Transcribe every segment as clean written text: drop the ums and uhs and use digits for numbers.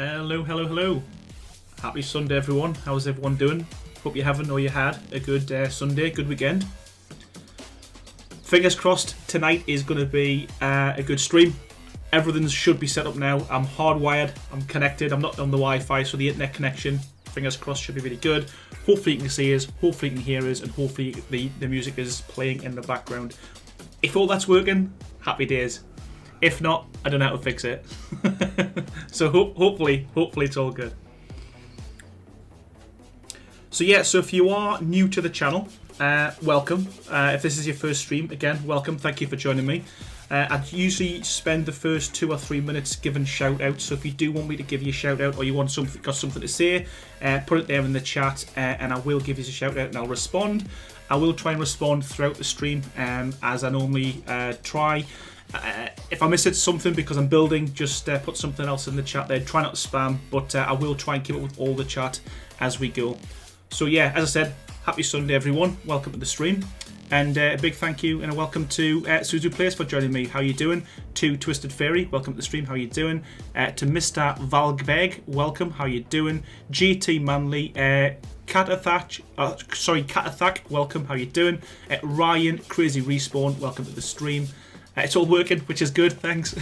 Hello, hello, hello. Happy Sunday, everyone. How's everyone doing? Hope you're having or you had a good Sunday, good weekend. Fingers crossed, tonight is going to be a good stream. Everything should be set up now. I'm hardwired, I'm connected, I'm not on the Wi-Fi, so the internet connection, fingers crossed, should be really good. Hopefully you can see us, hopefully you can hear us, and hopefully the music is playing in the background. If all that's working, happy days. If not, I don't know how to fix it. So hopefully it's all good. So yeah, so if you are new to the channel, welcome. If this is your first stream, again, welcome. Thank you for joining me. I usually spend the first 2 or 3 minutes giving shout outs. So if you do want me to give you a shout out or you want got something to say, put it there in the chat and I will give you a shout out and I'll respond. I will try and respond throughout the stream as I normally try. If I miss something because I'm building, just put something else in the chat there. Try not to spam, but I will try and keep up with all the chat as we go. So yeah, as I said, happy Sunday everyone. Welcome to the stream. And a big thank you and a welcome to Suzu Plays for joining me. How you doing? To Twisted Fairy, welcome to the stream. How you doing? To Mr. Valgbeg, welcome. How you doing? GT Manley, Catathak, welcome. How you doing? Ryan, Crazy Respawn, welcome to the stream. It's all working, which is good, thanks.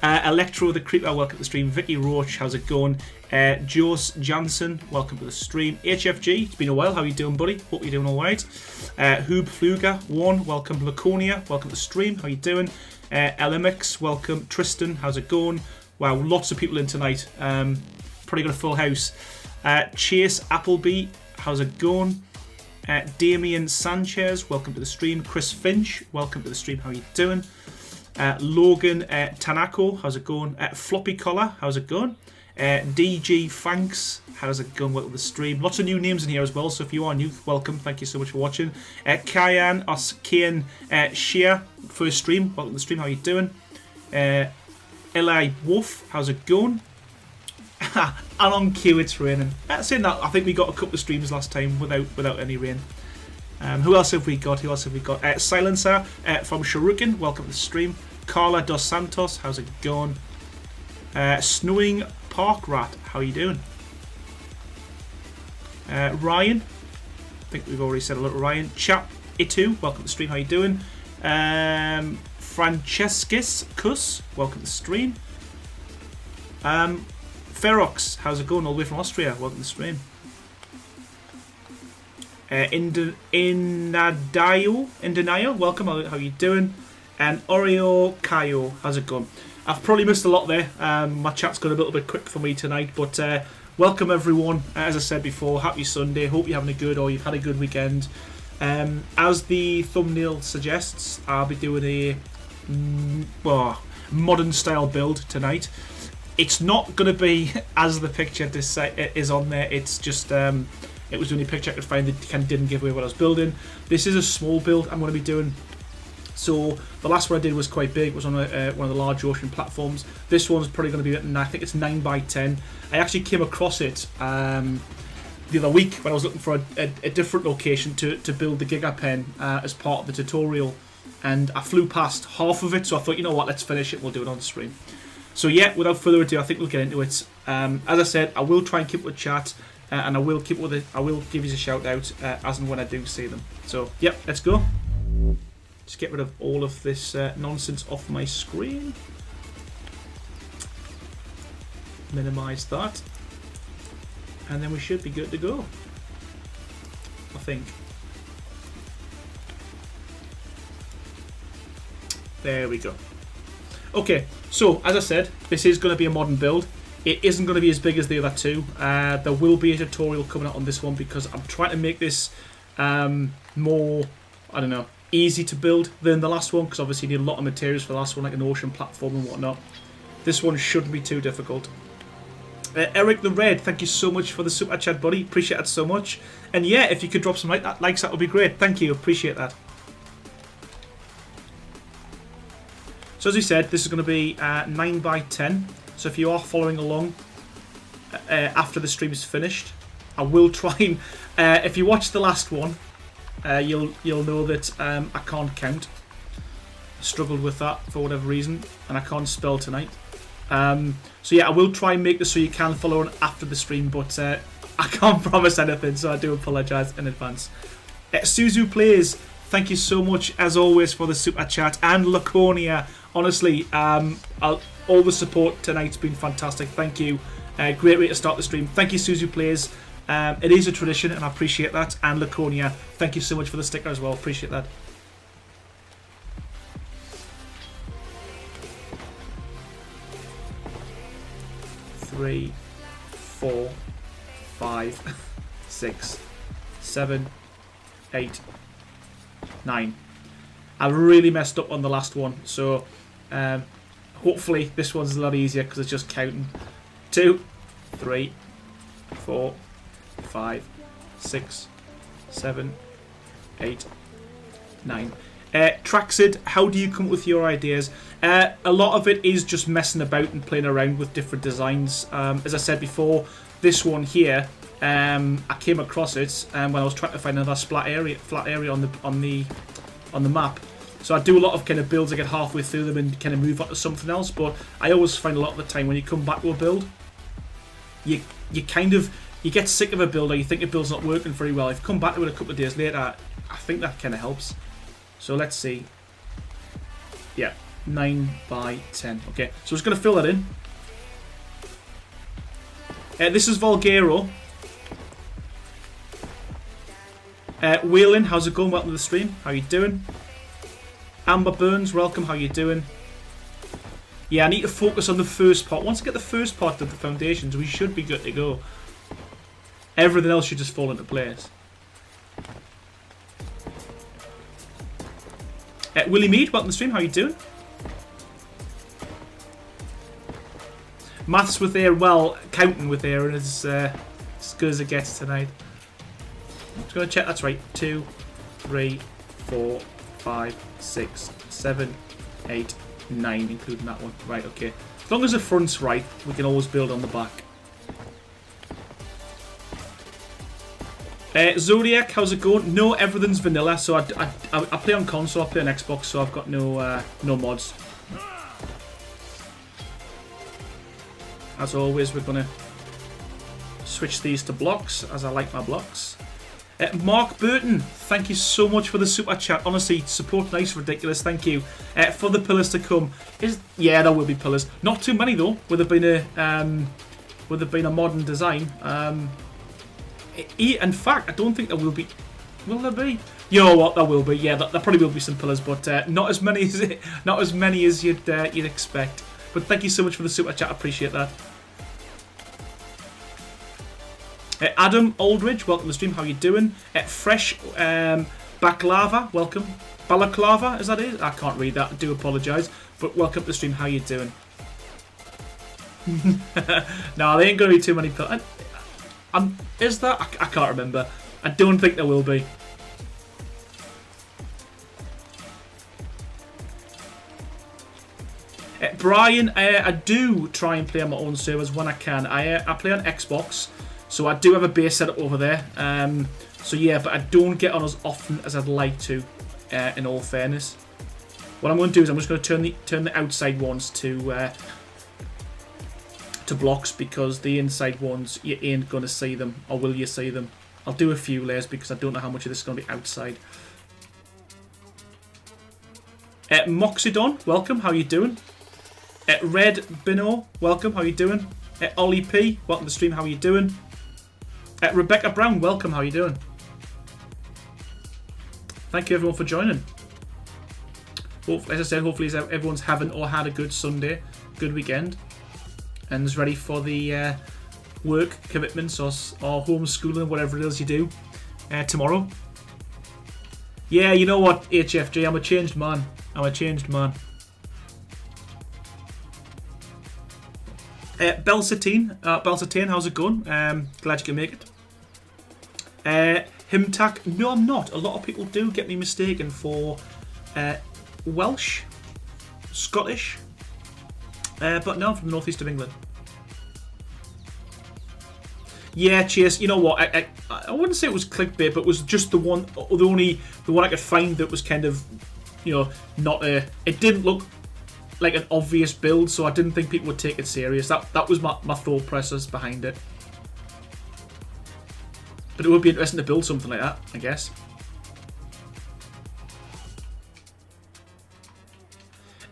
Electro the Creeper, welcome to the stream. Vicky Roach, how's it going? Jos Jansen, welcome to the stream. HFG, it's been a while, how you doing, buddy? Hope you're doing alright. Hoob Fluger, 1, welcome. Laconia, welcome to the stream, how you doing? LMX, welcome. Tristan, how's it going? Wow, lots of people in tonight. Probably got a full house. Chase Appleby, how's it going? Damien Sanchez, welcome to the stream. Chris Finch, welcome to the stream. How you doing? Logan Tanako, how's it going? Floppy Collar, how's it going? DG Fanks, how's it going? Welcome to the stream. Lots of new names in here as well, so if you are new, welcome. Thank you so much for watching. Kian Shea, first stream, welcome to the stream. How you doing? Eli Wolf, how's it going? And on cue, it's raining. Saying that, I think we got a couple of streams last time without any rain. Who else have we got? Silencer from Shuriken, welcome to the stream. Carla Dos Santos, how's it going? Snowing Park Rat, how are you doing? Ryan, I think we've already said a little Ryan. Chap Itu, welcome to the stream, how you doing? Francescus Kuss, welcome to the stream. Ferox, how's it going? All the way from Austria, welcome to the stream. Indanayo, welcome, how you doing? And Oreo Kayo, how's it going? I've probably missed a lot there. My chat's gone a little bit quick for me tonight, but welcome everyone. As I said before, happy Sunday. Hope you're having a good or you've had a good weekend. As the thumbnail suggests, I'll be doing a modern style build tonight. It's not going to be as the picture is on there. It's just it was the only picture I could find that kind of didn't give away what I was building. This is a small build I'm going to be doing. So the last one I did was quite big. It was on one of the large ocean platforms. This one's probably going to be, I think it's 9 by 10. I actually came across it the other week when I was looking for a different location to build the GigaPen as part of the tutorial. And I flew past half of it, so I thought, you know what, let's finish it. We'll do it on stream. So yeah, without further ado, I think we'll get into it. As I said, I will try and keep with chat, and I will keep with it. I will give you a shout out as and when I do see them. So yep, let's go. Just get rid of all of this nonsense off my screen. Minimize that, and then we should be good to go. I think. There we go. Okay, so as I said, this is going to be a modern build. It isn't going to be as big as the other two. There will be a tutorial coming out on this one because I'm trying to make this more, I don't know, easy to build than the last one, because obviously you need a lot of materials for the last one, like an ocean platform and whatnot. This one shouldn't be too difficult. Eric the Red, thank you so much for the super chat, buddy. Appreciate that so much. And yeah, if you could drop some likes, that would be great. Thank you, appreciate that. So as we said, this is going to be 9 by 10. So if you are following along after the stream is finished, I will try and if you watch the last one, you'll know that I can't count. I struggled with that for whatever reason, and I can't spell tonight. So yeah, I will try and make this so you can follow on after the stream, but I can't promise anything, so I do apologise in advance. Suzu Plays, thank you so much as always for the super chat, and Laconia. Honestly, all the support tonight's been fantastic. Thank you. Great way to start the stream. Thank you, Suzu Plays. It is a tradition, and I appreciate that. And Laconia, thank you so much for the sticker as well. Appreciate that. Three, 4, 5, 6, 7, 8, 9. I really messed up on the last one, so hopefully this one's a lot easier because it's just counting. 2, 3, 4, 5, 6, 7, 8, 9. Traxid, how do you come up with your ideas? A lot of it is just messing about and playing around with different designs. As I said before, this one here, I came across it when I was trying to find another flat area on the map. So I do a lot of kind of builds. I get halfway through them and kind of move on to something else. But I always find a lot of the time when you come back to a build, you get sick of a build, or you think a build's not working very well. If you come back to it a couple of days later, I think that kind of helps. So let's see. Yeah, 9 by 10. Okay, so I'm just going to fill that in. This is Volgaro. Whelan, how's it going? Welcome to the stream. How you doing? Amber Burns, welcome. How you doing? Yeah, I need to focus on the first part. Once I get the first part of the foundations, we should be good to go. Everything else should just fall into place. Willie Mead, welcome to the stream. How you doing? Maths with Aaron, well, counting with Aaron is as good as it gets tonight. I'm just going to check that's right. 2, 3, 4, 5, 6, 7, 8, 9, including that one. Right, okay. As long as the front's right, we can always build on the back. Zodiac, how's it going? No, everything's vanilla. So I play on console, I play on Xbox, so I've got no mods. As always, we're gonna switch these to blocks, as I like my blocks. Mark Burton, thank you so much for the super chat. Honestly, support nice, ridiculous. Thank you. For the pillars to come, yeah, there will be pillars. Not too many though. Would have been a modern design. In fact, I don't think there will be. Will there be? You know what? There will be. Yeah, there probably will be some pillars, but not as many as you'd expect. But thank you so much for the super chat. I appreciate that. Adam Aldridge, welcome to the stream. How you doing? Fresh Baklava, welcome. Balaclava, is that it? I can't read that. I do apologise. But welcome to the stream. How you doing? No, there ain't going to be too many pillars. Is there? I can't remember. I don't think there will be. Brian, I do try and play on my own servers when I can. I play on Xbox, so I do have a base set up over there. So yeah, but I don't get on as often as I'd like to. In all fairness, what I'm going to do is I'm just going to turn the outside ones to blocks, because the inside ones you ain't going to see them, or will you see them? I'll do a few layers because I don't know how much of this is going to be outside. Moxidon, welcome. How you doing? Red Bino, welcome. How you doing? Ollie P, welcome to the stream. How you doing? Rebecca Brown, welcome. How you doing? Thank you everyone for joining. As I said, hopefully everyone's having or had a good Sunday, good weekend, and is ready for the work commitments or homeschooling, whatever it is you do tomorrow. Yeah, you know what, HFG, I'm a changed man. Belsatine, how's it going? Glad you can make it. Himtak, no I'm not. A lot of people do get me mistaken for Welsh, Scottish, but no, I'm from the northeast of England. Yeah, cheers. You know what? I wouldn't say it was clickbait, but it was just the one I could find that was kind of, not a. It didn't look like an obvious build, so I didn't think people would take it serious. That was my thought process behind it. But it would be interesting to build something like that, I guess.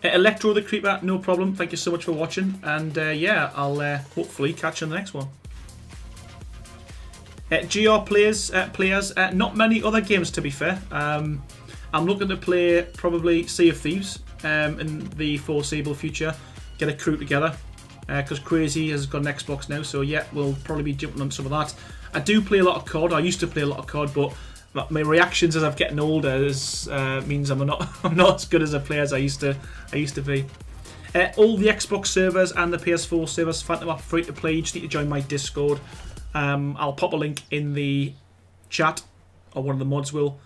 Electro the Creeper, no problem. Thank you so much for watching. And yeah, I'll hopefully catch you on the next one. GR players, not many other games to be fair. I'm looking to play probably Sea of Thieves in the foreseeable future. Get a crew together. Because Crazy has got an Xbox now, so yeah, we'll probably be jumping on some of that. I do play a lot of COD. I used to play a lot of COD, but my reactions as I'm getting older means I'm not as good as a player as I used to be. All the Xbox servers and the PS4 servers, Phantom are free to play. You just need to join my Discord. I'll pop a link in the chat, or one of the mods will.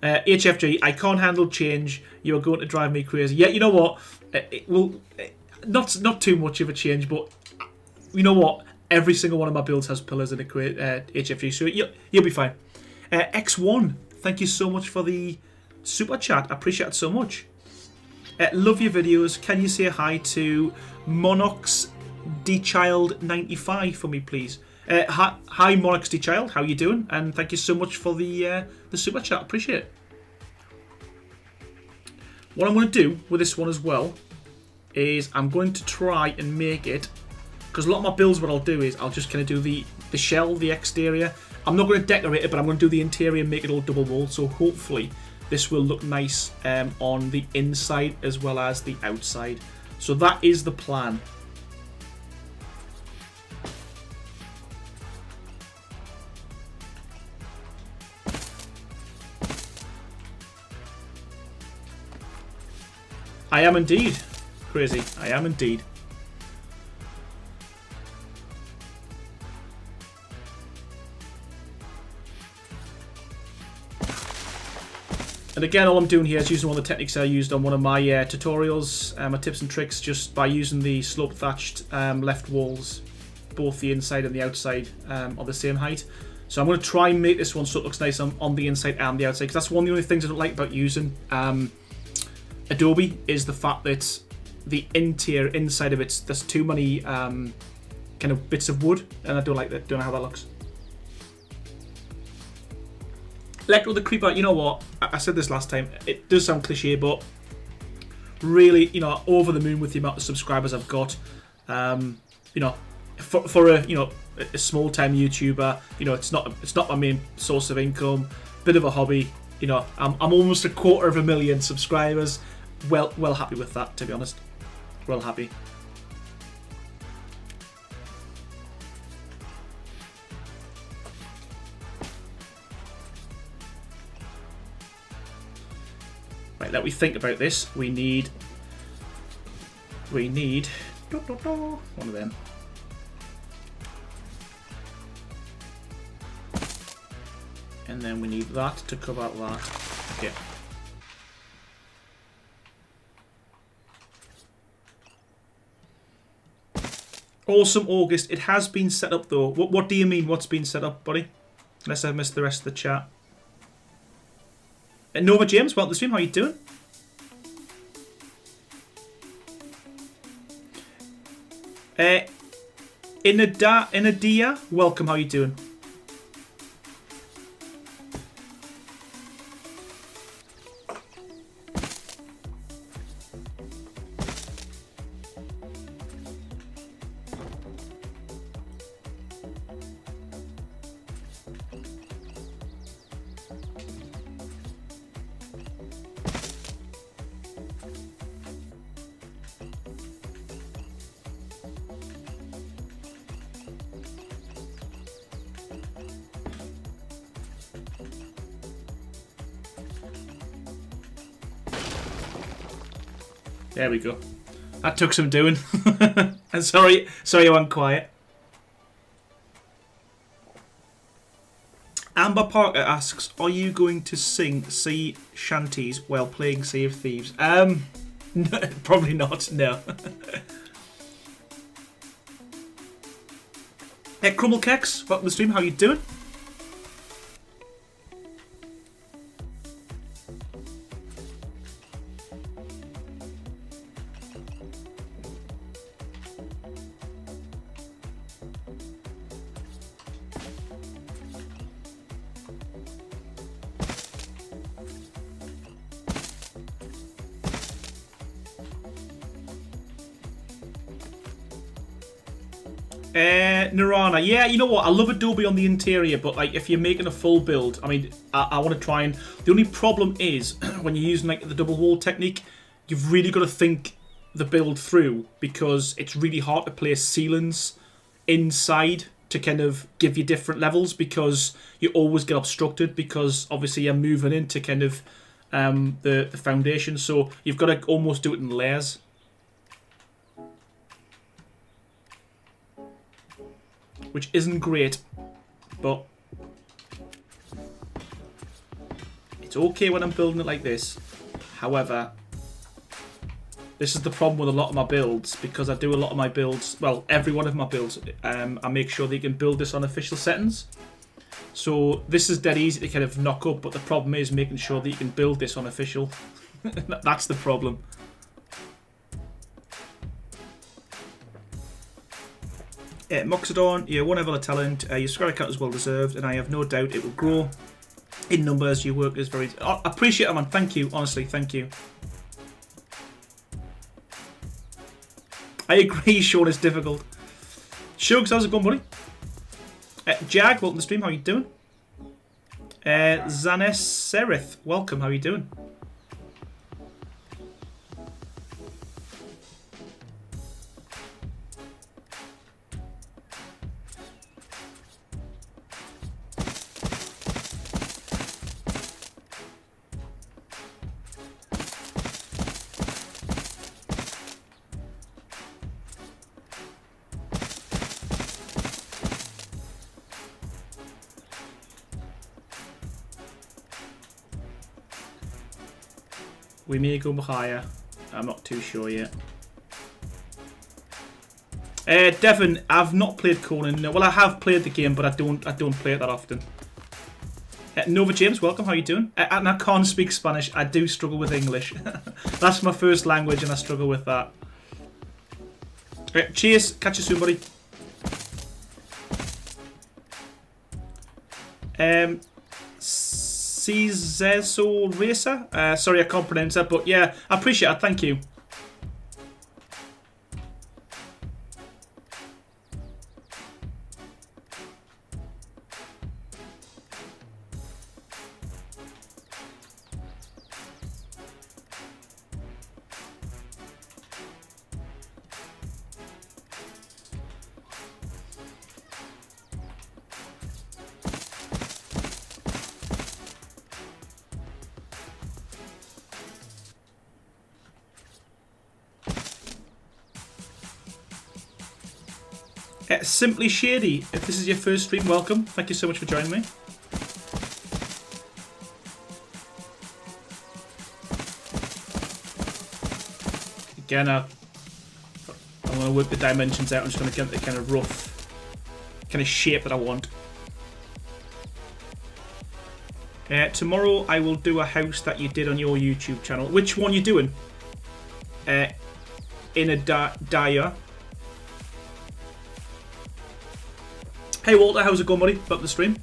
HFG, I can't handle change. You are going to drive me crazy. Yeah, you know what? Not too much of a change, but you know what? Every single one of my builds has pillars in it, HFG, so you'll be fine. X1, thank you so much for the super chat. I appreciate it so much. Love your videos. Can you say hi to Monox DChild95 for me, please? Hi, Monox DChild. How you doing? And thank you so much for the super chat. Appreciate it. What I'm going to do with this one as well is I'm going to try and make it, because a lot of my builds, what I'll do is I'll just kind of do the shell, the exterior. I'm not going to decorate it, but I'm going to do the interior and make it all double walled. So hopefully this will look nice on the inside as well as the outside. So that is the plan. I am indeed. Crazy. I am indeed. And again, all I'm doing here is using one of the techniques I used on one of my tutorials, my tips and tricks, just by using the sloped thatched left walls, both the inside and the outside are the same height. So I'm going to try and make this one so it looks nice on the inside and the outside, because that's one of the only things I don't like about using Adobe, is the fact that the interior inside of it, there's too many kind of bits of wood, and I don't like that. Don't know how that looks. Electro the Creeper, you know what? I said this last time. It does sound cliche, but really, you know, over the moon with the amount of subscribers I've got. You know, for a small time YouTuber, you know, it's not my main source of income. Bit of a hobby. You know, I'm almost 250,000 subscribers. Well happy with that, to be honest. Well happy. Right, let me think about this. We need one of them. And then we need that to cover that. Okay. Awesome, August. It has been set up though. What do you mean what's been set up, buddy? Unless I've missed the rest of the chat. Nova James, welcome to the stream. How you doing? Inadia, welcome. How you doing? There we go. That took some doing. And sorry I went quiet. Amber Parker asks, are you going to sing sea shanties while playing Sea of Thieves? No, probably not, no. Hey, Crumble Kex, welcome to the stream, how you doing? Nirana, yeah, you know what? I love Adobe on the interior, but like if you're making a full build, I mean, I want to try and. The only problem is when you're using like the double wall technique, you've really got to think the build through because it's really hard to place ceilings inside to kind of give you different levels because you always get obstructed because obviously you're moving into kind of the foundation, so you've got to almost do it in layers. Which isn't great, but it's okay when I'm building it like this. However, this is the problem with a lot of my builds, because I do a lot of my builds, well, every one of my builds, I make sure that you can build this on official settings. So this is dead easy to kind of knock up, but the problem is making sure that you can build this on official. That's the problem. Moxidon, you're one hell of a talent. Your subscriber count is well deserved, and I have no doubt it will grow in numbers. Your work is very. I appreciate it, man. Thank you. Honestly, thank you. I agree, Sean. It's difficult. Shugs, how's it going, buddy? Jag, welcome to the stream. How are you doing? Zanes Serith, welcome. How are you doing? We may go higher. I'm not too sure yet. Devon, I've not played Conan. No. Well, I have played the game, but I don't play it that often. Nova James, welcome. How are you doing? And I can't speak Spanish. I do struggle with English. That's my first language, and I struggle with that. Cheers. Catch you soon, buddy. Cizeso Racer. Sorry, I can't pronounce that, but yeah, I appreciate it. Thank you. Simply Shady, if this is your first stream, welcome. Thank you so much for joining me. Again, I'm going to work the dimensions out. I'm just going to get the kind of rough kind of shape that I want. Tomorrow I will do a house that you did on your YouTube channel. Which one are you doing? In a Daya. Hey Walter, how's it going, buddy? Back to the stream.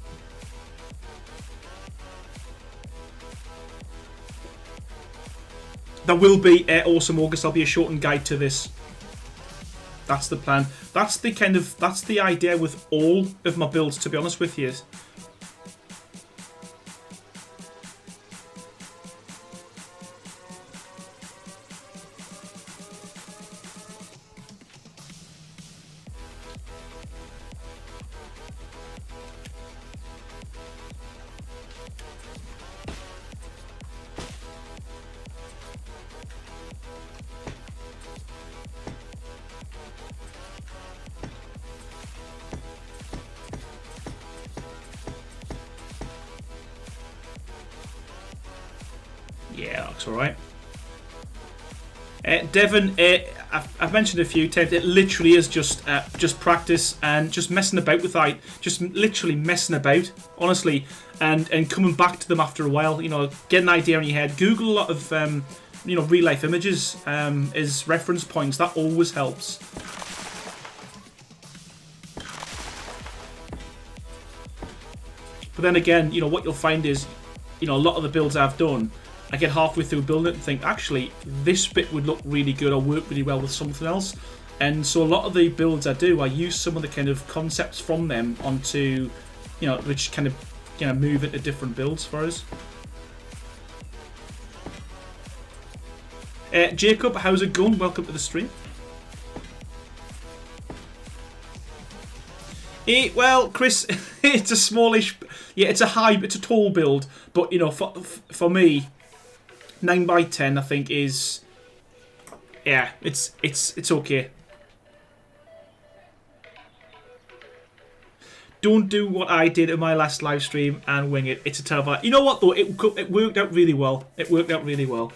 There will be awesome August. There'll be a shortened guide to this. That's the plan. That's the idea with all of my builds, to be honest with you. Yeah, looks alright. Devon, I've mentioned a few times, it literally is just practice and just messing about with that. Just literally messing about, honestly, and coming back to them after a while. You know, get an idea in your head. Google a lot of real life images as reference points. That always helps. But then again, what you'll find is, a lot of the builds I've done, I get halfway through building it and think, actually, this bit would look really good or work really well with something else. And so a lot of the builds I do, I use some of the kind of concepts from them onto, you know, which kind of, you know, move into different builds for us. Jacob, how's it going? Welcome to the stream. Well, Chris, it's a smallish, yeah, it's a tall build, but you know, for me, 9x10 I think is, yeah, it's okay. Don't do what I did in my last live stream and wing it. It's a terrible. You know what though? It worked out really well. It worked out really well.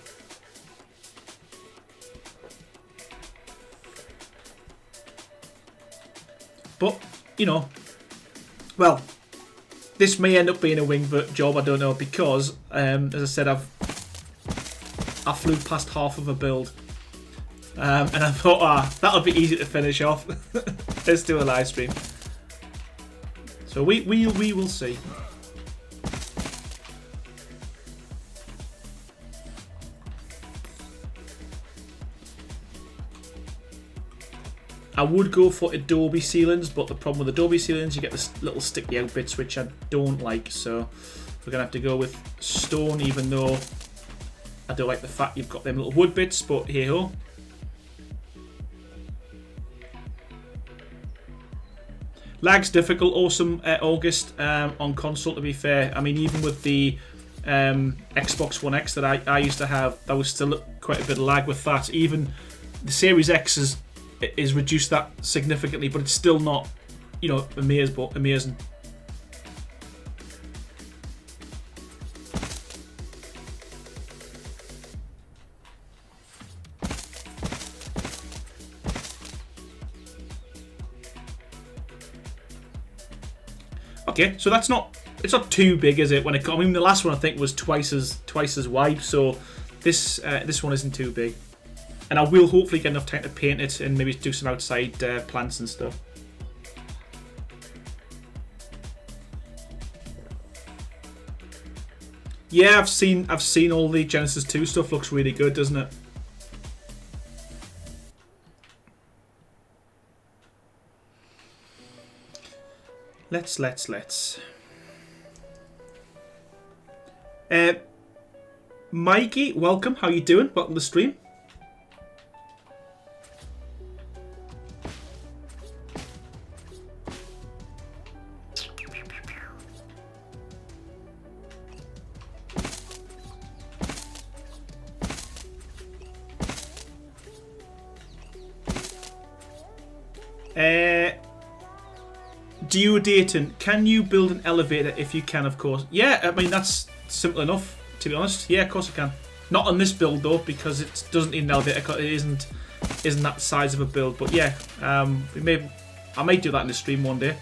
But you know, well, this may end up being a wing job. I don't know because, as I said, I flew past half of a build, and I thought, that'll be easy to finish off. Let's do a live stream. So we will see. I would go for Adobe ceilings, but the problem with Adobe ceilings, you get this little sticky out bits, which I don't like. So we're gonna have to go with stone, even though I don't like the fact you've got them little wood bits. But hey ho. Lag's difficult, awesome, August, on console, to be fair. I mean, even with the Xbox One X that I used to have, there was still quite a bit of lag with that. Even the Series X is reduced that significantly, but it's still not, you know, amazing. Okay, so it's not too big, is it? I mean, the last one I think was twice as wide, so this one isn't too big. And I will hopefully get enough time to paint it and maybe do some outside plants and stuff. Yeah, I've seen all the Genesis 2 stuff. Looks really good, doesn't it? Let's. Mikey, welcome. How you doing? Welcome to the stream. Dayton, can you build an elevator if you can, of course? Yeah, I mean, that's simple enough, to be honest. Yeah, of course I can. Not on this build, though, because it doesn't need an elevator. It isn't that size of a build. But yeah, I may do that in the stream one day.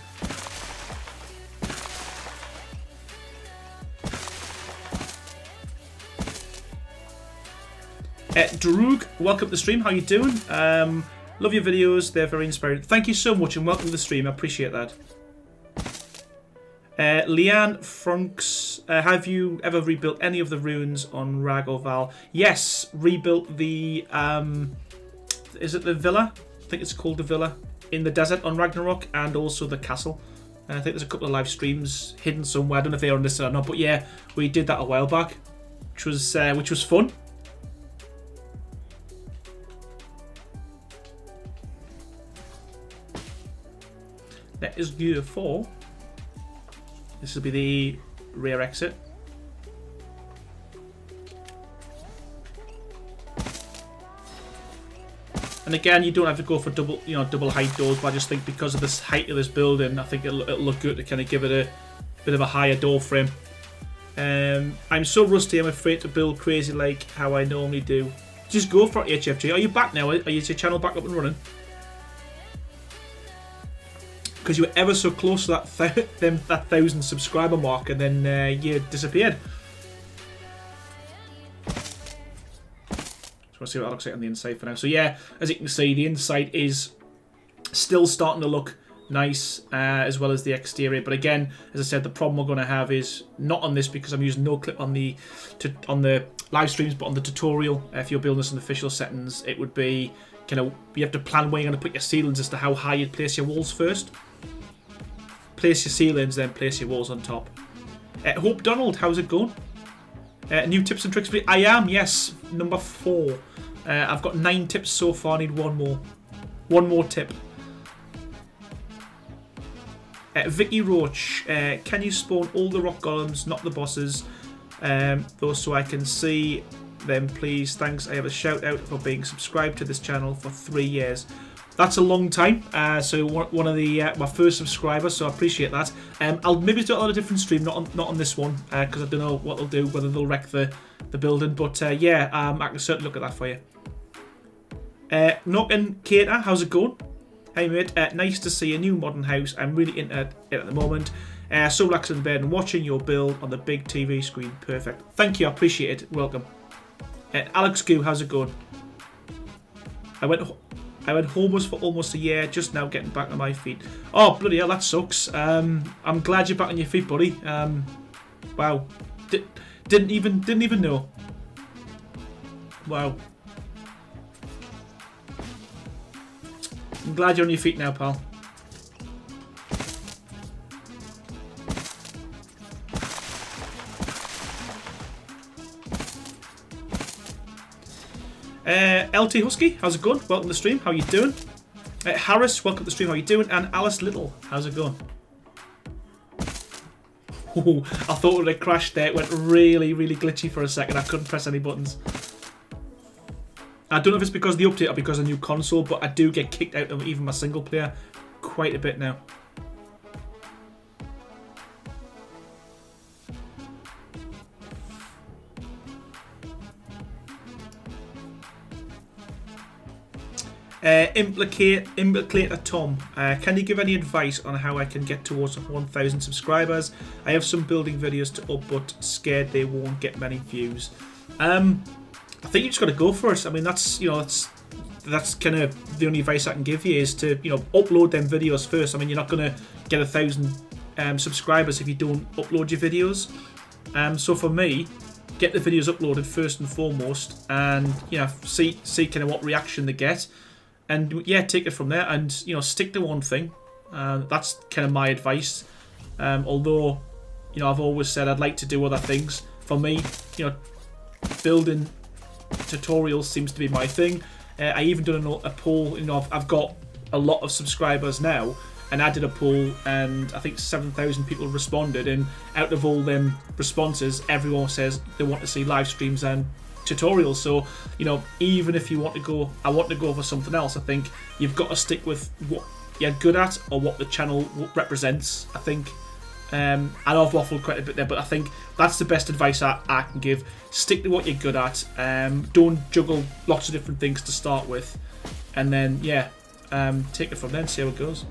Droog, welcome to the stream. How you doing? Love your videos. They're very inspiring. Thank you so much, and welcome to the stream. I appreciate that. Leanne Frunks, have you ever rebuilt any of the ruins on Rag or Val? Yes, rebuilt the, is it the villa? I think it's called the villa in the desert on Ragnarok, and also the castle. I think there's a couple of live streams hidden somewhere. I don't know if they're on this or not, but yeah, we did that a while back, which was fun. That is gear 4. This will be the rear exit. And again, you don't have to go for double height doors, but I just think because of this height of this building, I think it'll look good to kind of give it a bit of a higher door frame. I'm so rusty, I'm afraid to build crazy like how I normally do. Just go for it, HFG. Are you back now? Is your channel back up and running? Because you were ever so close to that 1,000 subscriber mark, and then you disappeared. So we'll see what that looks like on the inside for now. So yeah, as you can see, the inside is still starting to look nice, as well as the exterior. But again, as I said, the problem we're going to have is not on this, because I'm using no clip on the live streams, but on the tutorial, if you're building this in official settings, it would be kind of, you have to plan where you're going to put your ceilings as to how high you'd place your walls first. Place your ceilings, then place your walls on top. Hope Donald, how's it going? New tips and tricks for me? I am, yes. Number 4. I've got 9 tips so far. I need one more. One more tip. Vicky Roach, can you spawn all the rock golems, not the bosses? Those so I can see them, please. Thanks. I have a shout out for being subscribed to this channel for 3 years. That's a long time. So one of the my first subscribers, so I appreciate that. I'll maybe do it on a different stream, not on this one, because I don't know what they'll do, whether they'll wreck the building. But yeah, I can certainly look at that for you. Nook and Kater, how's it going? Hey mate, nice to see a new modern house. I'm really into it at the moment. So relaxed in bed and watching your build on the big TV screen. Perfect. Thank you, I appreciate it. Welcome. Alex Goo, how's it going? I went homeless for almost a year, just now getting back on my feet. Oh, bloody hell, that sucks. I'm glad you're back on your feet, buddy. Wow. Didn't even know. Wow. I'm glad you're on your feet now, pal. LT Husky, how's it going? Welcome to the stream. How you doing? Harris, welcome to the stream. How you doing? And Alice Little, how's it going? Ooh, I thought it would have crashed there. It went really, really glitchy for a second. I couldn't press any buttons. I don't know if it's because of the update or because of the new console, but I do get kicked out of even my single player quite a bit now. Implicator Tom, can you give any advice on how I can get towards 1,000 subscribers? I have some building videos to up, but scared they won't get many views. I think you just got to go for it. I mean, that's kind of the only advice I can give you is to upload them videos first. I mean, you're not going to get 1,000 subscribers if you don't upload your videos. So for me, get the videos uploaded first and foremost, and see kind of what reaction they get. And yeah, take it from there, and stick to one thing. That's kind of my advice. Although, I've always said I'd like to do other things. For me, building tutorials seems to be my thing. I even done a poll. I've got a lot of subscribers now, and I did a poll, and I think 7,000 people responded. And out of all them responses, everyone says they want to see live streams and tutorials. So even if you want to go, I want to go for something else, I think you've got to stick with what you're good at or what the channel represents. I think I know I've waffled quite a bit there, but I think that's the best advice I can give. Stick to what you're good at. Don't juggle lots of different things to start with, and then take it from there and see how it goes.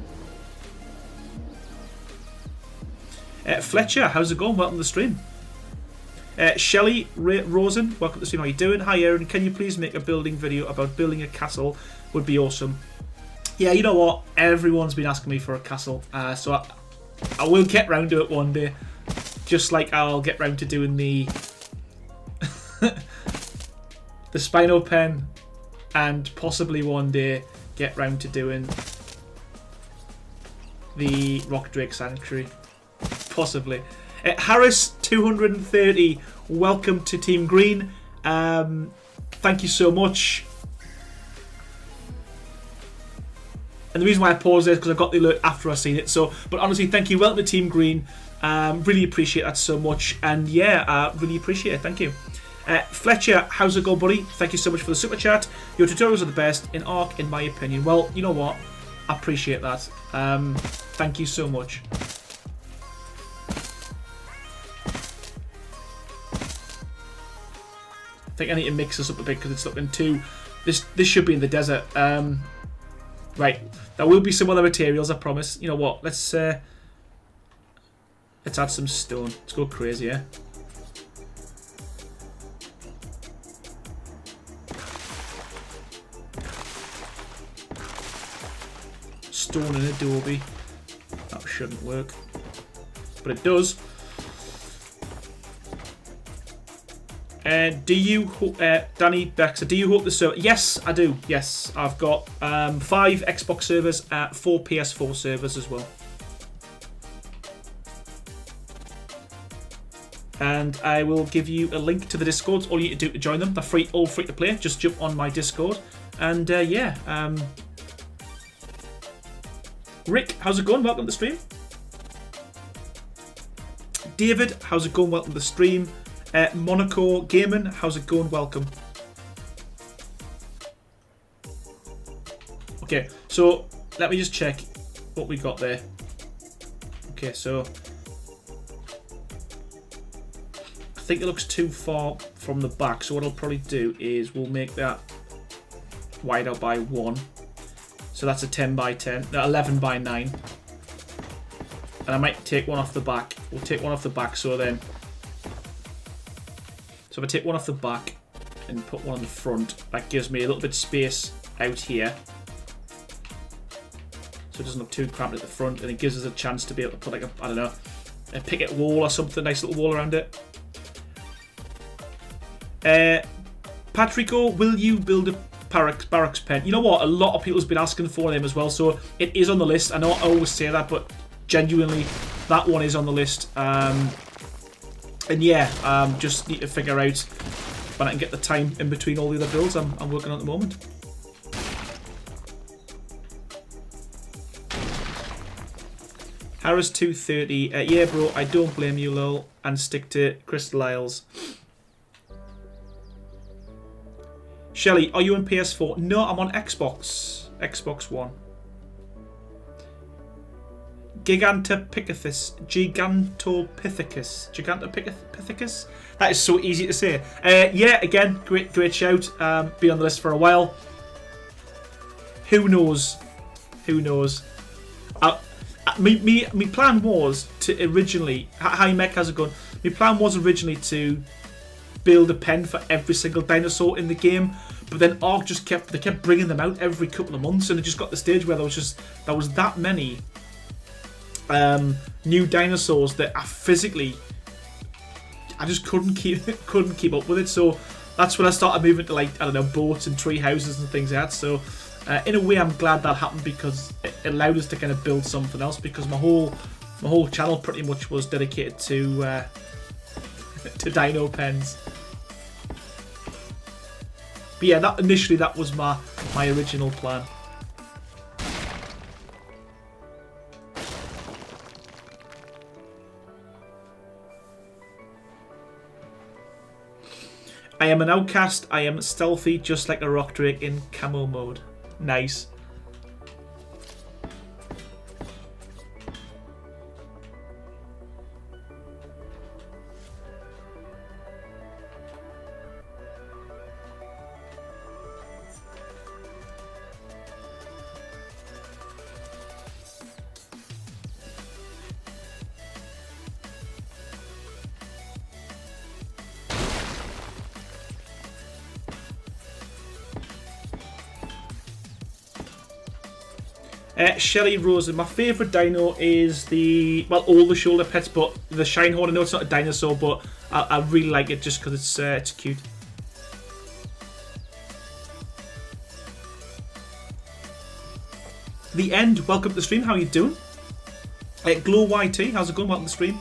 Fletcher, how's it going? Welcome to the stream. Shelley Rosen, welcome to the stream. How you doing? Hi Aaron, can you please make a building video about building a castle? Would be awesome. Yeah, you know what? Everyone's been asking me for a castle, so I will get round to it one day. Just like I'll get round to doing the the Spino Pen, and possibly one day get round to doing the Rock Drake Sanctuary. Possibly. Harris 230, welcome to Team Green. Thank you so much. And the reason why I paused there is because I got the alert after I seen it. So, but honestly, thank you. Welcome to Team Green. Really appreciate that so much. And yeah, really appreciate it. Thank you. Fletcher, how's it going, buddy? Thank you so much for the super chat. Your tutorials are the best in Ark, in my opinion. Well, you know what? I appreciate that. Thank you so much. I think I need to mix this up a bit because it's looking too... This should be in the desert. Right. There will be some other materials, I promise. You know what? Let's add some stone. Let's go crazy, yeah? Stone and adobe. That shouldn't work. But it does. Do you, Danny Bexer, do you hope the server? Yes, I do. Yes, I've got 5 Xbox servers, 4 PS4 servers as well. And I will give you a link to the Discords. All you need to do to join them, they're free, all free to play. Just jump on my Discord. And yeah, Rick, how's it going? Welcome to the stream. David, how's it going? Welcome to the stream. Monaco Gaming, how's it going? Welcome. Okay, so let me just check what we got there. Okay, so I think it looks too far from the back, so what I'll probably do is we'll make that wider by 1. So that's a 10 by 10, 11 by 9. And I might take one off the back. We'll take one off the back, so then... So if I take one off the back and put one on the front, that gives me a little bit of space out here. So it doesn't look too cramped at the front, and it gives us a chance to be able to put like a, I don't know, a picket wall or something, nice little wall around it. Patrico, will you build a barracks pen? You know what? A lot of people's been asking for them as well, so it is on the list. I know I always say that, but genuinely, that one is on the list. And yeah, just need to figure out when I can get the time in between all the other builds I'm working on at the moment. Harris 230. Yeah, bro, I don't blame you, lol, and stick to Crystal Isles. Shelly, are you on PS4? No, I'm on Xbox. Xbox One. Gigantopithecus. Gigantopithecus. That is so easy to say. Yeah, again, great shout. Been on the list for a while. Who knows? Who knows? My plan was to originally... Hi, Mech, how's it going? My plan was originally to build a pen for every single dinosaur in the game, but then Ark just kept bringing them out every couple of months, and it just got to the stage where there was that many new dinosaurs that I just couldn't keep up with it. So that's when I started moving to, like, I don't know, boats and tree houses and things like that. So in a way, I'm glad that happened, because it allowed us to kind of build something else, because my whole channel pretty much was dedicated to to dino pens. But yeah, that was my original plan. I am an outcast. I am stealthy, just like a rock drake in camo mode. Nice. Shelly Rosen, my favourite dino is all the shoulder pets, but the Shinehorn. I know it's not a dinosaur, but I really like it just because it's cute. The End, welcome to the stream. How are you doing? Glow YT, how's it going? Welcome to the stream.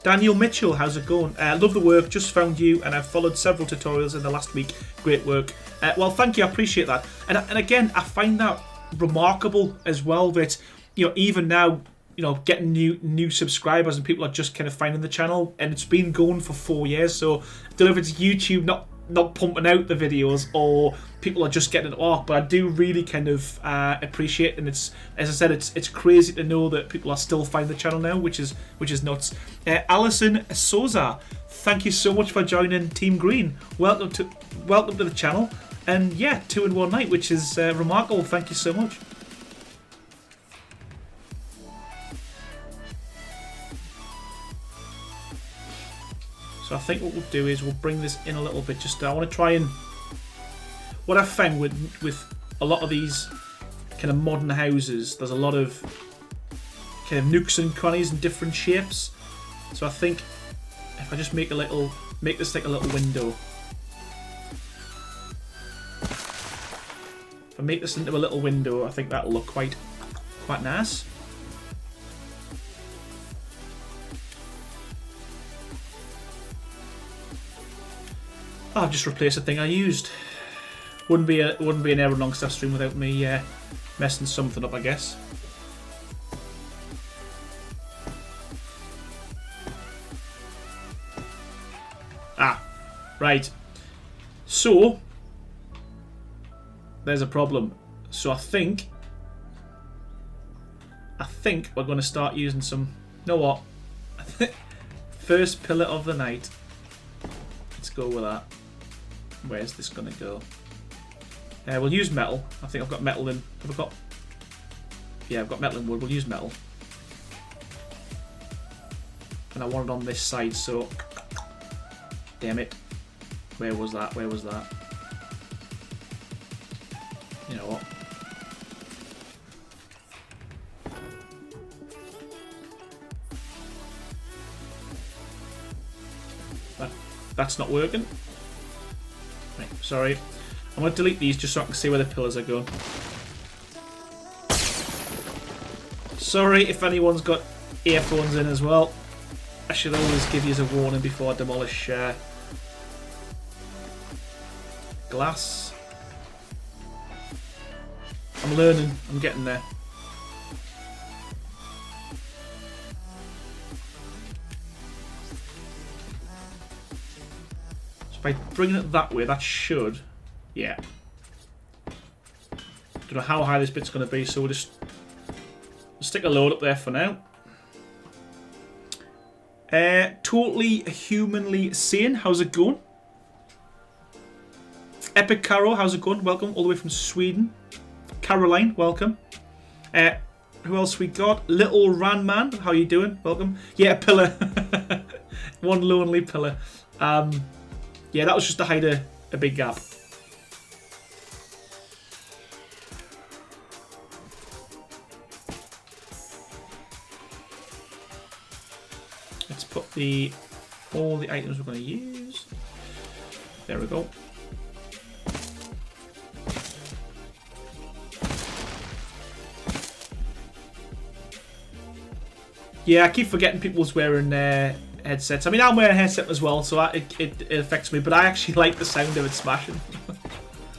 Daniel Mitchell, how's it going? Love the work, just found you, and I've followed several tutorials in the last week. Great work. Well, thank you, I appreciate that. And again, I find that remarkable as well, that, you know, even now, you know, getting new subscribers and people are just kind of finding the channel, and it's been going for 4 years. So I don't know if it's YouTube not pumping out the videos, or people are just getting it off, but I do really kind of appreciate, and it's, as I said, it's crazy to know that people are still finding the channel now, which is nuts. Alison Souza, thank you so much for joining Team Green. Welcome to the channel, and yeah, 2 in 1 night, which is remarkable. Thank you so much. So I think what we'll do is we'll bring this in a little bit. Just I want to try and... What I've found with a lot of these kind of modern houses, there's a lot of kind of nooks and crannies in different shapes. So I think If I just make this like a little window. If I make this into a little window, I think that'll look quite nice. Oh, I've just replaced the thing I used. Wouldn't be an Aero Longstaff stream without me messing something up, I guess. Ah, right. So there's a problem. So I think we're going to start using some. You know what? First pillar of the night. Let's go with that. Where's this going to go? We'll use metal. I think I've got metal in. Have I got? Yeah, I've got metal and wood. We'll use metal. And I want it on this side, so. Damn it. Where was that? Where was that? You know what? That's not working. Right, sorry. I'm going to delete these just so I can see where the pillars are going. Sorry if anyone's got earphones in as well. I should always give you a warning before I demolish glass. I'm learning. I'm getting there. So by bringing it that way, that should... Yeah. Don't know how high this bit's going to be, so we'll just stick a load up there for now. Totally humanly sane. How's it going? Epic Caro, how's it going? Welcome all the way from Sweden. Caroline, welcome. Who else we got? Little Ranman, how you doing? Welcome. Yeah, a pillar. One lonely pillar. Yeah, that was just to hide a big gap. Let's put all the items we're going to use. There we go. Yeah, I keep forgetting people's wearing headsets. I mean, I'm wearing a headset as well, so it affects me. But I actually like the sound of it smashing.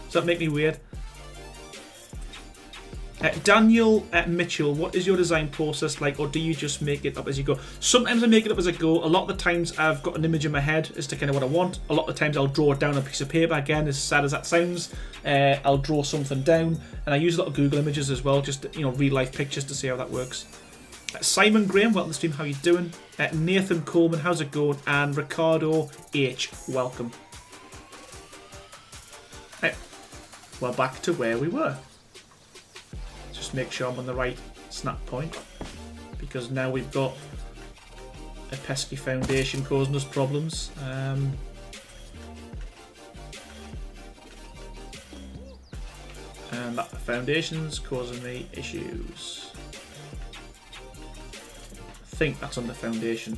Does that make me weird? Daniel Mitchell, what is your design process like, or do you just make it up as you go? Sometimes I make it up as I go. A lot of the times I've got an image in my head as to kind of what I want. A lot of the times I'll draw it down on a piece of paper. Again, as sad as that sounds, I'll draw something down, and I use a lot of Google Images as well, just real life pictures to see how that works. Simon Graham, welcome to the stream. How you doing? Nathan Coleman, how's it going? And Ricardo H, welcome. Right, we're back to where we were. Just make sure I'm on the right snap point, because now we've got a pesky foundation causing us problems. And that foundation's causing me issues. I think that's on the foundation.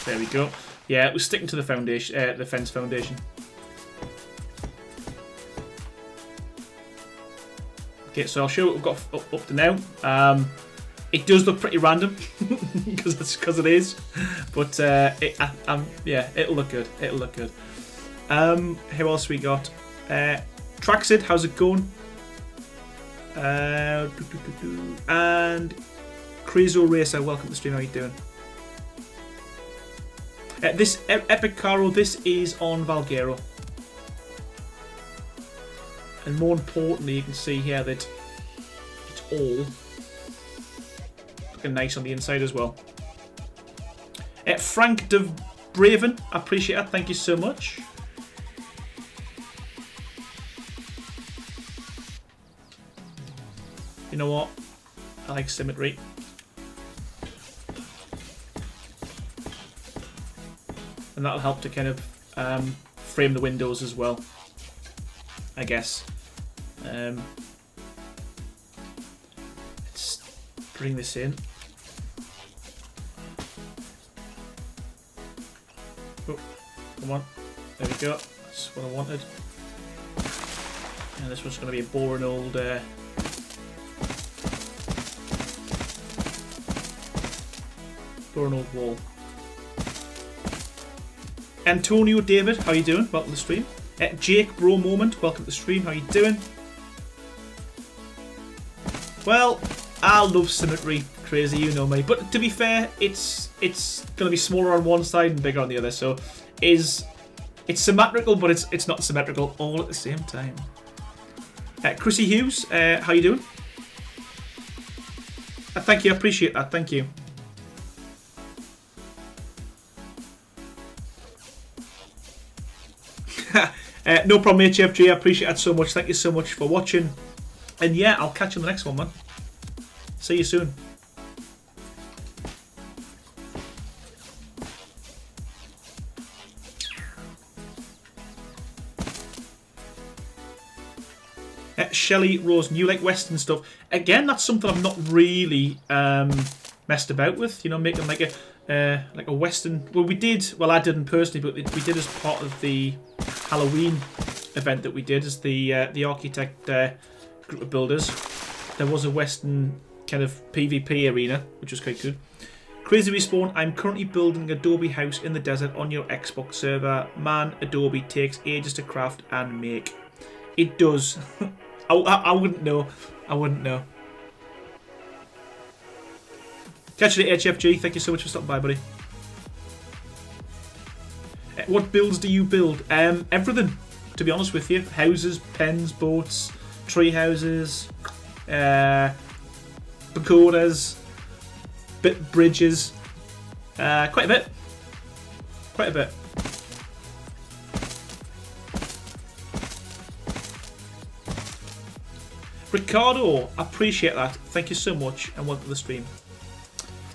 There we go. Yeah, we're sticking to the foundation, the fence foundation. Okay, so I'll show you what we've got up to now. It does look pretty random because it is, but yeah, it'll look good. It'll look good. Who else we got? Traxid, how's it going? And Crizo Racer, welcome to the stream. How you doing? This Epic Caro, this is on Valguero. And more importantly, you can see here that it's all looking nice on the inside as well. Frank de Braven, I appreciate that. Thank you so much. You know what? I like symmetry. and that'll help to kind of frame the windows as well, I guess. Let's bring this in. Oh, come on. There we go. That's what I wanted. And this one's going to be a boring old... boring old wall. Antonio David, how you doing? Welcome to the stream. Jake Bro Moment, welcome to the stream. How you doing? Well, I love symmetry, crazy, you know me. But to be fair, it's going to be smaller on one side and bigger on the other. So it's symmetrical, but it's not symmetrical all at the same time. Chrissy Hughes, how you doing? Thank you, I appreciate that. Thank you. No problem, HFG. I appreciate that so much. Thank you so much for watching. And yeah, I'll catch you in the next one, man. See you soon. Shelley Rose, you like Western stuff. Again, that's something I've not really messed about with. You know, making like a Western. Well, we did. Well, I didn't personally, but we did as part of the Halloween event that we did as the architect group of builders. There was a Western kind of PvP arena, which was quite good. Crazy Respawn, I'm currently building an Adobe house in the desert on your Xbox server. Man, Adobe takes ages to craft and make. It does. I wouldn't know. I wouldn't know. Catch you later, HFG. Thank you so much for stopping by, buddy. What builds do you build? Everything, to be honest with you. Houses, pens, boats, tree houses, pagodas, bridges. Quite a bit. Quite a bit. Ricardo, I appreciate that. Thank you so much, and welcome to the stream.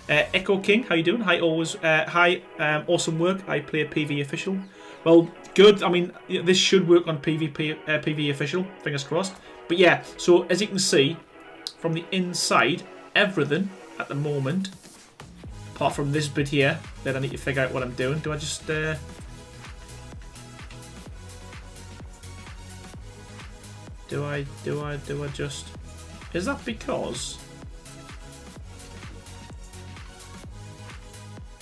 Echo King, how you doing? Hi, always. Hi, awesome work. I play PV official. Well, good. I mean, this should work on PV official. Fingers crossed. But yeah, so as you can see, from the inside, everything at the moment, apart from this bit here, that I need to figure out what I'm doing. Do I just? Do I just... Is that because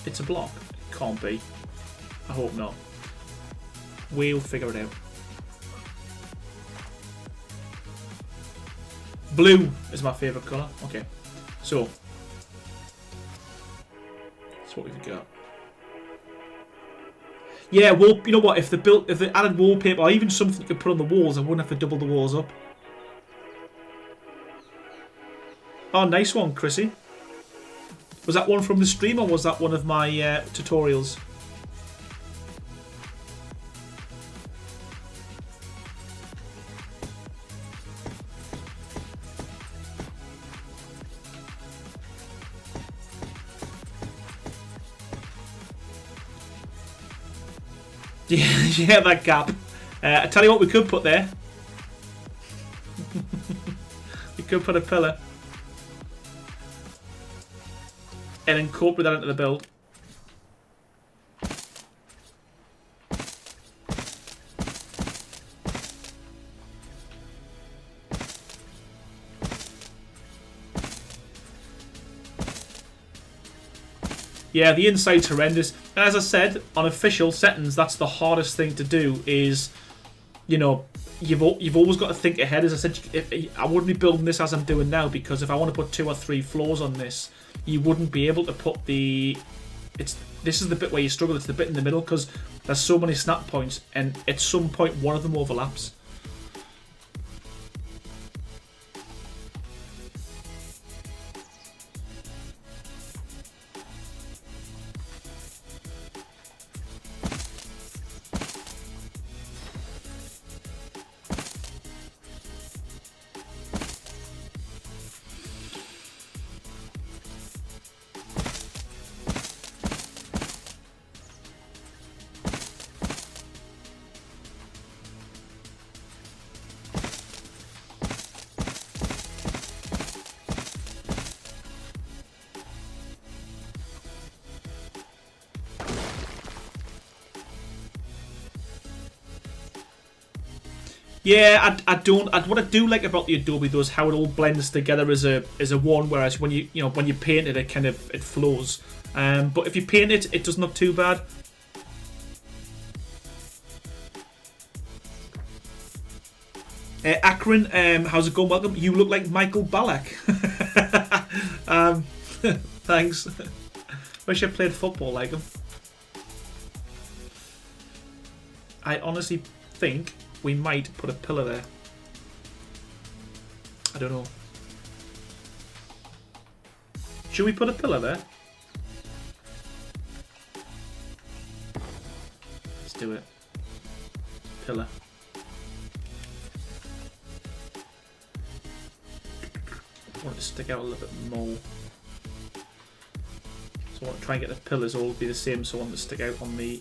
it's a block? It can't be. I hope not. We'll figure it out. Blue is my favourite colour. Okay. So that's what we've got. Yeah, well, you know what? If they added wallpaper or even something you could put on the walls, I wouldn't have to double the walls up. Oh, nice one, Chrissy. Was that one from the stream or was that one of my tutorials? Yeah, that gap. I tell you what we could put there. We could put a pillar. And incorporate that into the build. Yeah, the inside's horrendous. And as I said, on official settings, that's the hardest thing to do is, you know, you've always got to think ahead. As I said, I wouldn't be building this as I'm doing now, because if I want to put 2 or 3 floors on this, you wouldn't be able to put the... This is the bit where you struggle. It's the bit in the middle, because there's so many snap points, and at some point one of them overlaps. Yeah, I don't. What I do like about the Adobe though is how it all blends together as a one. Whereas when when you paint it, it flows. But if you paint it, it doesn't look too bad. Akron, how's it going? Welcome. You look like Michael Ballack. Thanks. Wish I played football like him. I honestly think we might put a pillar there. I don't know. Should we put a pillar there? Let's do it. Pillar. I want it to stick out a little bit more. So I want to try and get the pillars all be the same, so I want to stick out on the...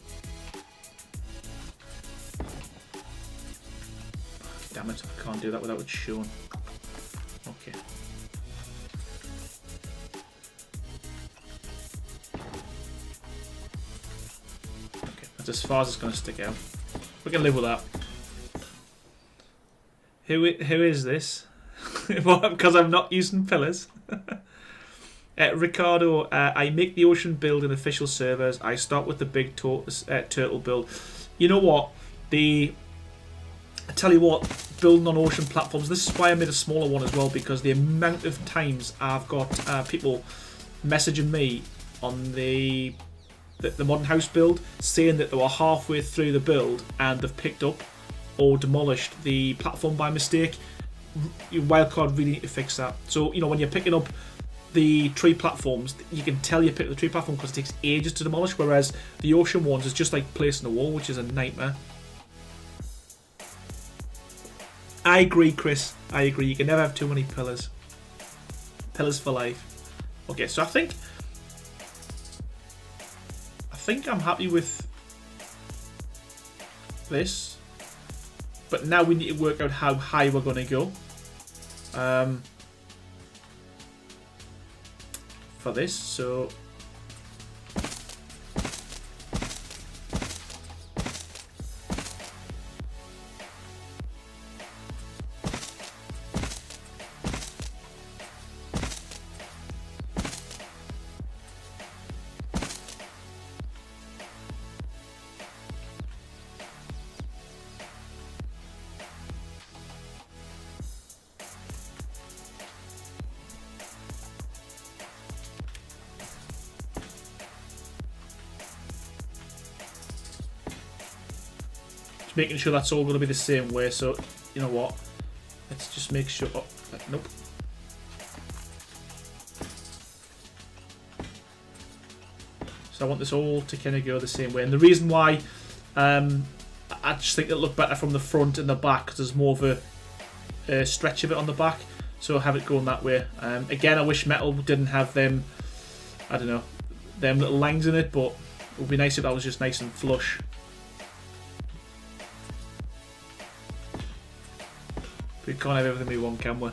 Damn it, I can't do that without it showing. Okay. Okay, that's as far as it's going to stick out. We can live with that. Who is this? Because I'm not using pillars. Ricardo, I make the ocean build in official servers. I start with the big turtle build. You know what? I tell you what, building on ocean platforms, this is why I made a smaller one as well, because the amount of times I've got people messaging me on the modern house build saying that they were halfway through the build and they've picked up or demolished the platform by mistake. Your wildcard really need to fix that. So, when you're picking up the tree platforms, you can tell you pick the tree platform because it takes ages to demolish, whereas the ocean ones is just like placing a wall, which is a nightmare. I agree, Chris. I agree. You can never have too many pillars. Pillars for life. Okay, so I think I'm happy with this. But now we need to work out how high we're going to go. For this, so... making sure that's all going to be the same way, so you know what, let's just make sure. Oh, nope. So I want this all to kind of go the same way, and the reason why I just think it'll look better from the front and the back because there's more of a stretch of it on the back, so have it going that way. Again, I wish metal didn't have them, I don't know, them little lines in it, but it would be nice if that was just nice and flush. We can't have everything we want, can we?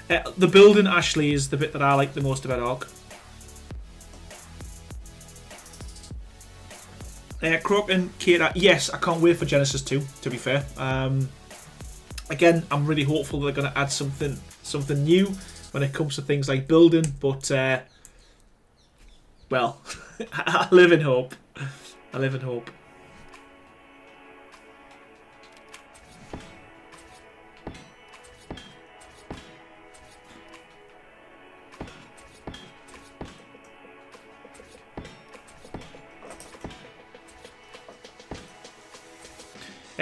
The building, Ashley, is the bit that I like the most about Ark. Croc and Kate, yes, I can't wait for Genesis 2, to be fair. Again, I'm really hopeful they're going to add something new when it comes to things like building, but, well, I live in hope. I live in hope.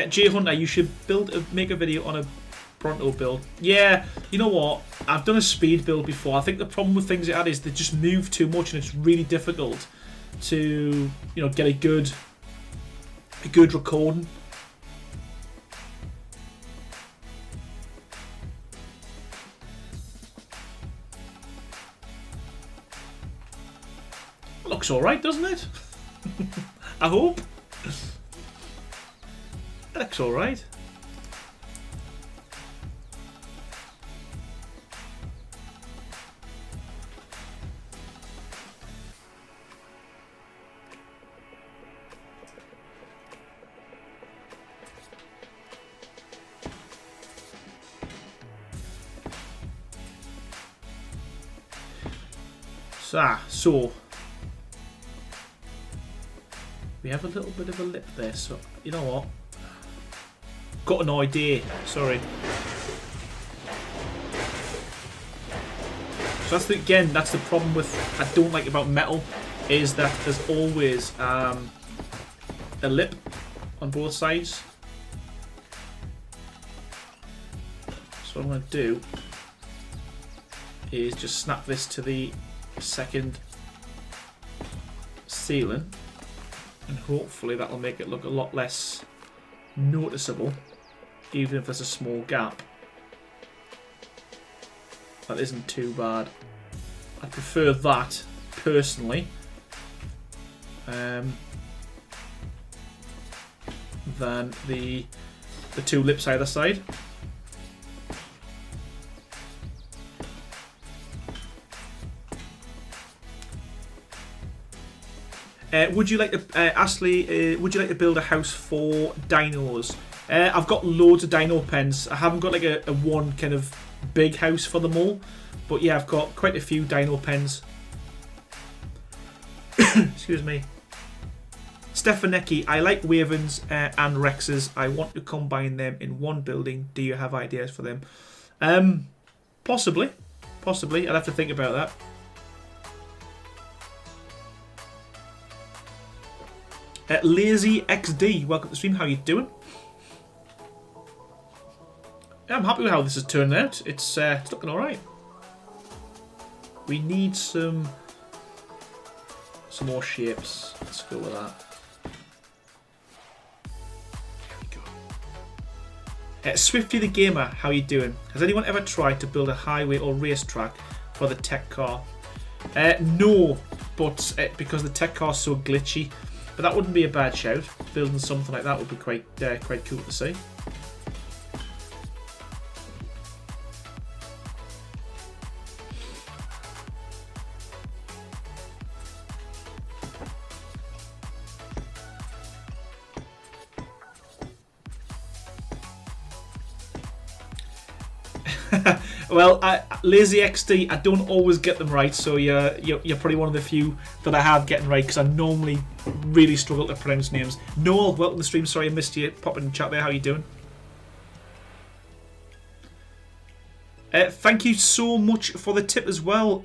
Jay Hunter, you should make a video on a Bronto build. Yeah, you know what? I've done a speed build before. I think the problem with things like that is they just move too much, and it's really difficult to get a good recording. It looks all right, doesn't it? I hope. It looks all right. So we have a little bit of a lip there. So you know what? Got an idea. Sorry. So that's the problem with I don't like about metal is that there's always a lip on both sides. So what I'm going to do is just snap this to the second ceiling, and hopefully that will make it look a lot less noticeable, even if there's a small gap. That isn't too bad. I prefer that personally than the two lips either side. Would you like to, Ashley? Would you like to build a house for dinos? I've got loads of dino pens. I haven't got like a one kind of big house for them all, but yeah, I've got quite a few dino pens. Excuse me. Stefanecki, I like Wavens and Rexes. I want to combine them in one building. Do you have ideas for them? Possibly. I'd have to think about that. Lazy XD, welcome to the stream. How you doing? Yeah, I'm happy with how this has turned out. It's looking all right. We need some more shapes. Let's go with that. There we go. Swifty the Gamer, how you doing? Has anyone ever tried to build a highway or racetrack for the tech car? No, but because the tech car is so glitchy. But that wouldn't be a bad shout. Building something like that would be quite cool to see. Well, Lazy XD, I don't always get them right, so you're probably one of the few that I have getting right, because I normally really struggle to pronounce names. Noel, welcome to the stream. Sorry I missed you. Pop in the chat there. How you doing? Thank you so much for the tip as well,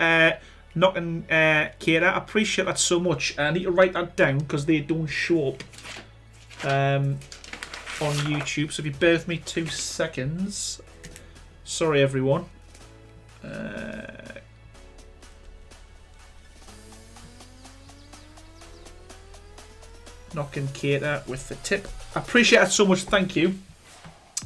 Knock and Kira. I appreciate that so much. I need to write that down because they don't show up on YouTube. So if you bear with me 2 seconds. Sorry, everyone. Knock and Cater with the tip. I appreciate that so much. Thank you.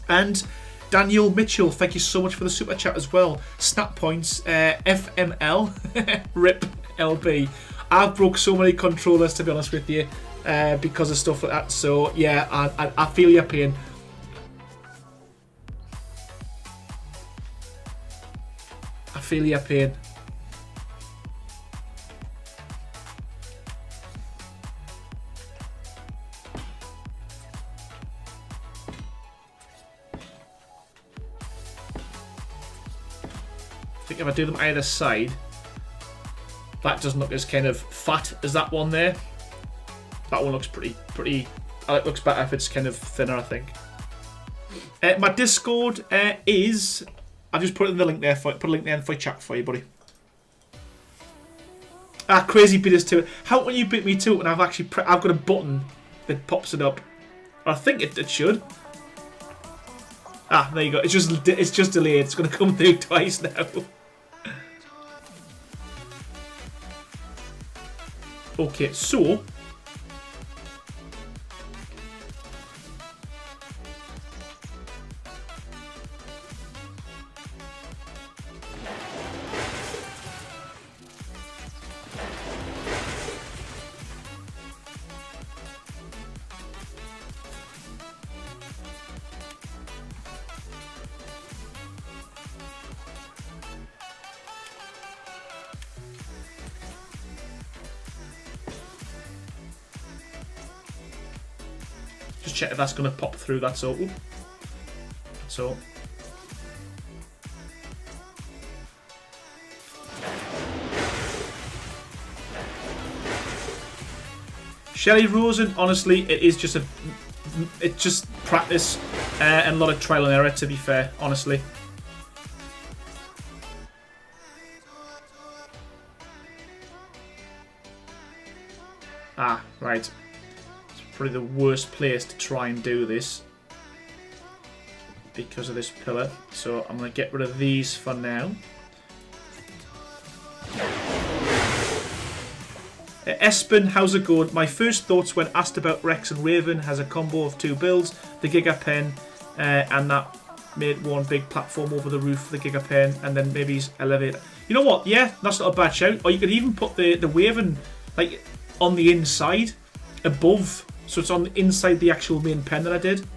And Daniel Mitchell, thank you so much for the super chat as well. Snap points, FML, RIP LB. I've broke so many controllers, to be honest with you, because of stuff like that. So yeah, I feel your pain. I feel your pain. I think if I do them either side, that doesn't look as kind of fat as that one there. That one looks pretty. It looks better if it's kind of thinner, I think. My Discord is. I've just put it in the link there. Put a link there for chat for you, buddy. Crazy beaters to it. How can you beat me to it when I've actually I've got a button that pops it up? I think it should. There you go. It's just delayed. It's going to come through twice now. Okay, so. Check if that's going to pop through, that's all. That's all. Shelley Rosen, honestly, it's just practice and a lot of trial and error, to be fair, honestly. Ah, right. It's probably the worst place to try and do this because of this pillar. So I'm going to get rid of these for now. Espen, how's it going? My first thoughts when asked about Rex and Raven has a combo of 2 builds, the Giga Pen and that made one big platform over the roof, the Giga Pen, and then maybe his elevator. You know what? Yeah, that's not a bad shout. Or you could even put the Raven like on the inside, above, so it's on the inside the actual main pen that I did.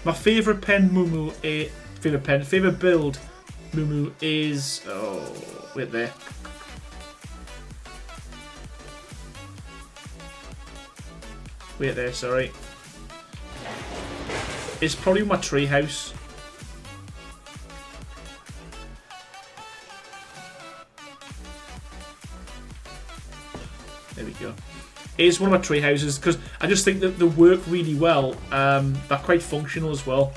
My favourite pen, Mumu, favourite build, Mumu, is wait there. Wait there, sorry. It's probably my treehouse. There we go. It's one of my tree houses because I just think that they work really well. They're quite functional as well.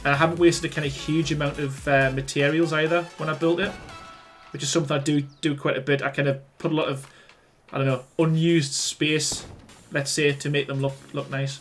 And I haven't wasted a kind of huge amount of materials either when I built it, which is something I do quite a bit. I kind of put a lot of, I don't know, unused space, let's say, to make them look nice.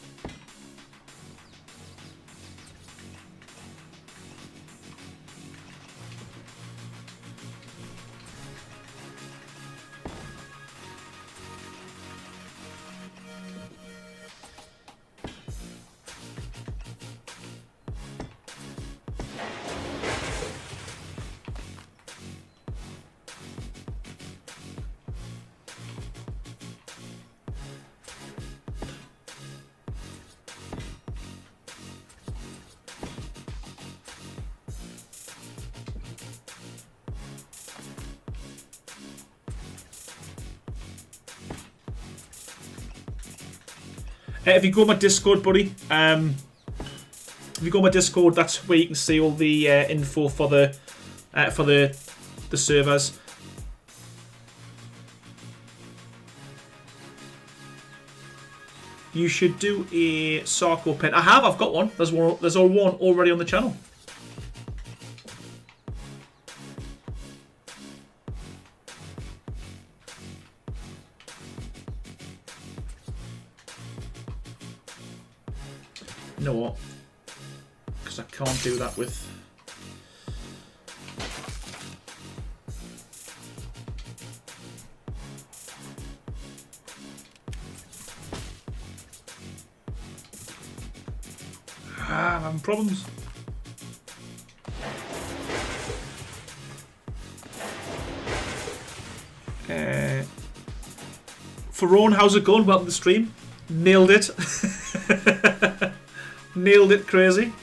If you go on my Discord, buddy, if you go on my Discord, that's where you can see all the info for the servers. You should do a Sarco pen. I've got one. There's one already on the channel. You know what? Because I can't do that with... I'm having problems. Ferron, how's it going? Welcome to the stream. Nailed it. Nailed it, crazy.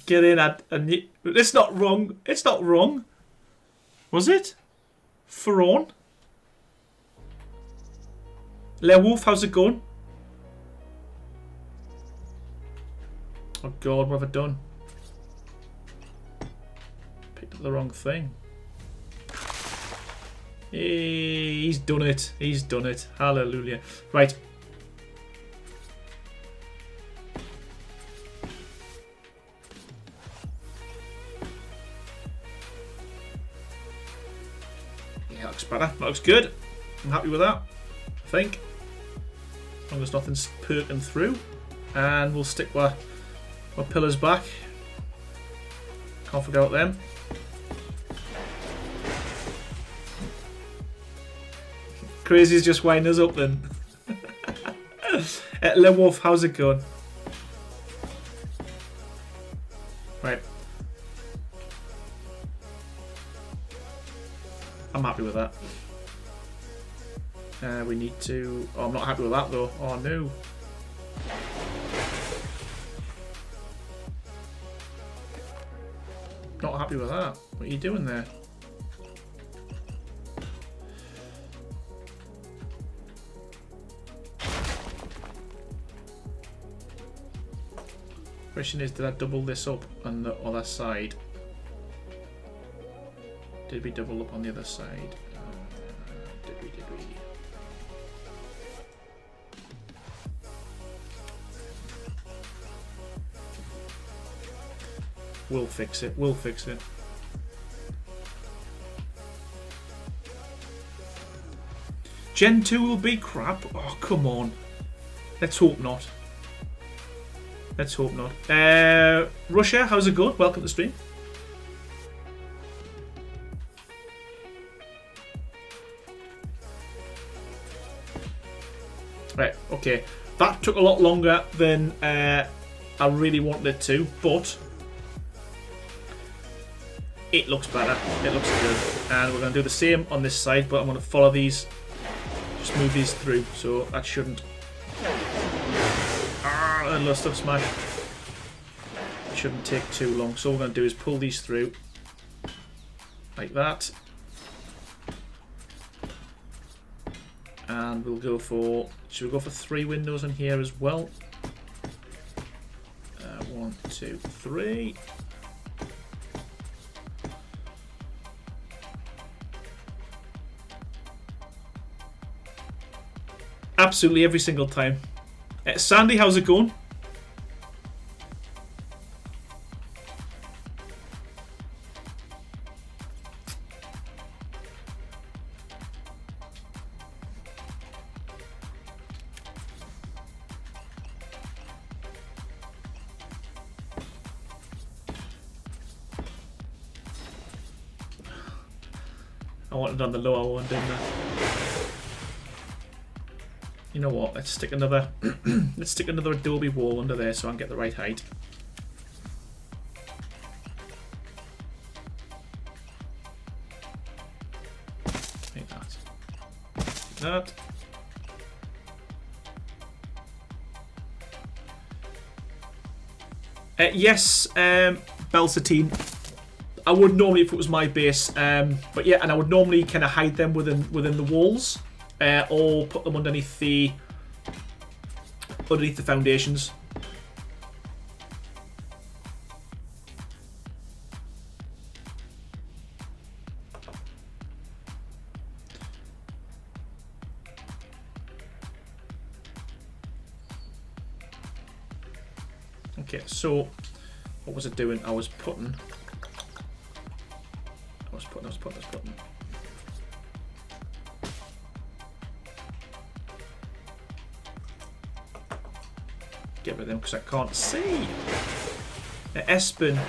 Get in it's not wrong. It's not wrong. Was it? Ferron? Wolf, how's it going? Oh god, what have I done? Picked up the wrong thing. He's done it. He's done it. Hallelujah. Right. Yeah, looks better. That looks good. I'm happy with that, I think. As long as nothing's perking through. And we'll stick our pillars back. Can't forget about them. Crazy's just winding us up then. Le Wolf, how's it going? Right. I'm happy with that. We need to... Oh, I'm not happy with that, though. Oh, no. Not happy with that. What are you doing there? Question is, did I double this up on the other side? Did we double up on the other side? Did we? We'll fix it. We'll fix it. Gen 2 will be crap? Oh, come on. Let's hope not. Let's hope not. Russia, how's it going? Welcome to the stream. Right, okay. That took a lot longer than I really wanted it to, but it looks better. It looks good. And we're going to do the same on this side, but I'm going to follow these. Just move these through, so that shouldn't... I lost up smash. It shouldn't take too long. So all we're going to do is pull these through. Like that. And we'll go for... Should we go for 3 windows in here as well? 1, 2, 3. Absolutely every single time. Sandy, how's it going? I wanted on the lower one, didn't I? You know what? Let's stick another let's stick another adobe wall under there so I can get the right height. Like that. Like that. Yes, Belsatine. I would normally if it was my base, but yeah, and I would normally kind of hide them within the walls. Or put them underneath the foundations. Okay, so what was it doing? I was putting. Get rid of them because I can't see. Espen,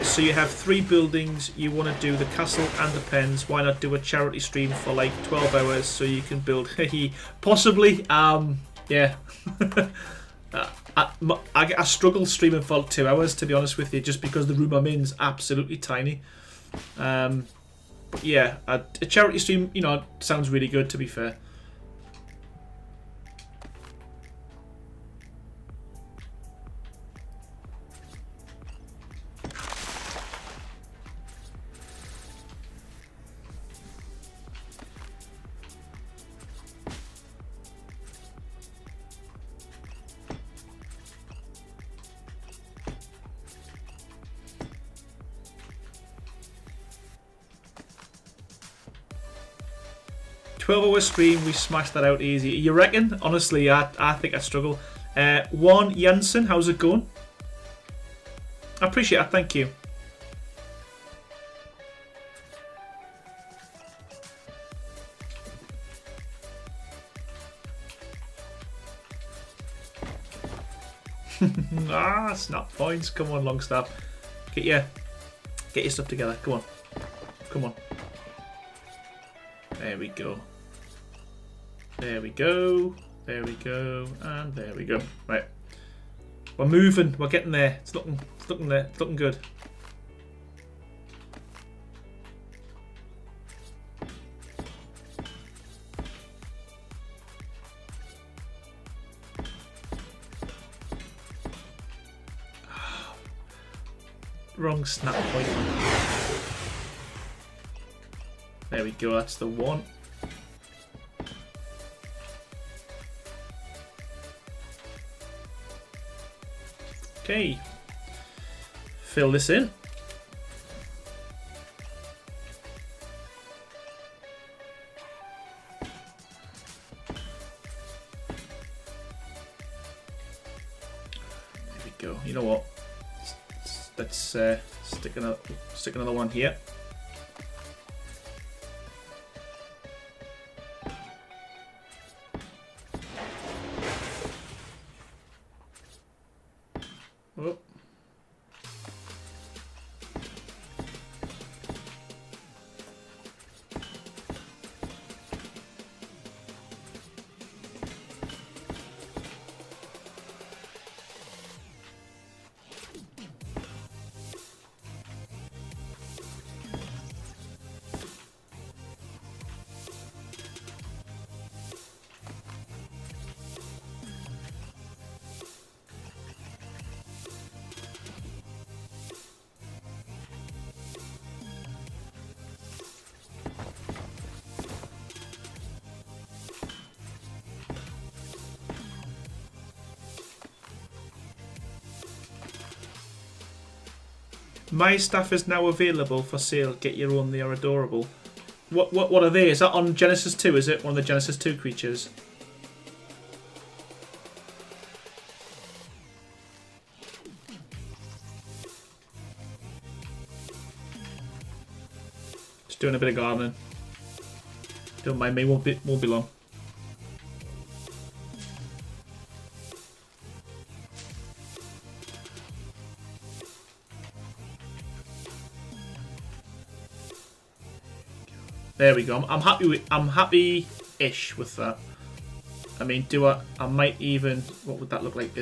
so you have 3 buildings. You want to do the castle and the pens. Why not do a charity stream for like 12 hours so you can build? Possibly. Yeah. I struggle streaming for 2 hours, to be honest with you, just because the room I'm in is absolutely tiny. But yeah, a charity stream, you know, sounds really good, to be fair. $12-hour stream, we smashed that out easy. You reckon? Honestly, I think I struggle. Juan Jansen, how's it going? I appreciate it, thank you. Snap points. Come on, Longstaff. Get your stuff together. Come on. Come on. There we go. There we go. There we go, and there we go. Right. We're moving, we're getting there. It's looking there, it's looking good. Wrong snap point. There we go, that's the one. Okay, fill this in. There we go. You know what? Let's stick another one here. Oh. My stuff is now available for sale. Get your own, they are adorable. What are they? Is that on Genesis 2, is it? One of the Genesis 2 creatures? Just doing a bit of gardening. Don't mind me, won't be long. There we go. I'm happy-ish with that. I mean, I might even. What would that look like?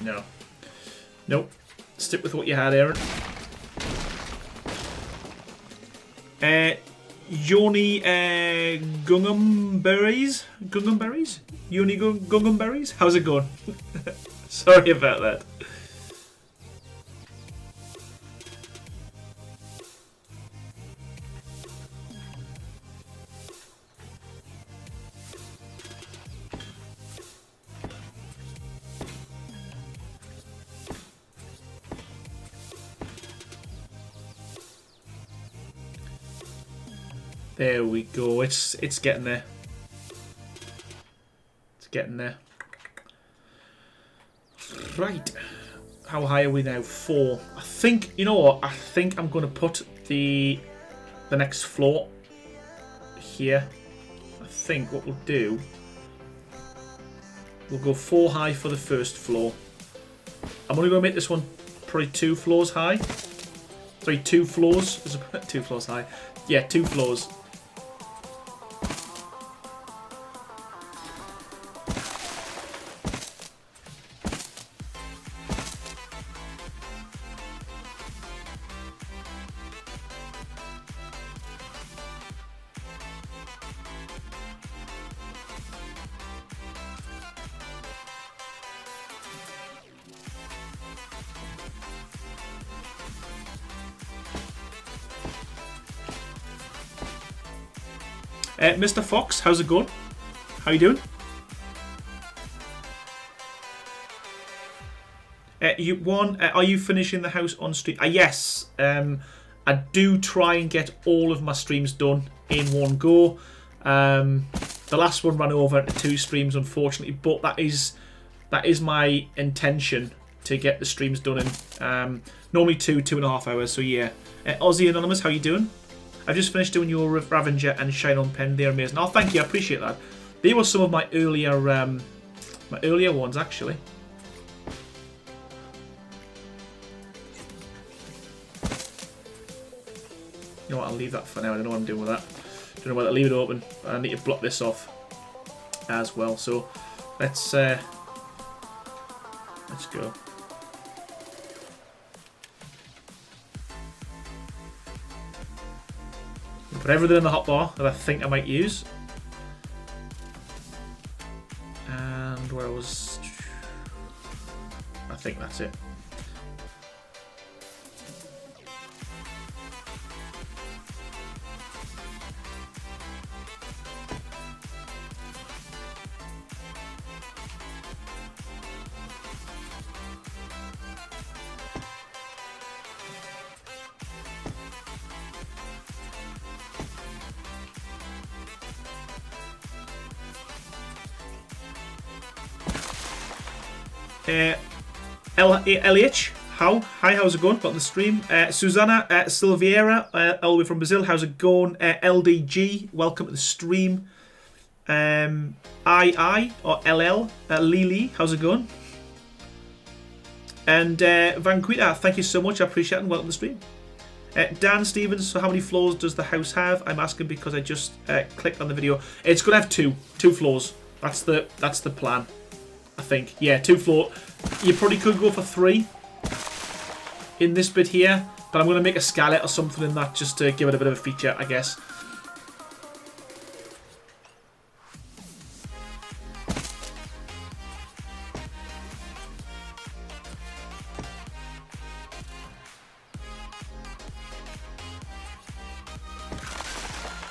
No. Nope. Stick with what you had, Aaron. Yoni Gungam berries? Gungam berries? Yoni Gungam berries? How's it going? Sorry about that. There we go. It's getting there. It's getting there. Right. How high are we now? 4. I think, you know what? I think I'm going to put the next floor here. I think what we'll do, we'll go 4 high for the first floor. I'm only going to make this one probably 2 floors high. Sorry, 2 floors. 2 floors high. Yeah, 2 floors. Mr. Fox, how's it going? How you doing? Are you finishing the house on stream? Yes. I do try and get all of my streams done in one go. The last one ran over into 2 streams, unfortunately, but that is my intention, to get the streams done in normally 2.5 hours. So yeah. Aussie Anonymous, how you doing? I've just finished doing your Ravager and Shine on Pen. They're amazing. Oh, thank you. I appreciate that. They were some of my earlier ones, actually. You know what? I'll leave that for now. I don't know what I'm doing with that. Don't know whether to leave it open. I need to block this off as well. So let's go. Put everything in the hotbar that I think I might use. And where was... I think that's it. LH, hi, how's it going? Got the stream. Susanna Silveira, all the way from Brazil, how's it going? LDG, welcome to the stream. II or LL, Lily, how's it going? And Vanquita, thank you so much, I appreciate it, and welcome to the stream. Dan Stevens, so how many floors does the house have? I'm asking because I just clicked on the video. It's gonna have two floors. That's the plan. I think. Yeah, 2 floor. You probably could go for 3 in this bit here, but I'm going to make a skylight or something in that just to give it a bit of a feature, I guess.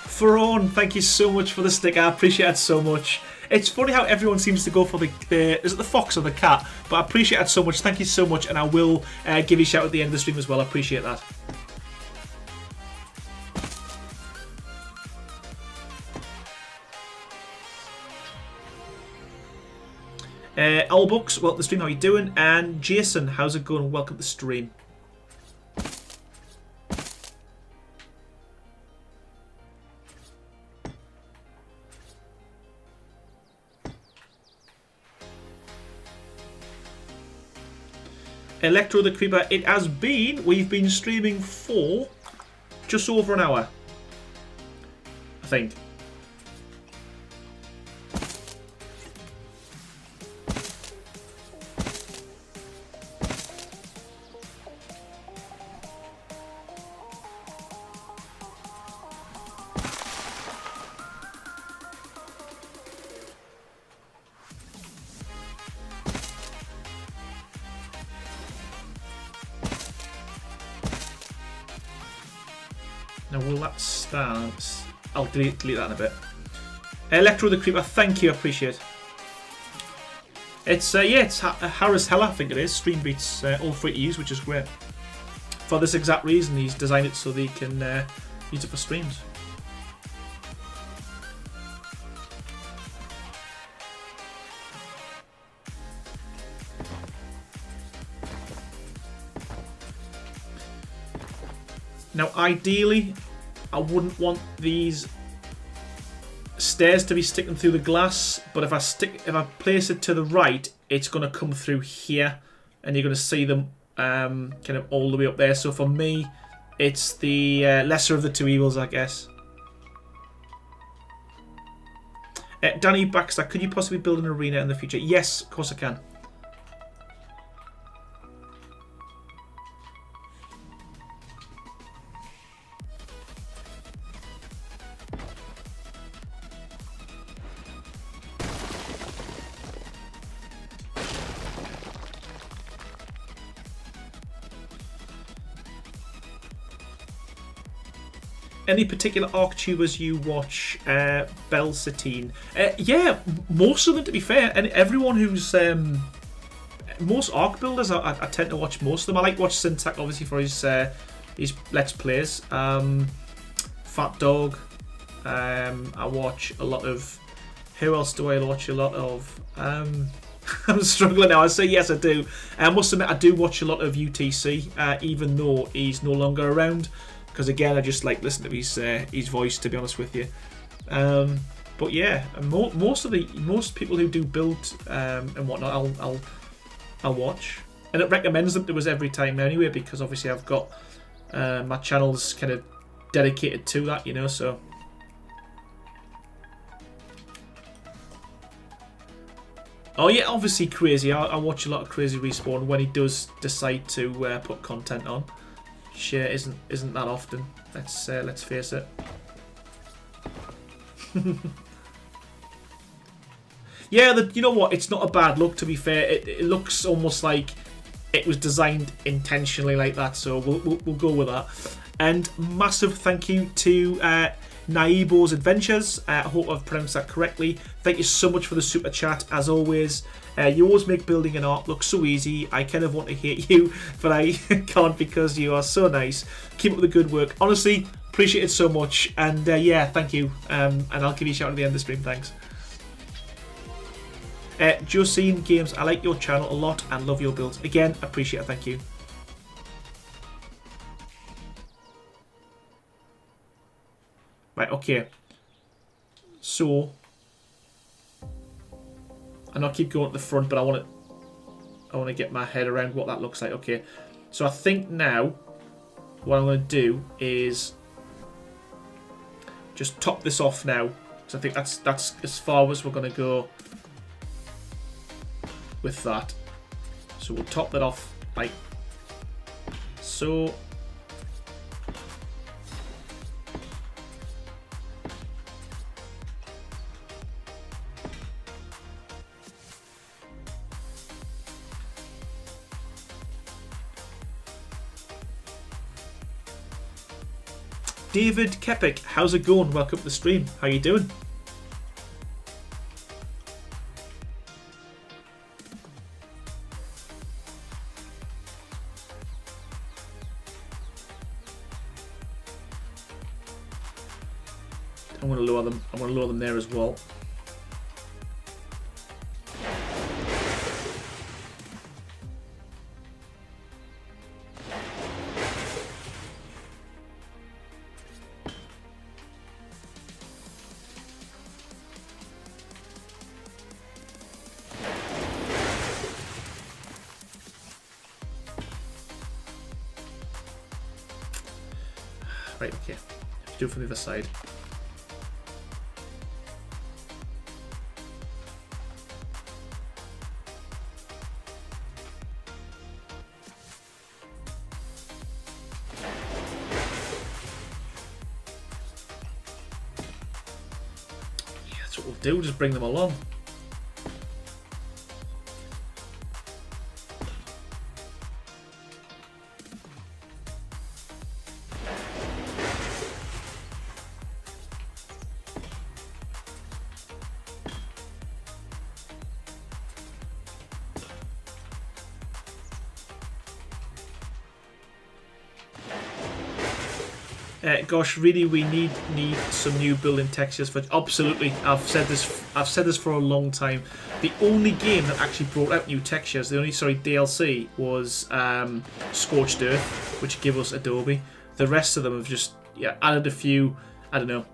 Faron, thank you so much for the sticker. I appreciate it so much. It's funny how everyone seems to go for the is it the fox or the cat? But I appreciate it so much. Thank you so much, and I will give you a shout at the end of the stream as well. I appreciate that. Allbooks, welcome to the stream. How are you doing? And Jason, how's it going? Welcome to the stream. Electro the Creeper, it has been, we've been streaming for just over an hour, I think. Now will that start? I'll delete that in a bit. Electro the Creeper, thank you, I appreciate it. It's yeah, it's Harris Heller, I think it is. Stream Beats, all free to use, which is great. For this exact reason, he's designed it so they can use it for streams. Now, ideally, I wouldn't want these stairs to be sticking through the glass, but if I place it to the right, it's going to come through here, and you're going to see them kind of all the way up there. So for me, it's the lesser of the two evils, I guess. Danny Baxter, could you possibly build an arena in the future? Yes, of course I can. Any particular ARC tubers you watch? Belsatine. Yeah, most of them, to be fair. And everyone who's most ARC builders, I tend to watch most of them. I like to watch Syntac, obviously, for his Let's Plays. Fat Dog. I watch a lot of. Who else do I watch a lot of? I'm struggling now. I say yes, I do. I must admit, I do watch a lot of UTC, even though he's no longer around. Because again, I just like listen to his voice, to be honest with you. But yeah, most people who do build and whatnot, I'll watch, and it recommends them to us every time anyway. Because obviously I've got my channels kind of dedicated to that, you know. So Oh yeah, obviously Crazy. I watch a lot of Crazy Respawn when he does decide to put content on. Share isn't that often. Let's face it. Yeah, you know what? It's not a bad look, to be fair. It looks almost like it was designed intentionally like that, so we'll go with that. And massive thank you to Naibo's Adventures. I hope I've pronounced that correctly. Thank you so much for the super chat, as always. You always make building an art look so easy. I kind of want to hate you, but I can't because you are so nice. Keep up the good work. Honestly, appreciate it so much. And yeah, thank you. And I'll give you a shout at the end of the stream. Thanks. Josine Games, I like your channel a lot and love your builds. Again, appreciate it. Thank you. Right, okay. So, and I'll keep going at the front, but I want to get my head around what that looks like. Okay, so I think now what I'm going to do is just top this off now. So I think that's as far as we're going to go with that. So we'll top that off like so. David Kepik, how's it going? Welcome to the stream. How you doing? I'm going to lower them. I'm going to lower them there as well. Right, okay. Do it from the other side. Yeah, that's what we'll do. We'll just bring them along. Gosh, really, we need some new building textures for. Absolutely, I've said this for a long time. The only game that actually brought out new textures, the only DLC was Scorched Earth, which gave us Adobe. The rest of them have just added a few, I don't know,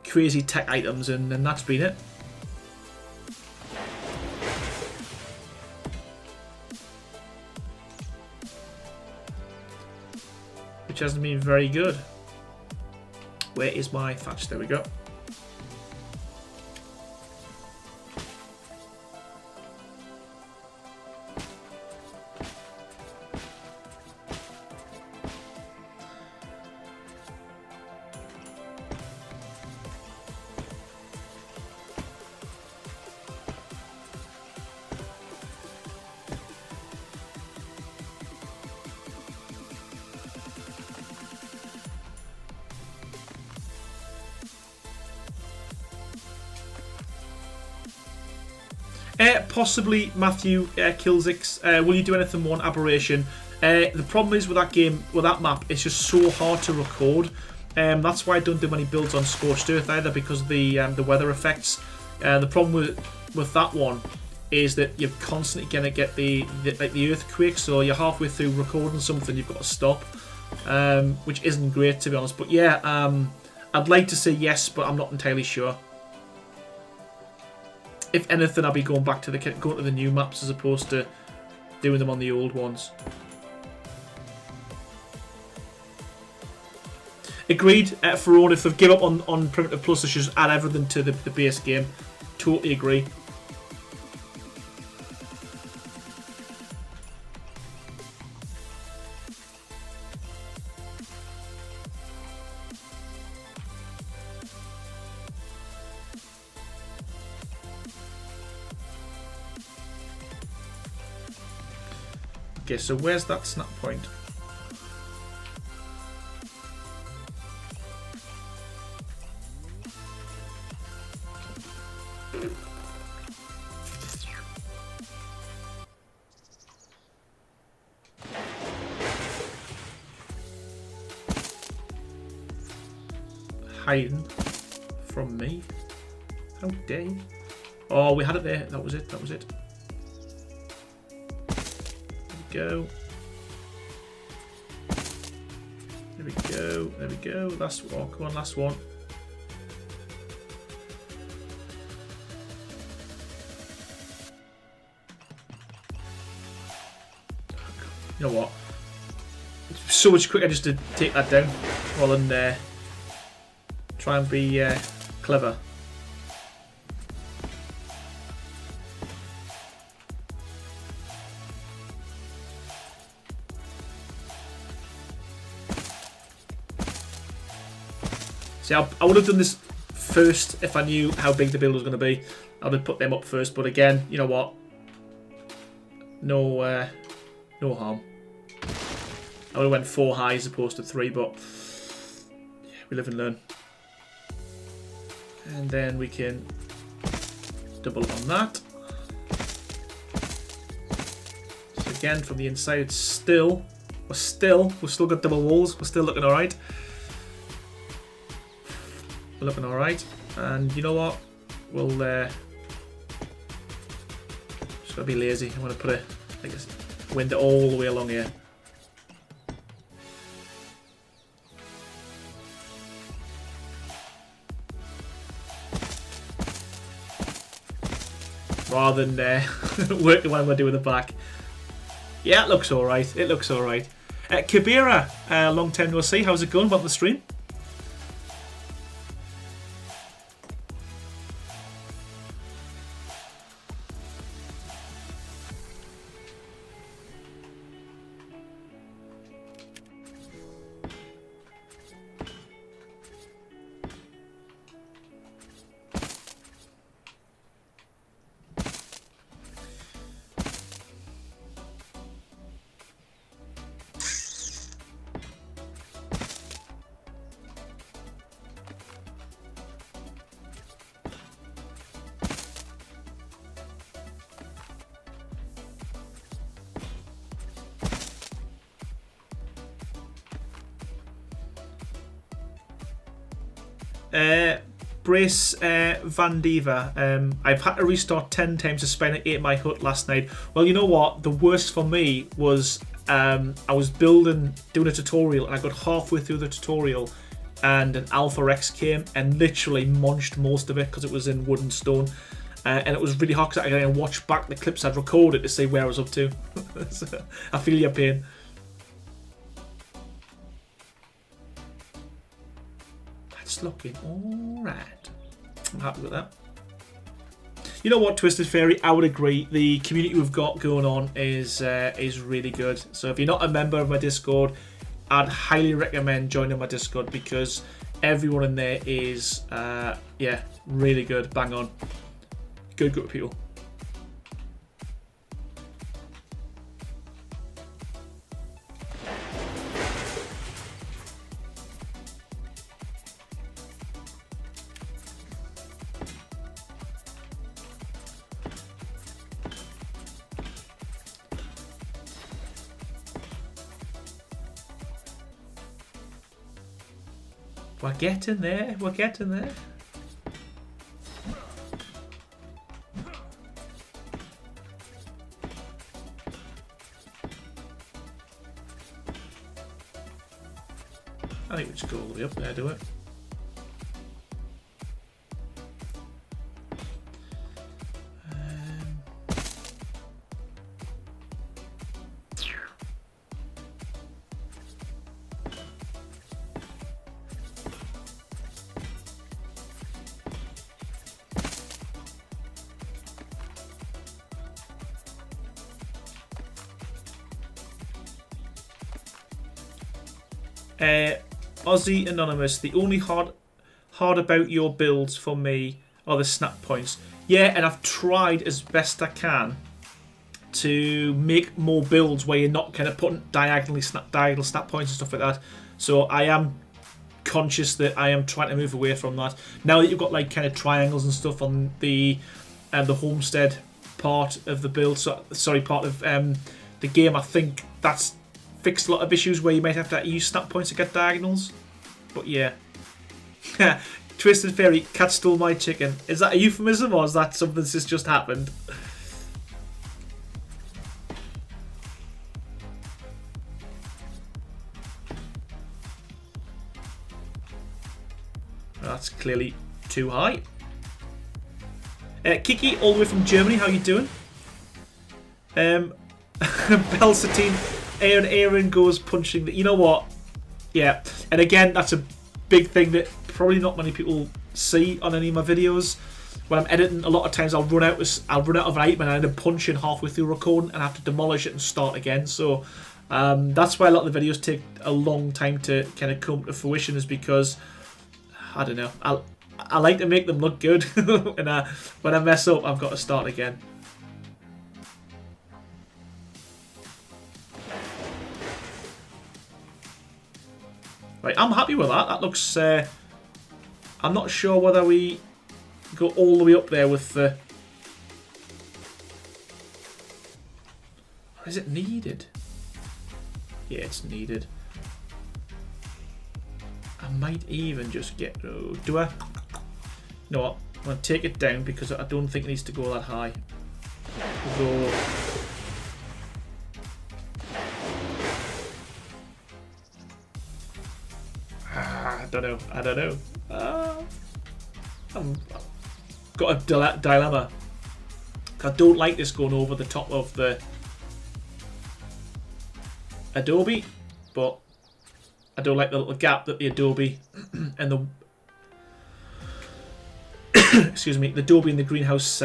crazy tech items, and that's been it. Which hasn't been very good. Where is my thatch? There we go. Possibly Matthew Kilzix. Will you do anything more on Aberration? The problem is with that game, with that map, it's just so hard to record. That's why I don't do many builds on Scorched Earth either, because of the weather effects. The problem with that one is that you're constantly gonna get the earthquake, so you're halfway through recording something, you've got to stop, which isn't great, to be honest. But yeah, I'd like to say yes, but I'm not entirely sure. If anything, I'll be going back to the new maps as opposed to doing them on the old ones. Agreed. For all, if they've given up on Primitive Plus, they should just add everything to the base game. Totally agree. Okay, so where's that snap point? Hiding from me? How dare you? Oh, we had it there. That was it. That was it. There we go. There we go. There we go. Last one. Come on, last one. You know what? It's so much quicker just to take that down rather than try and be clever. See, I would have done this first if I knew how big the build was going to be. I would have put them up first, but again, you know what? No, no harm. I would have went 4 high as opposed to 3, but yeah, we live and learn. And then we can double on that. So again, from the inside, it's still, we've still got double walls. We're still looking all right. We're looking all right. And you know what? We'll just gotta be lazy. I want to put a window all the way along here. Rather than working what I'm going to do with the back. Yeah, it looks alright. It looks alright. Kabira, long time no see. How's it going? Welcome to the stream. Brace Van Diva. I've had to restart 10 times to spend 8 my hut last night. Well, you know what? The worst for me was I was doing a tutorial, and I got halfway through the tutorial, and an Alpha Rex came and literally munched most of it because it was in wood and stone. And it was really hard because I had to watch back the clips I'd recorded to see where I was up to. So, I feel your pain. That's looking alright. I'm happy with that. You know what, Twisted Fairy? I would agree. The community we've got going on is really good. So if you're not a member of my Discord, I'd highly recommend joining my Discord because everyone in there is yeah, really good. Bang on. Good group of people. We're getting there. We're getting there. I think we just go all the way up there, do it. Aussie Anonymous, the only hard about your builds for me are the snap points. Yeah, and I've tried as best I can to make more builds where you're not kind of putting diagonal snap points and stuff like that. So I am conscious that I am trying to move away from that. Now that you've got like kind of triangles and stuff on the homestead part of the build, part of the game, I think that's fixed a lot of issues where you might have to use snap points to get diagonals. But yeah. Twisted Fairy, cat stole my chicken. Is that a euphemism or is that something that's just happened? That's clearly too high. Kiki, all the way from Germany, how you doing? Belsatine, Aaron goes punching the... You know what? Yeah, and again, that's a big thing that probably not many people see on any of my videos. When I'm editing, a lot of times I'll run out of an item and I end up punching halfway through recording and I have to demolish it and start again. So that's why a lot of the videos take a long time to kind of come to fruition, is because I don't know. I like to make them look good, and when I mess up, I've got to start again. Right, I'm happy with that. That looks. I'm not sure whether we go all the way up there with the. Or is it needed? Yeah, it's needed. I might even just get... Oh, do I? You know what? I'm going to take it down because I don't think it needs to go that high. We'll go... I don't know. I don't know. I've got a dilemma. I don't like this going over the top of the Adobe, but I don't like the little gap that the Adobe and the excuse me, the Adobe and the greenhouse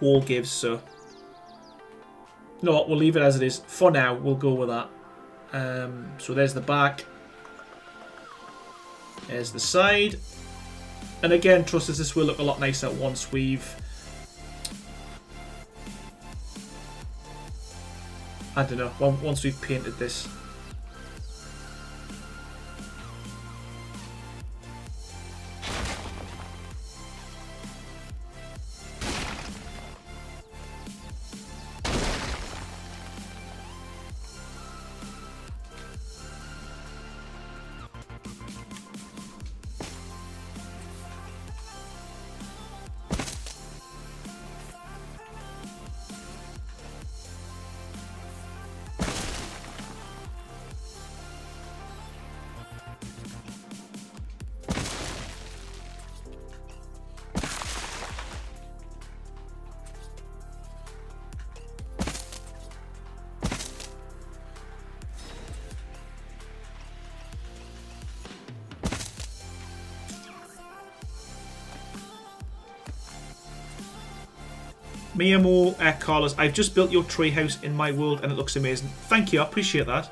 wall gives. So, you know what? We'll leave it as it is for now. We'll go with that. So there's the back. There's the side. And again, trust us, this will look a lot nicer once we've... I don't know, once we've painted this. Miyamo Carlos, I've just built your treehouse in my world and it looks amazing. Thank you, I appreciate that.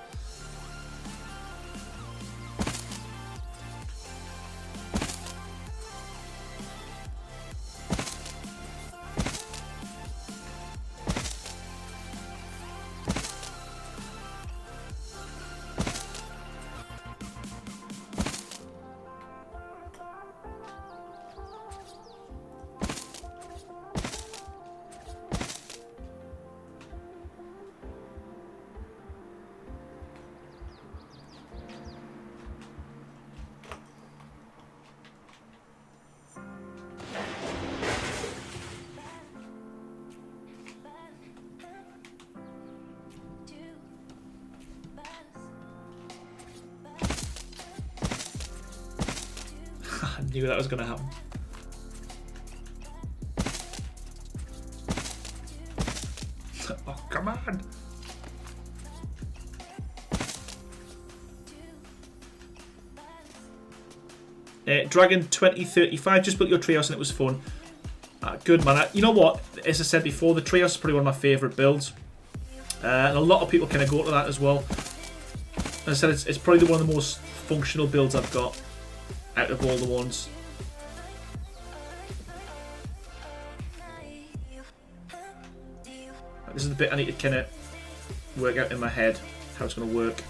I knew that was going to happen. Oh, come on. Dragon 2035, just built your treehouse and it was fun. Good, man. You know what? As I said before, the treehouse is probably one of my favourite builds. And a lot of people kind of go to that as well. As I said, it's probably one of the most functional builds I've got out of all the ones. This is the bit I need to kind of work out in my head how it's going to work.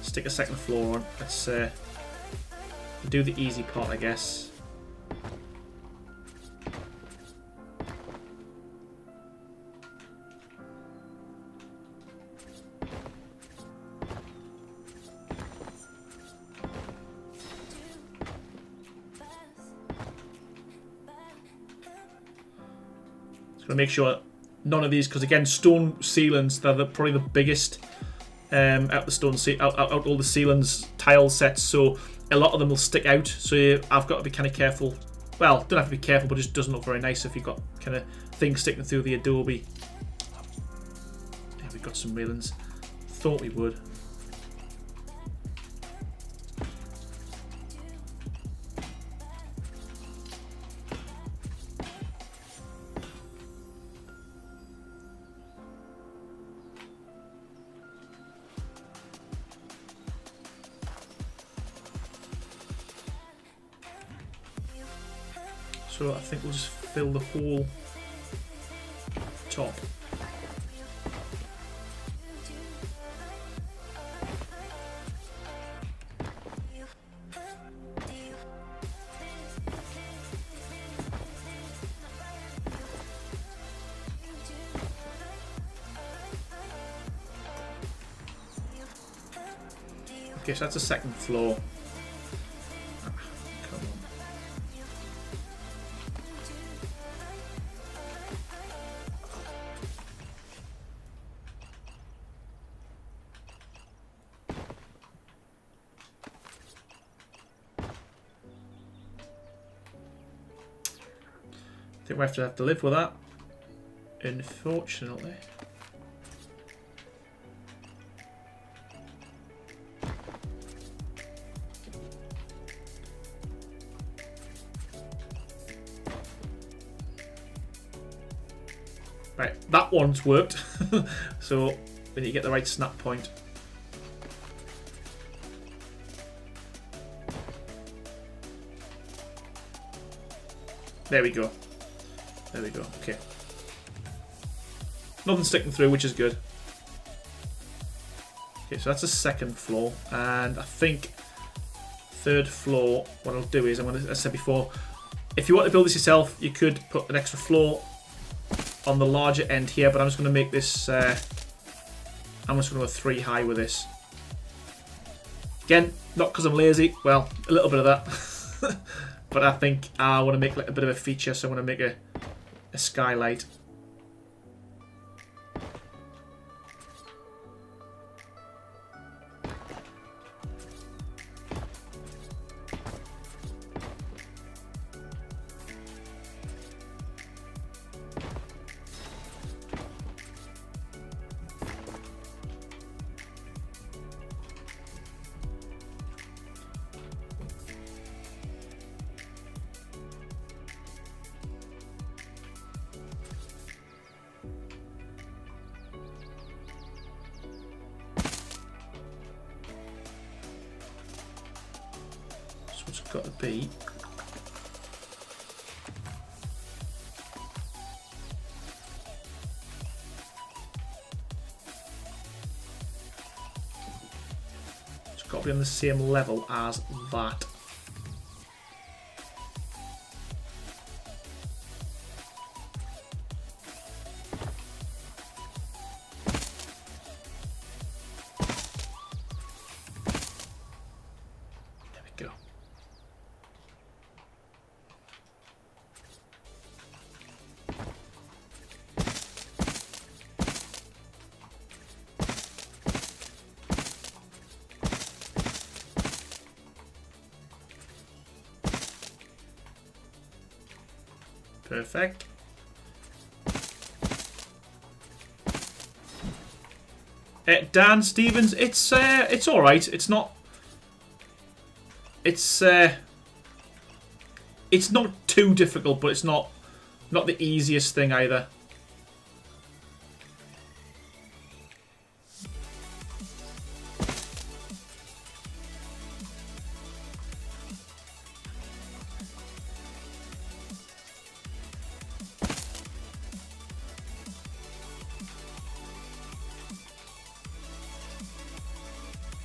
Stick a second floor on. Let's do the easy part, I guess. Just make sure none of these, because again, stone ceilings, they're probably the biggest out the stone out all the ceilings tile sets, so a lot of them will stick out. So I've got to be kind of careful. Well, don't have to be careful, but it just doesn't look very nice if you've got kind of things sticking through the adobe. Yeah, we've got some railings. Thought we would. So I think we'll just fill the whole top. Okay, so that's the second floor. I think we have to live with that, unfortunately. Right, that one's worked. So we need to get the right snap point. There we go. There we go. Okay. Nothing sticking through, which is good. Okay, so that's the second floor, and I think third floor, what I'll do is, as I said before, if you want to build this yourself, you could put an extra floor on the larger end here, but I'm just going to make this, I'm just going to go 3 high with this. Again, not because I'm lazy, well, a little bit of that. But I think I want to make like a bit of a feature, so I want to make a skylight. It's got to be. It's got to be on the same level as that. Perfect. Dan Stevens, it's all right. It's not. It's not too difficult, but it's not the easiest thing either.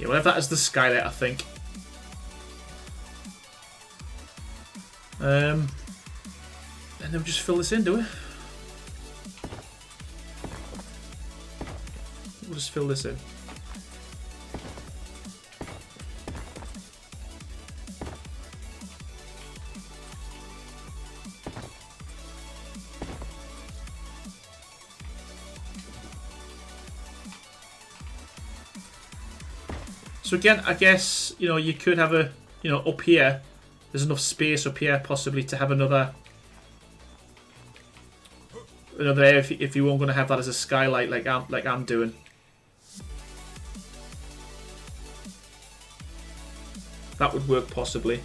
Yeah, we'll have that as the skylight, I think. And then we just fill this in, do we? We'll just fill this in. So again, I guess, you know, you could have a, you know, up here, there's enough space up here possibly to have another area if you weren't going to have that as a skylight like I'm doing. That would work possibly.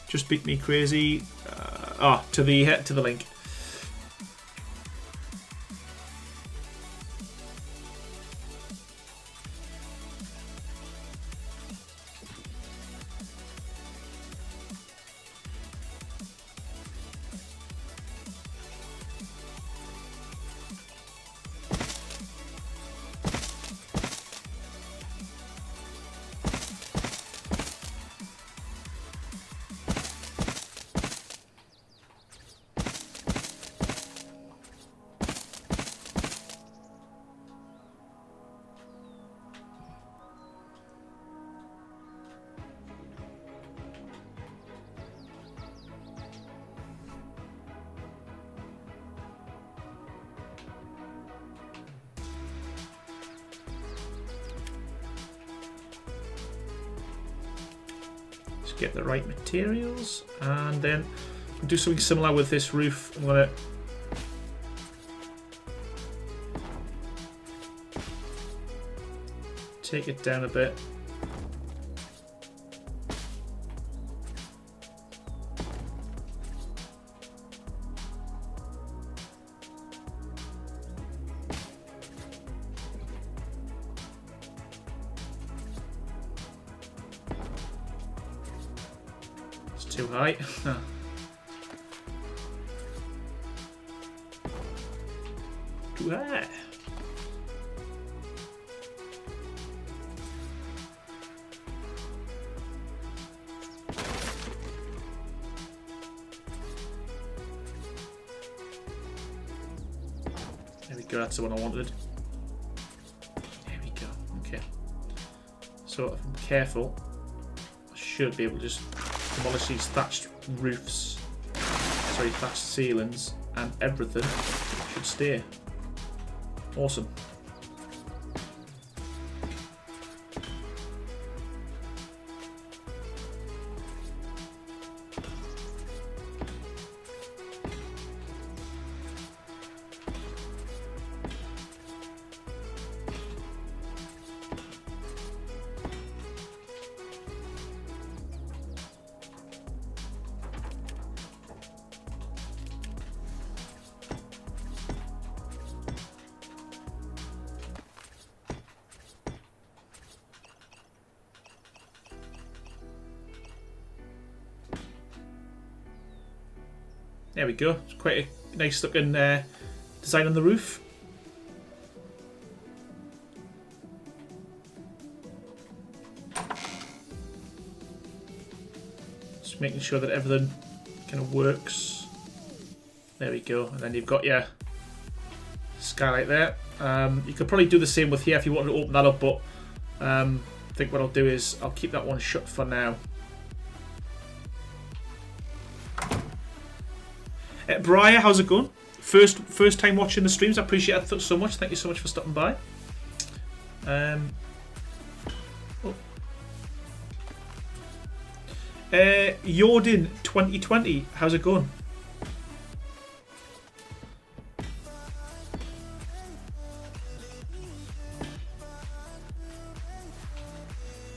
Just beat me crazy. To the link. Get the right materials, and then do something similar with this roof. I'm gonna take it down a bit. Too high. Too high. There we go, that's the one I wanted. There we go, okay. So if I'm careful, I should be able to just demolish these thatched roofs, sorry, thatched ceilings, and everything should stay. Awesome. There we go. It's quite a nice looking design on the roof. Just making sure that everything kind of works. There we go. And then you've got your skylight there. You could probably do the same with here if you wanted to open that up, but I think what I'll do is I'll keep that one shut for now. Briar, how's it going? First time watching the streams. I appreciate it so much. Thank you so much for stopping by. Yordin 2020, how's it going?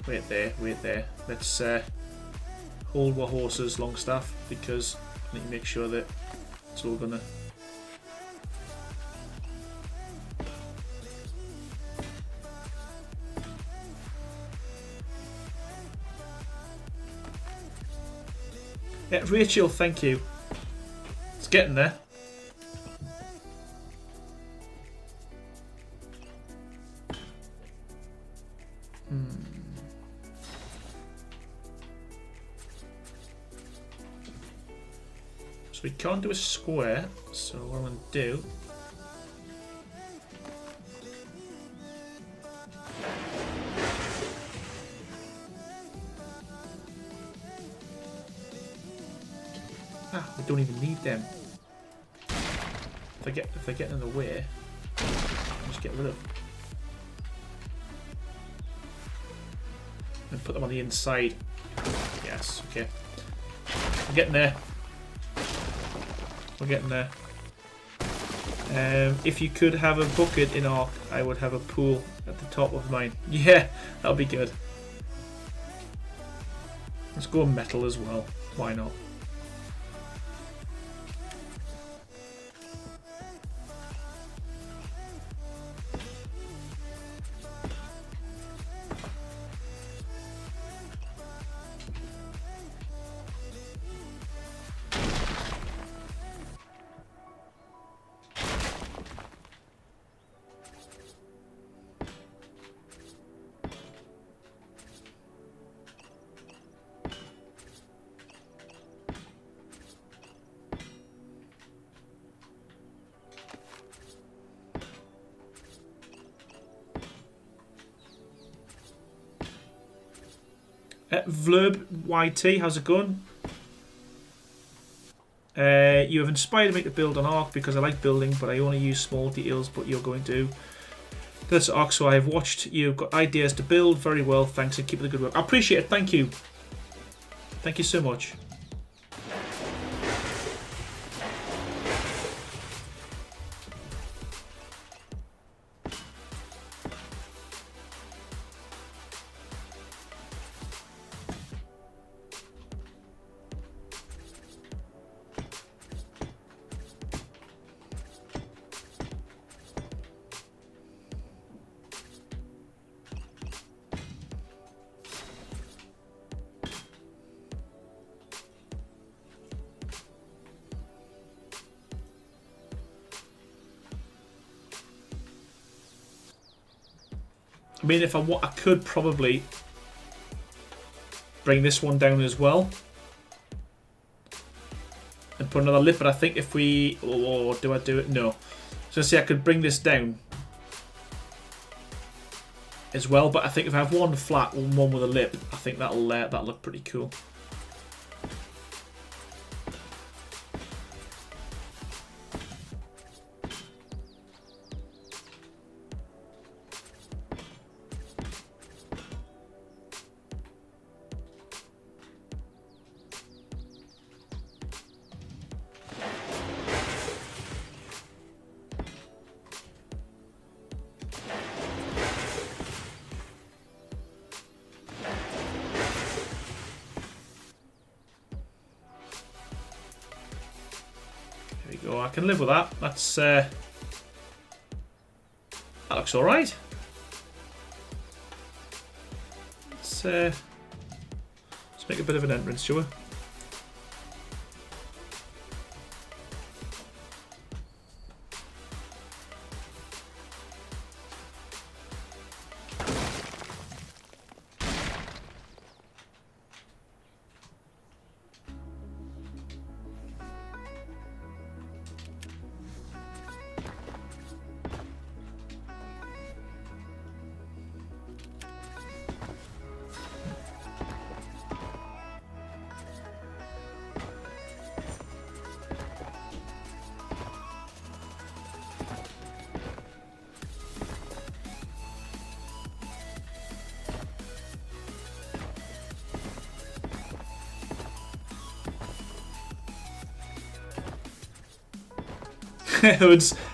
Wait there. Let's hold our horses, Longstaff, because I need to make sure that it's all gonna. Yeah, Rachel, thank you. It's getting there. So we can't do a square, so what I'm going to do... Ah, we don't even need them. If they get in the way, just get rid of them. And put them on the inside. Yes, okay. We're getting there. We're getting there. If you could have a bucket in Ark, I would have a pool at the top of mine. Yeah, that'll be good. Let's go metal as well. Why not? Vlurb YT, how's it going? You have inspired me to build an Ark because I like building, but I only use small details. But you're going to. That's Ark, so I have watched. You've got ideas to build very well. Thanks and keep up the good work. I appreciate it. Thank you. Thank you so much. I mean, if I want, I could probably bring this one down as well and put another lip. But I think if we, oh, do I do it? No. So see, I could bring this down as well. But I think if I have one flat and one with a lip, I think that'll look pretty cool. I can live with that. That's that looks all right. Let's make a bit of an entrance, shall we?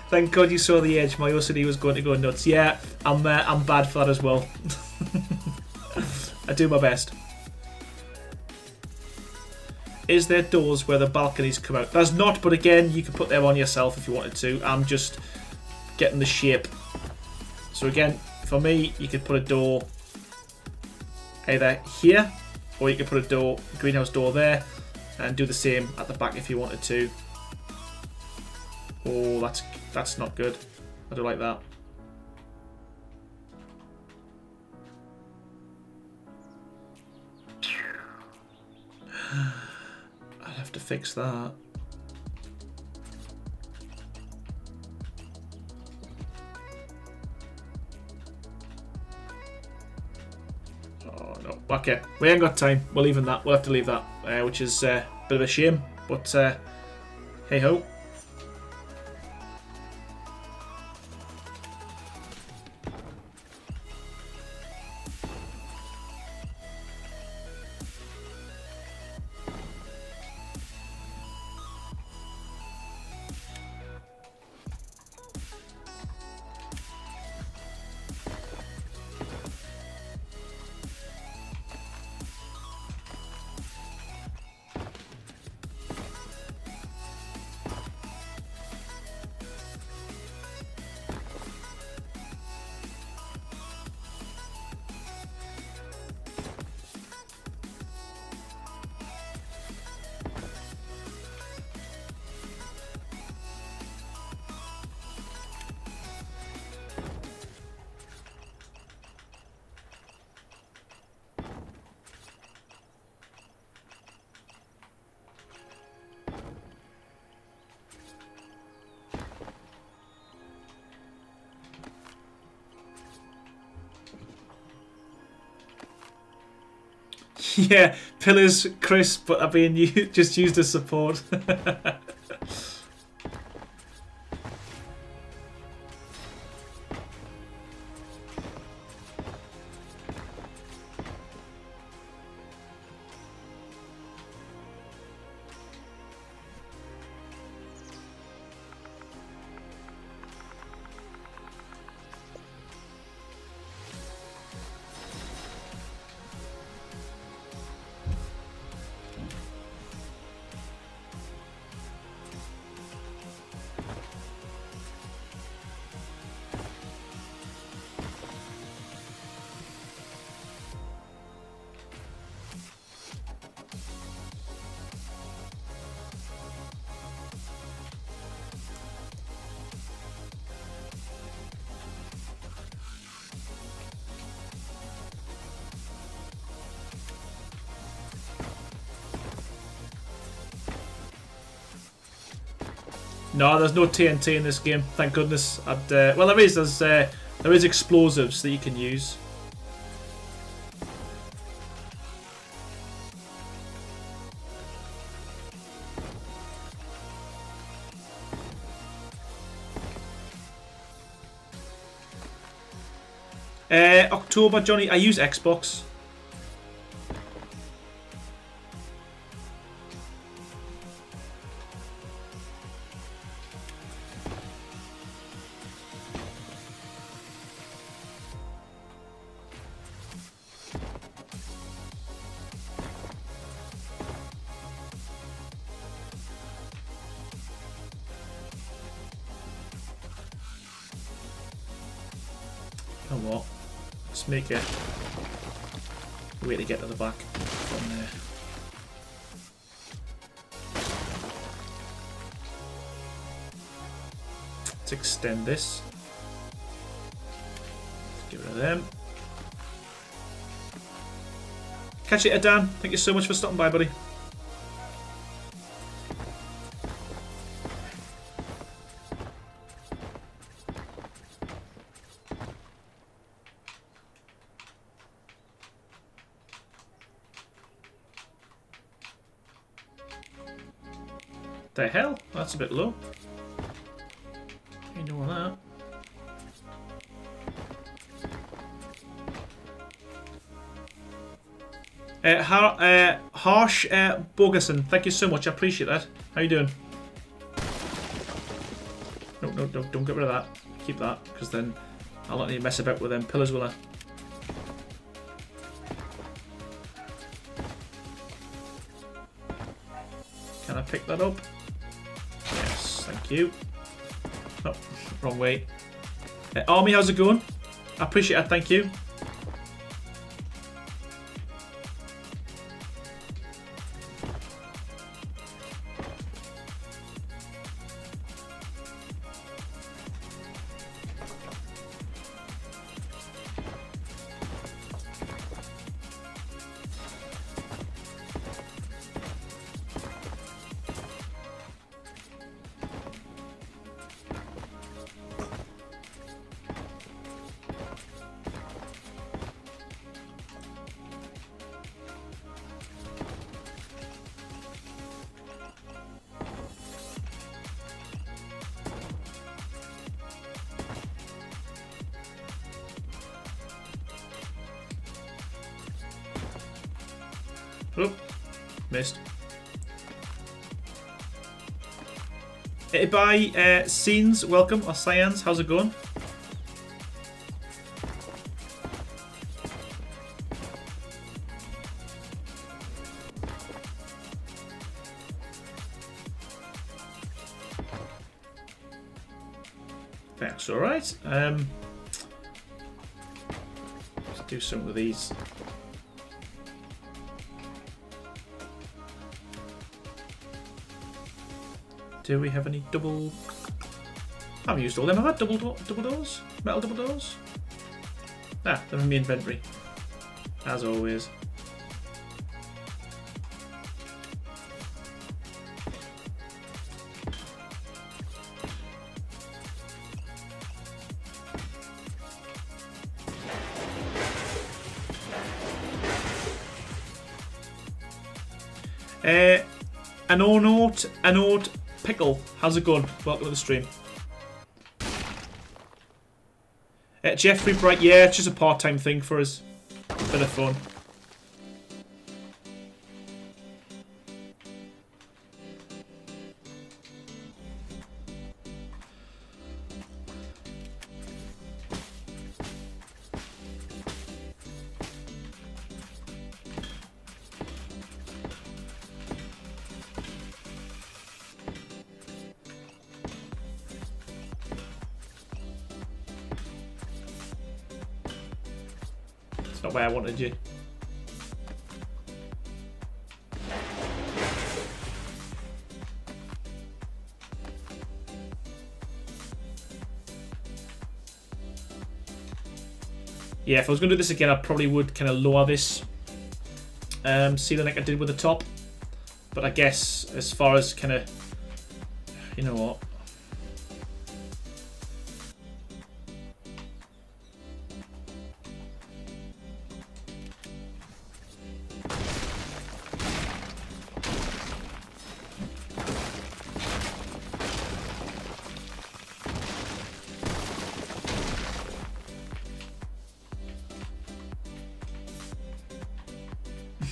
Thank God you saw the edge. My OCD was going to go nuts. Yeah, I'm bad for that as well. I do my best. Is there doors where the balconies come out? There's not, but again, you can put them on yourself if you wanted to. I'm just getting the shape. So again, for me, you could put a door either here, or you could put a greenhouse door there, and do the same at the back if you wanted to. Oh, that's not good. I don't like that. I'd have to fix that. Oh no. Okay, we ain't got time. We're leaving that. We'll have to leave that, which is a bit of a shame. But hey ho. Yeah, pillars, Chris, but are being just used as support. No, there's no TNT in this game. Thank goodness. Well, there is. There is explosives that you can use. October, Johnny. I use Xbox. You know what? Let's make it a way to get to the back from there. Let's extend this. Let's get rid of them. Catch you later, Dan. Thank you so much for stopping by, buddy. The hell? That's a bit low. You know that. Harsh Bogerson, thank you so much. I appreciate that. How you doing? No, don't get rid of that. Keep that, because then I'll not need to mess about with them pillars, will I? Can I pick that up? Yes, thank you. Oh, wrong way. Army, how's it going? I appreciate it, thank you. Oh, missed. By Scenes, welcome, or Cyans, how's it going? That's alright. Let's do some of these. Do we have any double... I've used all them. I've had double doors? Metal double doors? Ah, they're in my inventory. As always. Anode Pickle, how's it going? Welcome to the stream. Jeffrey Bright, yeah, it's just a part-time thing for us. Bit of fun. Not where I wanted you. Yeah, if I was going to do this again, I probably would kind of lower this ceiling like I did with the top. But I guess as far as kind of, you know what?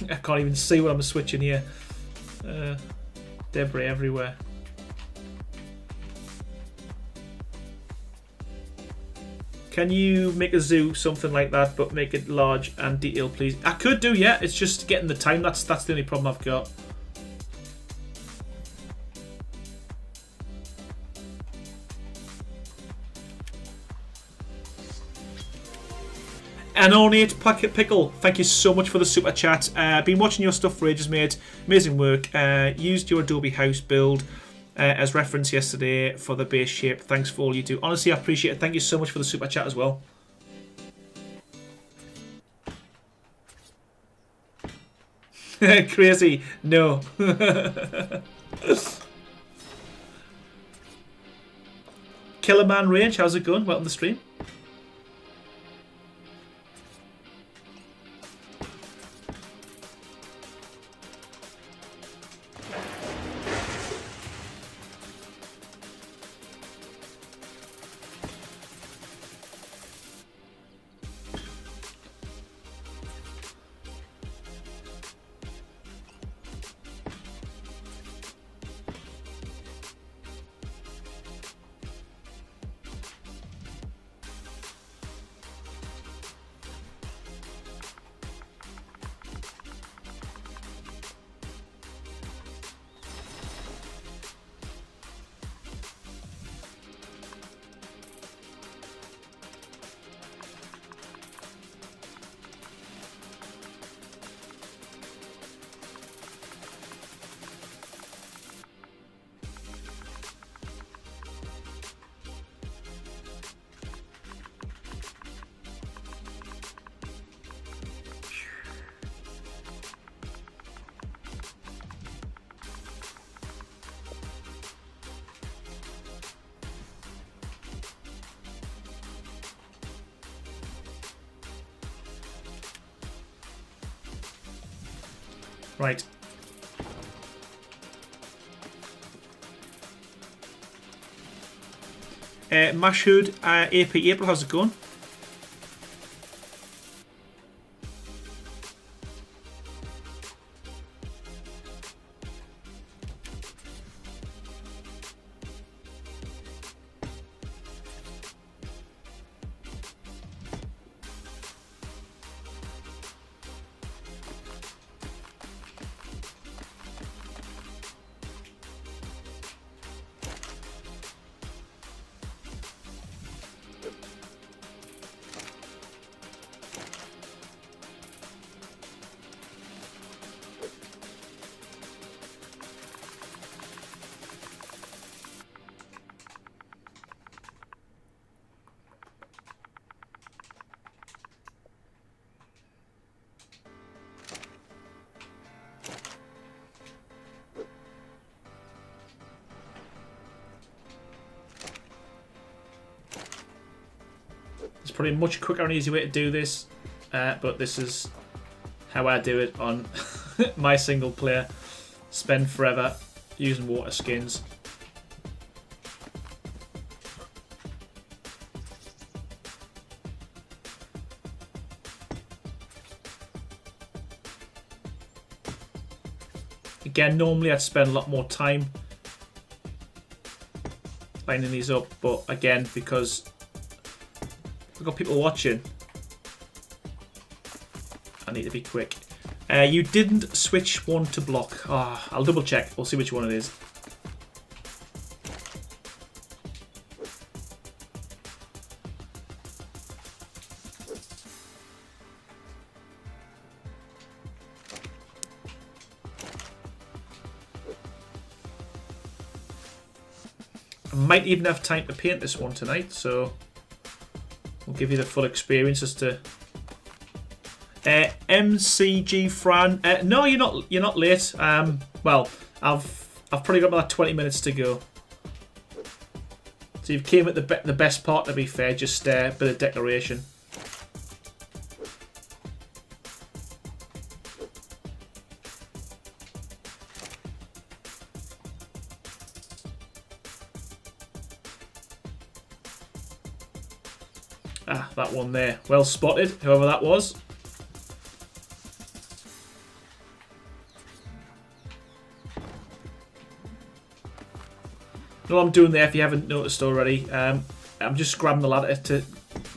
I can't even see what I'm switching here. Debris everywhere. Can you make a zoo something like that, but make it large and detailed, please? I could do, yeah. It's just getting the time. That's the only problem I've got. And Ornate Pickle, thank you so much for the super chat. Been watching your stuff for ages, mate. Amazing work. Used your Adobe House build as reference yesterday for the base shape. Thanks for all you do. Honestly, I appreciate it. Thank you so much for the super chat as well. Crazy. No. Killerman Range, how's it going? Welcome to the stream. Right. Mashhood, AP April, how's it going? There's probably a much quicker and easier way to do this, but this is how I do it on my single player. Spend forever using water skins. Again, normally I'd spend a lot more time lining these up, but again, because we've got people watching, I need to be quick. You didn't switch one to block. Oh, I'll double check. We'll see which one it is. I might even have time to paint this one tonight, so we'll give you the full experience as to. MCG Fran. No, you're not. You're not late. Well, I've probably got about 20 minutes to go. So you've came at the best part. To be fair, just a bit of decoration. Ah, that one there. Well spotted, whoever that was. What I'm doing there, if you haven't noticed already, I'm just grabbing the ladder to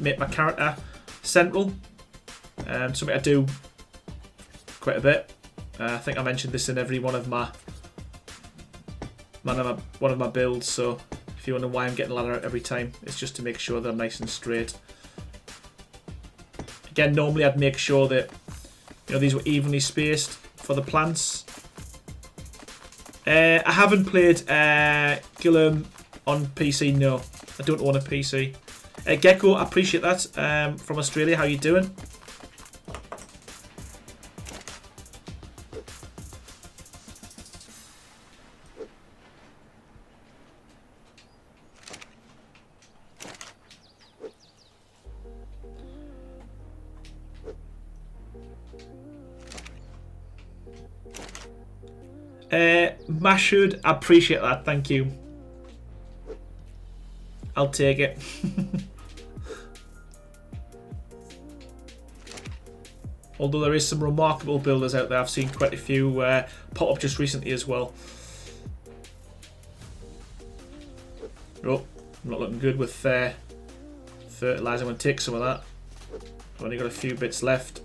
make my character central. Something I do quite a bit. I think I mentioned this in every one of my builds. So if you wonder why I'm getting the ladder out every time, it's just to make sure they're nice and straight. Again, normally I'd make sure that these were evenly spaced for the plants. I haven't played Gillum on PC. No, I don't own a PC. Gecko, I appreciate that. From Australia, how you doing? Mashud, I appreciate that, thank you. I'll take it. Although there is some remarkable builders out there, I've seen quite a few pop up just recently as well. Oh, I'm not looking good with fertilizer. I'm going to take some of that. I've only got a few bits left.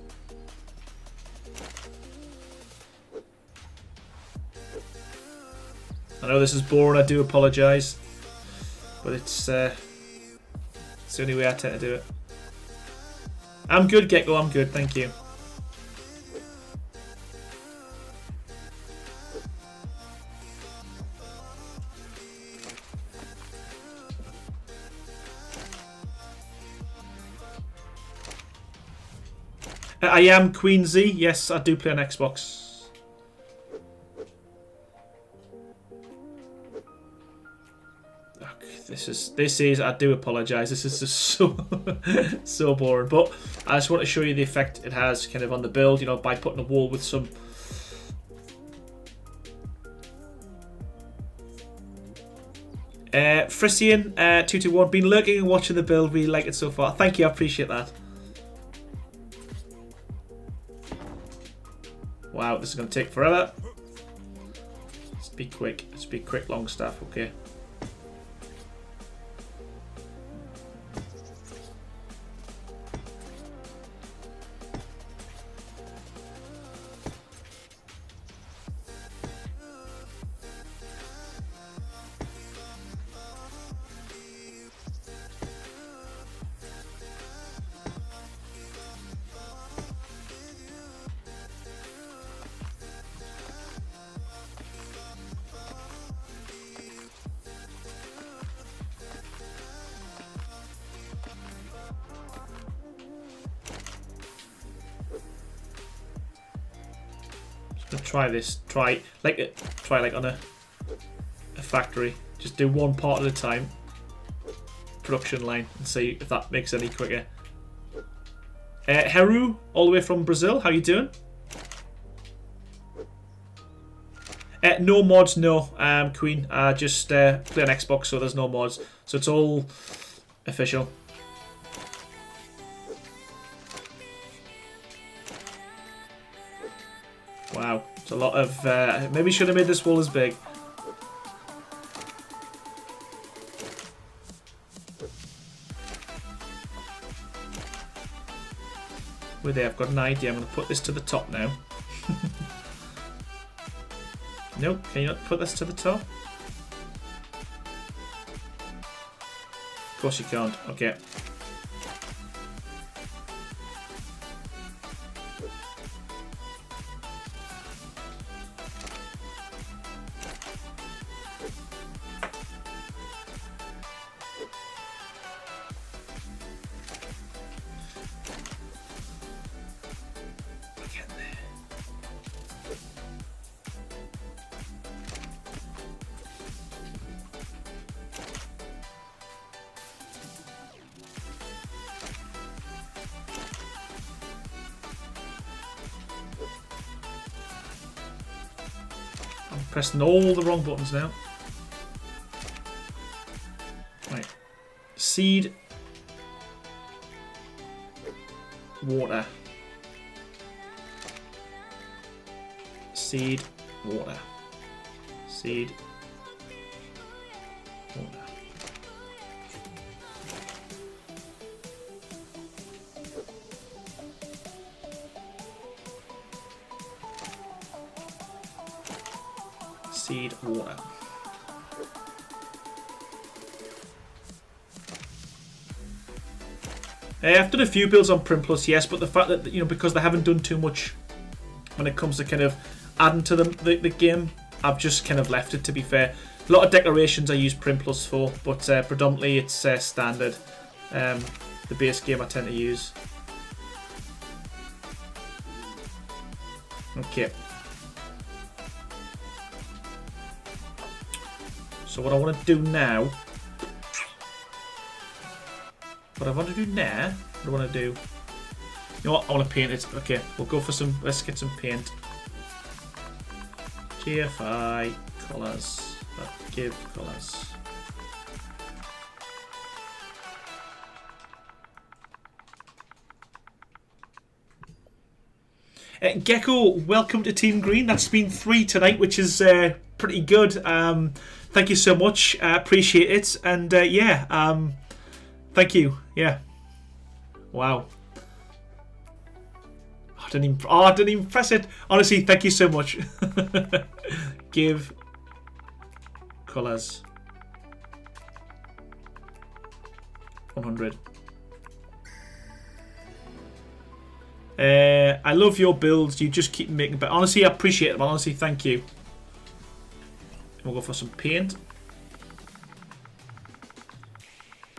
I know this is boring, I do apologise, but it's the only way I tend to do it. I'm good, Gecko, I'm good, thank you. I am Queen Z, yes, I do play on Xbox. This is I do apologise, this is just so boring, but I just want to show you the effect it has kind of on the build, by putting a wall with some Frisian 221, been lurking and watching the build, really like it so far. Thank you, I appreciate that. Wow, this is going to take forever. Let's be quick, Longstaff, okay. Try this. Try like on a factory. Just do one part at a time. production line and see if that makes any quicker. Heru, all the way from Brazil, how you doing? No mods, no, Queen. Just play on Xbox, so there's no mods. So it's all official. Wow, it's a lot of... maybe should have made this wall as big. Wait there, I've got an idea. I'm going to put this to the top now. Nope, can you not put this to the top? Of course you can't. Okay. Pressing all the wrong buttons now. Right. Seed. Water. Seed. Water. Seed. Water. Seed, water. I've done a few builds on Prim Plus, yes, but the fact that, you know, because they haven't done too much when it comes to kind of adding to the game, I've just kind of left it, to be fair. A lot of declarations I use Prim Plus for, but predominantly it's standard. The base game I tend to use. Okay. So what I want to do now, what I want to do, you know what, I want to paint it. Okay, we'll go for some, let's get some paint. GFI, colours, give colours. Gecko, welcome to Team Green. That's been 3 tonight, which is pretty good. Thank you so much. Appreciate it. And yeah, thank you. Yeah. Wow. I didn't even press it. Honestly, thank you so much. Give colours 100. I love your builds. You just keep making, but honestly, I appreciate them. Honestly, thank you. We'll go for some paint.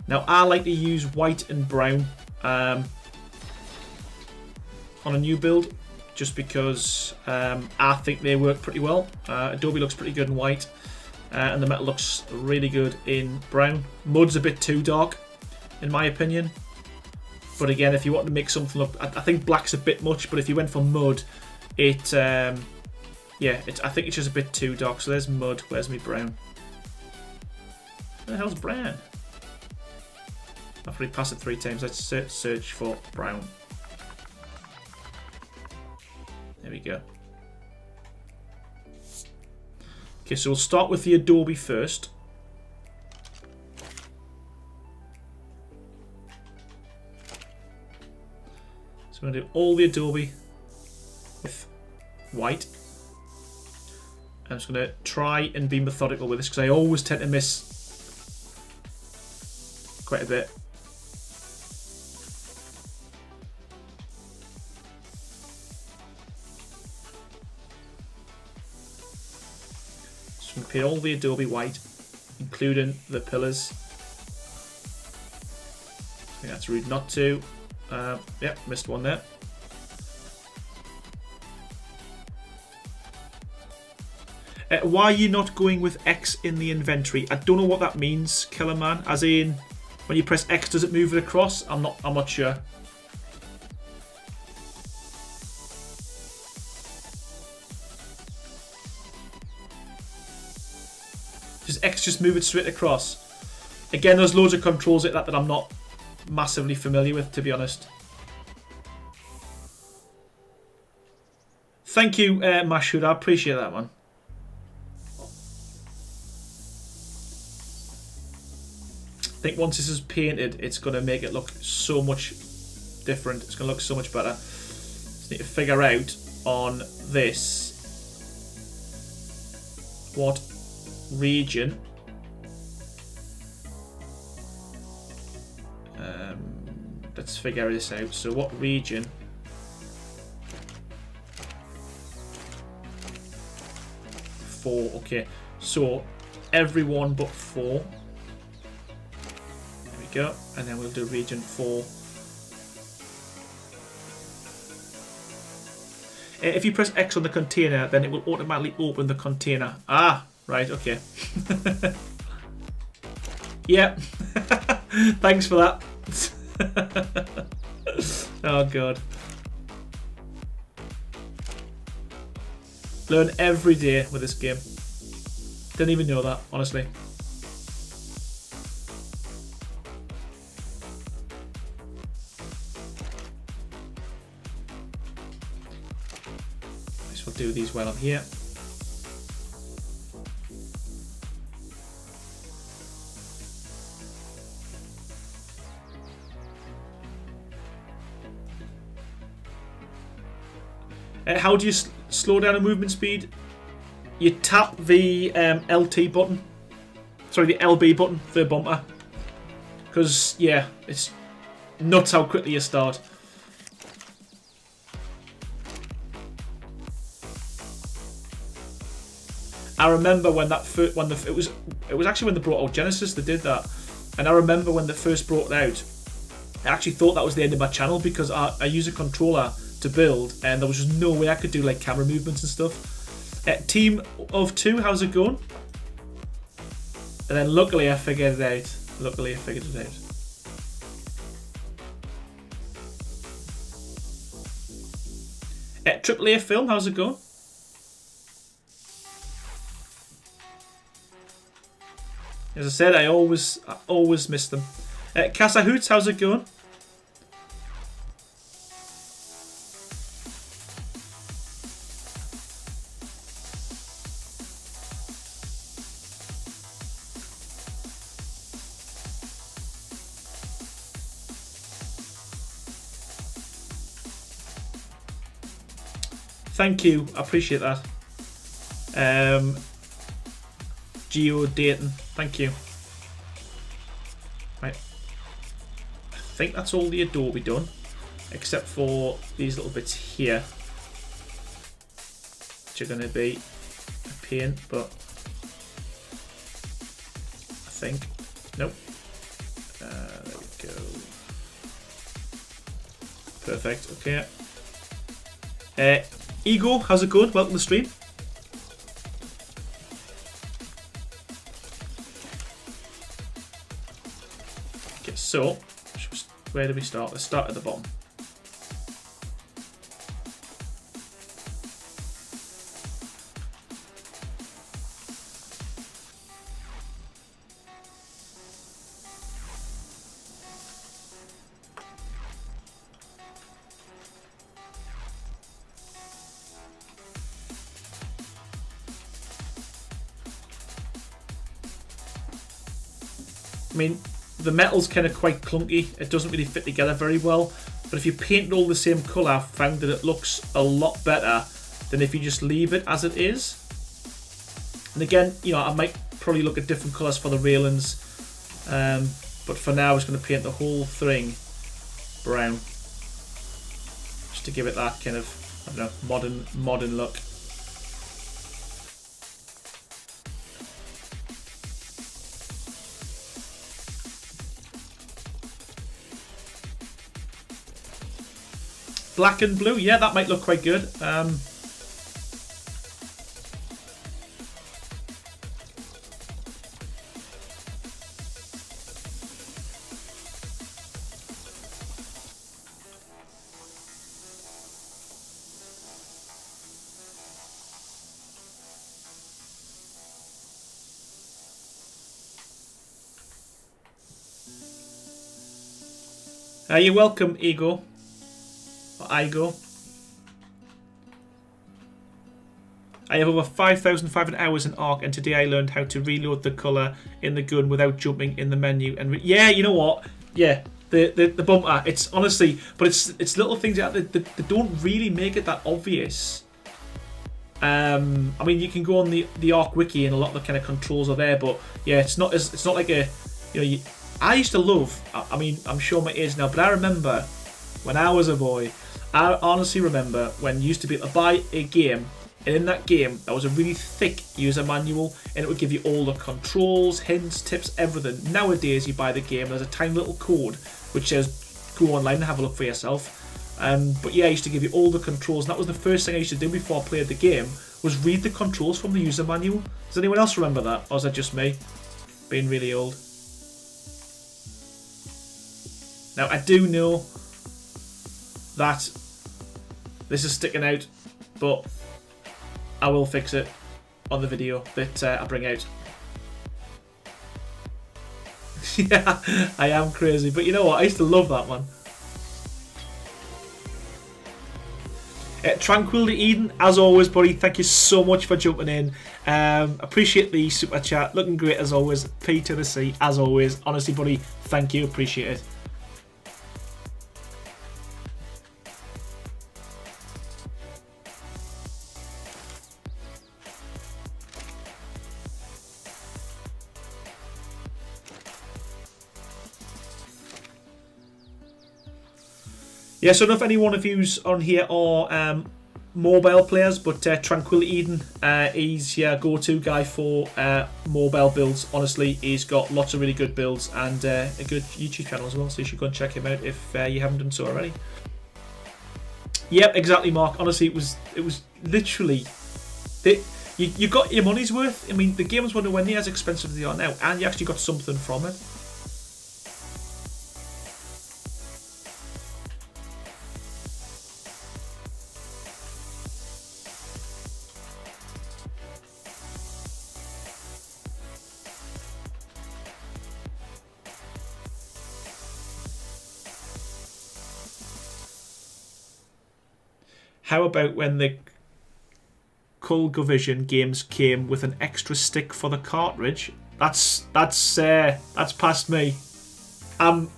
Now, I like to use white and brown on a new build, just because I think they work pretty well. Adobe looks pretty good in white, and the metal looks really good in brown. Mud's a bit too dark, in my opinion. But again, if you want to make something look, I think black's a bit much. But if you went for mud, it, yeah, I think it's just a bit too dark. So there's mud. Where's my brown? Where the hell's brown? I've already passed it 3 times. Let's search for brown. There we go. Okay, so we'll start with the Adobe first. So I'm going to do all the Adobe with white. I'm just going to try and be methodical with this, because I always tend to miss quite a bit. So I'm going to paint all the Adobe white, including the pillars. I think that's rude not to. Yep, missed one there. Why are you not going with X in the inventory? I don't know what that means, Killerman. As in, When you press X, does it move it across? I'm not sure. Does X just move it straight across? Again, there's loads of controls like that I'm not massively familiar with, to be honest. Thank you, Mashud. I appreciate that one. I think once this is painted, it's going to make it look so much different. It's going to look so much better. Just need to figure out on this what region let's figure this out. So what region four? Okay, so everyone but 4. There we go, and then we'll do region 4. If you press X on the container, then it will automatically open the container. Ah, right, okay. Yeah. Thanks for that. Oh god. Learn every day with this game. Didn't even know that, honestly. This will do these well on here. How do you slow down a movement speed? You tap the LT button. Sorry, the LB button for the bumper. Because, yeah, it's nuts how quickly you start. I remember when that it was actually when they brought out Genesis, they did that. And I remember when they first brought it out, I actually thought that was the end of my channel because I use a controller to build, and there was just no way I could do like camera movements and stuff. Team of 2, how's it going? And then luckily I figured it out. AAA Film, how's it going? As I said, I always miss them. Casa Hoots, how's it going? Thank you, I appreciate that. Geo Dayton, thank you. Right, I think that's all the Adobe done, except for these little bits here, which are going to be a pain, but I think, nope. There we go. Perfect, okay. Ego, how's it going? Welcome to the stream. Okay, so where do we start? Let's start at the bottom. I mean, the metal's kind of quite clunky. It doesn't really fit together very well. But if you paint it all the same colour, I've found that it looks a lot better than if you just leave it as it is. And again, you know, I might probably look at different colours for the railings. But for now, I was going to paint the whole thing brown. Just to give it that kind of, I don't know, modern look. Black and blue, yeah, that might look quite good. You're welcome, Ego. Or Igo. I have over 5,500 hours in Arc, and today I learned how to reload the colour in the gun without jumping in the menu. And yeah, you know what? Yeah, the bumper. It's honestly, but it's little things that don't really make it that obvious. I mean, you can go on the Arc wiki, and a lot of the kind of controls are there. But yeah, it's not like a, you know. I used to love. I mean, I'm sure my age now, but I remember when I was a boy. I honestly remember when you used to be able to buy a game. And in that game, there was a really thick user manual, and it would give you all the controls, hints, tips, everything. Nowadays, you buy the game, there's a tiny little code which says, go online and have a look for yourself. But yeah, I used to give you all the controls, and that was the first thing I used to do before I played the game, was read the controls from the user manual. Does anyone else remember that? Or is that just me? Being really old. Now, I do know that this is sticking out, but I will fix it on the video that I bring out. Yeah, I am crazy, but you know what? I used to love that one. Tranquility Eden, as always, buddy. Thank you so much for jumping in. Appreciate the super chat. Looking great as always. P to the C, as always. Honestly, buddy, thank you. Appreciate it. Yeah, so I don't know if any one of yous on here are mobile players, but Tranquility Eden, he's your go-to guy for mobile builds. Honestly, he's got lots of really good builds and a good YouTube channel as well, so you should go and check him out if you haven't done so already. Yep, exactly, Mark. Honestly, it was literally... You got your money's worth. I mean, the games weren't nowhere near as expensive as they are now, and you actually got something from it. How about when the ColecoVision games came with an extra stick for the cartridge? That's past me. I'm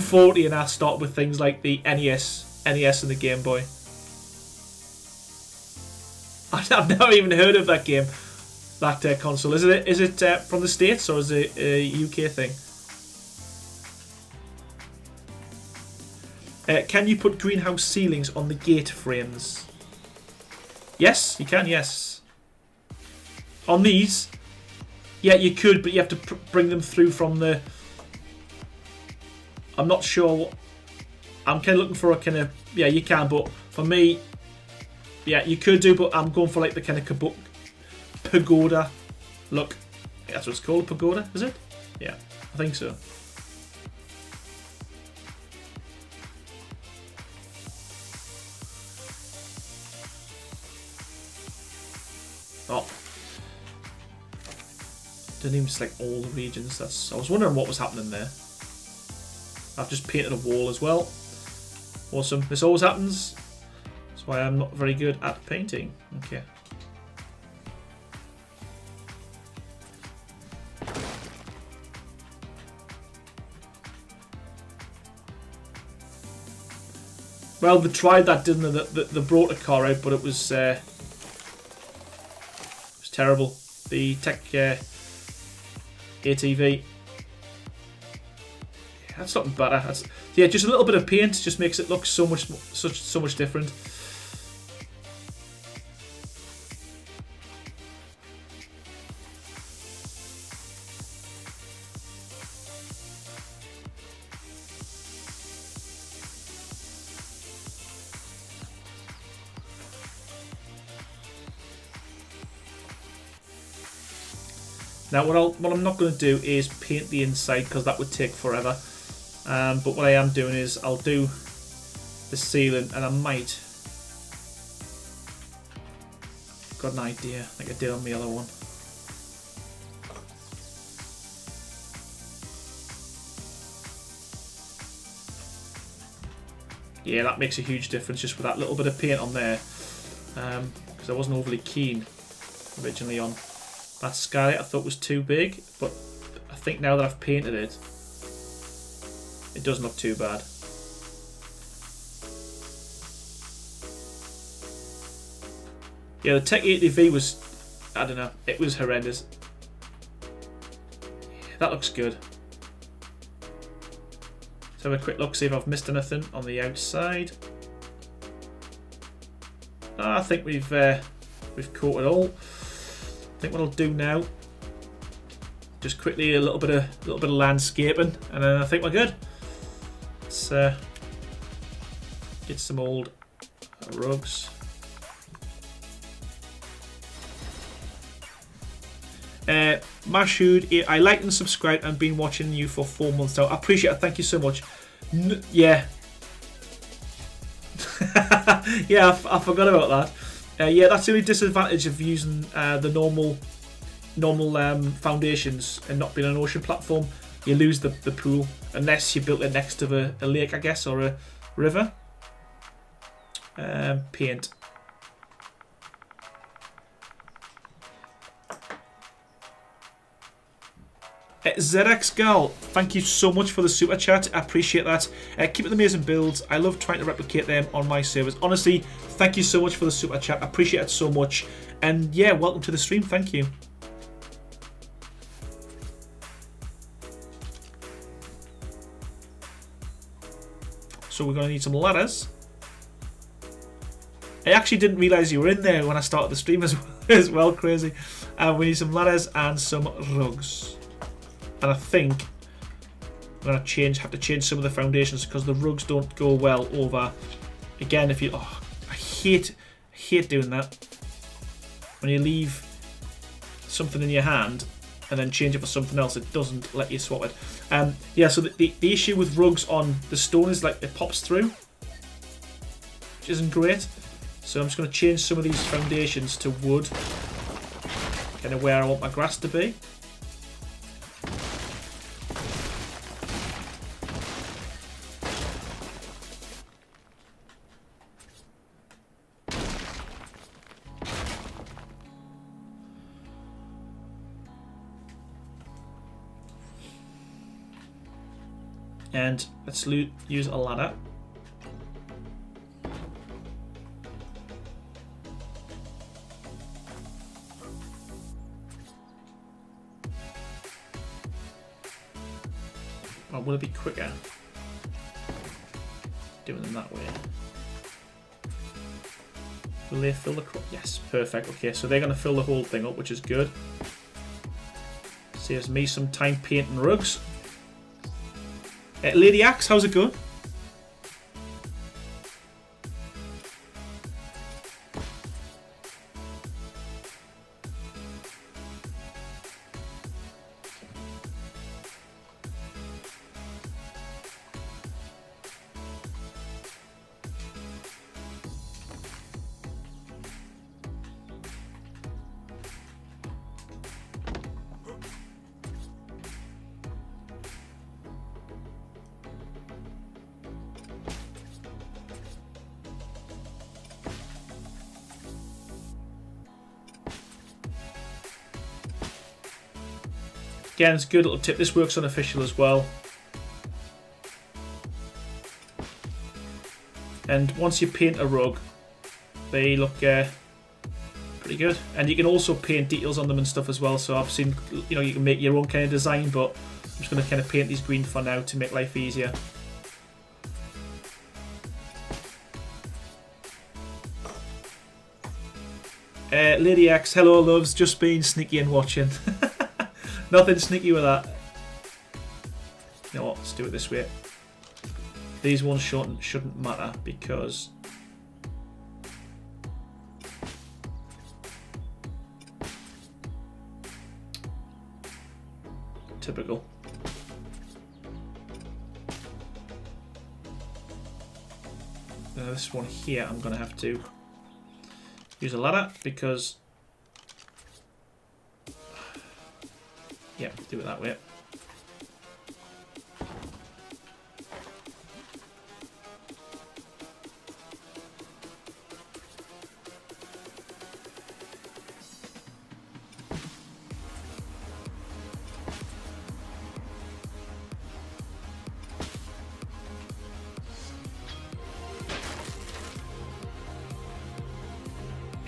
40 and I start with things like the NES and the Game Boy. I've never even heard of that game, that console. Is it from the States or is it a UK thing? Can you put greenhouse ceilings on the gate frames? Yes, you can, yes. On these, yeah, you could, but you have to bring them through from the... I'm not sure. I'm kind of looking for a kind of... Yeah, you can, but for me, yeah, you could do, but I'm going for like the kind of pagoda look. That's what it's called, pagoda, is it? Yeah, I think so. Oh, didn't even select all the regions. I was wondering what was happening there. I've just painted a wall as well. Awesome. This always happens. That's why I'm not very good at painting. Okay. Well, they tried that, didn't they? They brought a car out, but it was terrible. The Tech ATV. That's something better. Yeah, just a little bit of paint just makes it look so much different. Now, what I'm not going to do is paint the inside because that would take forever. But what I am doing is I'll do the ceiling, and I might... Got an idea, like I did on the other one. Yeah, that makes a huge difference just with that little bit of paint on there. Because I wasn't overly keen originally on that skylight. I thought was too big, but I think now that I've painted it, it doesn't look too bad. Yeah, the Tech 80V was, I don't know, it was horrendous. Yeah, that looks good. Let's have a quick look, see if I've missed anything on the outside. Oh, I think we've caught it all. I think what I'll do now, just quickly a little bit of landscaping, and then I think we're good. Let's get some old rugs. Mashood, I liked and subscribed and been watching you for 4 months now. I appreciate it. Thank you so much. Yeah. Yeah, I forgot about that. Yeah, that's the only disadvantage of using the normal foundations and not being an ocean platform. You lose the pool unless you built it next to a lake, I guess, or a river. Paint. ZX Gal, thank you so much for the super chat. I appreciate that. Keep up the amazing builds. I love trying to replicate them on my servers. Honestly, thank you so much for the super chat. I appreciate it so much. And yeah, welcome to the stream. Thank you. So we're going to need some ladders. I actually didn't realise you were in there when I started the stream as well. Crazy. We need some ladders and some rugs. And I think I'm going to have to change some of the foundations because the rugs don't go well over. Again, if you, oh, I hate doing that. When you leave something in your hand and then change it for something else, it doesn't let you swap it. Yeah, so the issue with rugs on the stone is like it pops through, which isn't great. So I'm just going to change some of these foundations to wood, kind of where I want my grass to be. And let's use a ladder. Or will it be quicker doing them that way? Will they fill the crop? Yes, perfect. Okay, so they're going to fill the whole thing up, which is good. Saves me some time painting rugs. Lady Axe, how's it going? Again, it's a good little tip. This works unofficial as well. And once you paint a rug, they look pretty good. And you can also paint details on them and stuff as well. So I've seen, you know, you can make your own kind of design, but I'm just going to kind of paint these green for now to make life easier. Lady X, hello loves, just being sneaky and watching. Nothing sneaky with that. You know what, let's do it this way. These ones shouldn't matter because typical. This one here I'm going to have to use a ladder because yeah, do it that way.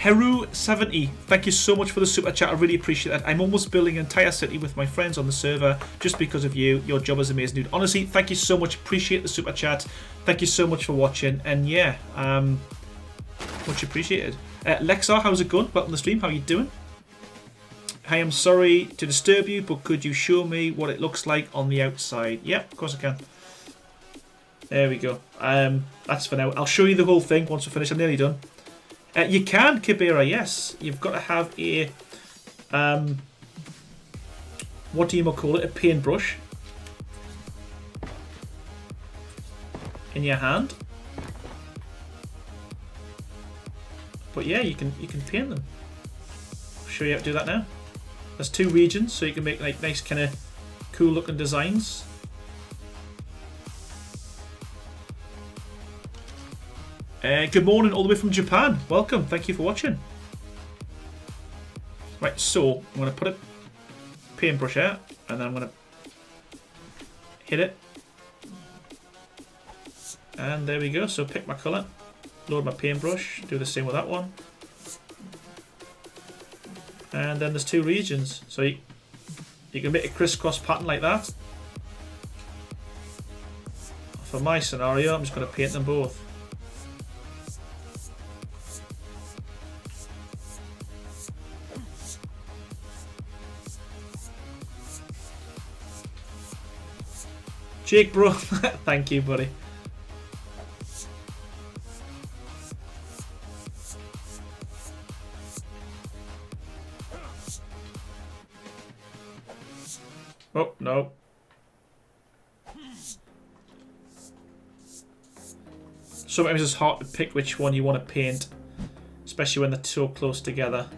Heru70, thank you so much for the super chat. I really appreciate that. I'm almost building an entire city with my friends on the server just because of you. Your job is amazing, dude. Honestly, thank you so much. Appreciate the super chat. Thank you so much for watching. And yeah, much appreciated. Lexar, how's it going? Welcome to the stream. How are you doing? I am sorry to disturb you, but could you show me what it looks like on the outside? Yep, of course I can. There we go. That's for now. I'll show you the whole thing once we're finished. I'm nearly done. You can, Kibera, yes. You've got to have a, what do you call it? A paintbrush in your hand. But yeah, you can paint them. I'll show you how to do that now. There's 2 regions, so you can make like nice kind of cool looking designs. Good morning all the way from Japan. Welcome. Thank you for watching. Right, so I'm going to put a paintbrush out and then I'm going to hit it. And there we go. So pick my colour, load my paintbrush, do the same with that one. And then there's 2 regions. So you can make a crisscross pattern like that. For my scenario, I'm just going to paint them both. Jake, bro. Thank you, buddy. Oh, no. Sometimes it's hard to pick which one you want to paint, especially when they're so close together.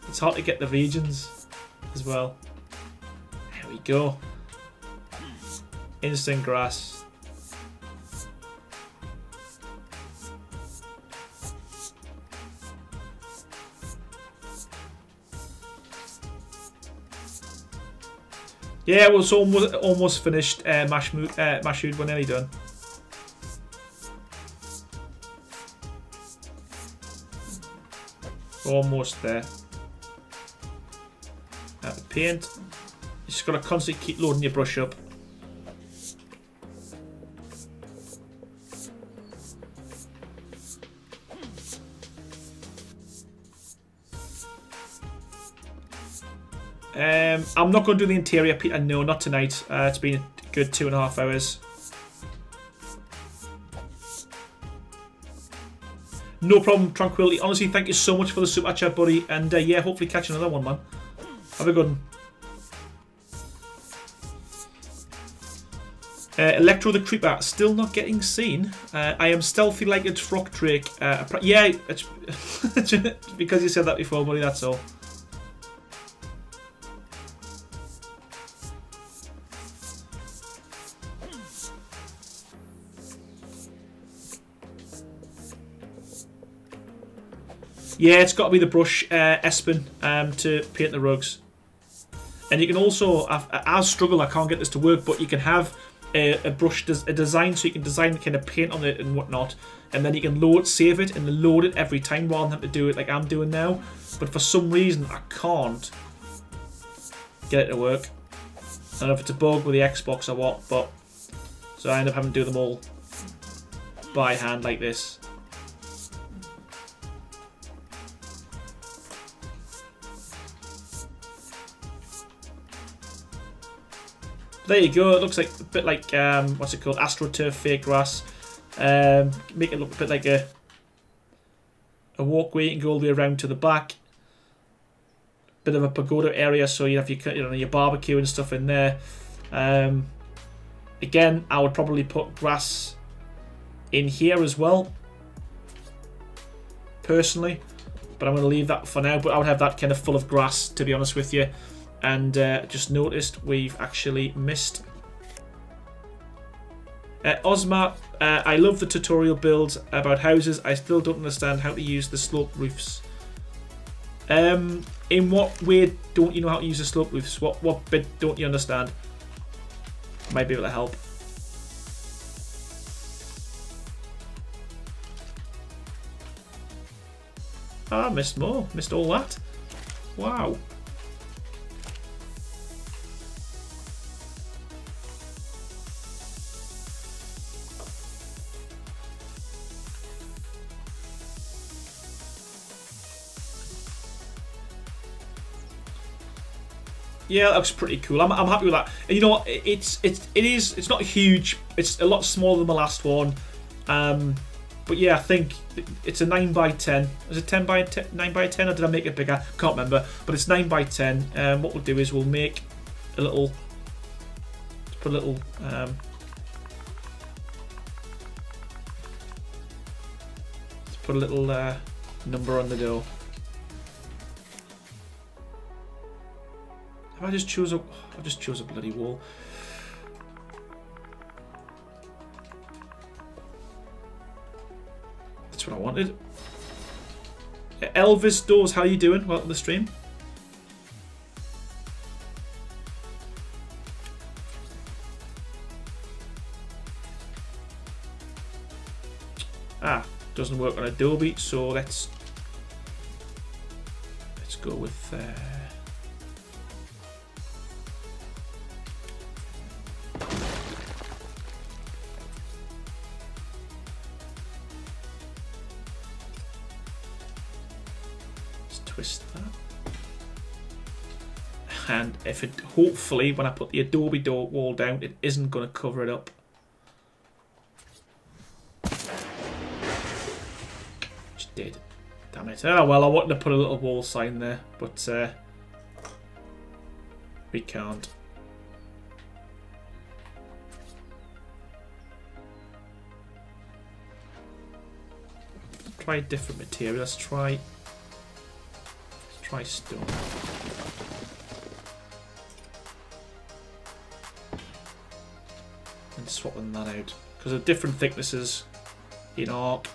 It's hard to get the regions as well. There we go. Instant grass. Yeah, well, it's almost finished. Mashud, we're nearly done. Almost there. The paint. You just gotta constantly keep loading your brush up. I'm not going to do the interior, Peter. No, not tonight. It's been a good 2.5 hours. No problem, Tranquility. Honestly, thank you so much for the super chat, buddy. And yeah, hopefully catch another one, man. Have a good one. Electro the Creeper, still not getting seen. I am stealthy like a Frock Drake. Yeah, it's because you said that before, buddy, that's all. Yeah, it's got to be the brush, Espen, to paint the rugs. And you can also, I struggle, I can't get this to work, but you can have a brush, a design, so you can design kind of paint on it and whatnot, and then you can save it and load it every time rather than have to do it like I'm doing now. But for some reason, I can't get it to work. I don't know if it's a bug with the Xbox or what, but so I end up having to do them all by hand like this. There you go. It looks like a bit like what's it called? AstroTurf fake grass. Make it look a bit like a walkway. You can go all the way around to the back. Bit of a pagoda area, so you have your barbecue and stuff in there. Again, I would probably put grass in here as well, personally. But I'm going to leave that for now. But I would have that kind of full of grass, to be honest with you. And just noticed we've actually missed. Ozma, I love the tutorial builds about houses. I still don't understand how to use the slope roofs. In what way don't you know how to use the slope roofs? What bit don't you understand? Might be able to help. Ah, missed more. Missed all that. Wow. Yeah, that looks pretty cool. I'm happy with that. And you know what? It's not huge. It's a lot smaller than the last one. But yeah, I think it's a 9 by 10. Is it 10 by 10, 9 by 10, or did I make it bigger? Can't remember. But it's 9 by 10. What we'll do is we'll make a little. Let's put a little. Let's put a little number on the door. Have I just chose a? I just chose a bloody wall. That's what I wanted. Elvis Doors, how you doing? Welcome to the stream. Ah, doesn't work on Adobe, so let's go with. Twist that, and if it hopefully when I put the Adobe door wall down, it isn't going to cover it up. Just did. Damn it! Oh well, I wanted to put a little wall sign there, but we can't. Try a different material. Let's try stone. And swapping that out. Because of different thicknesses in arc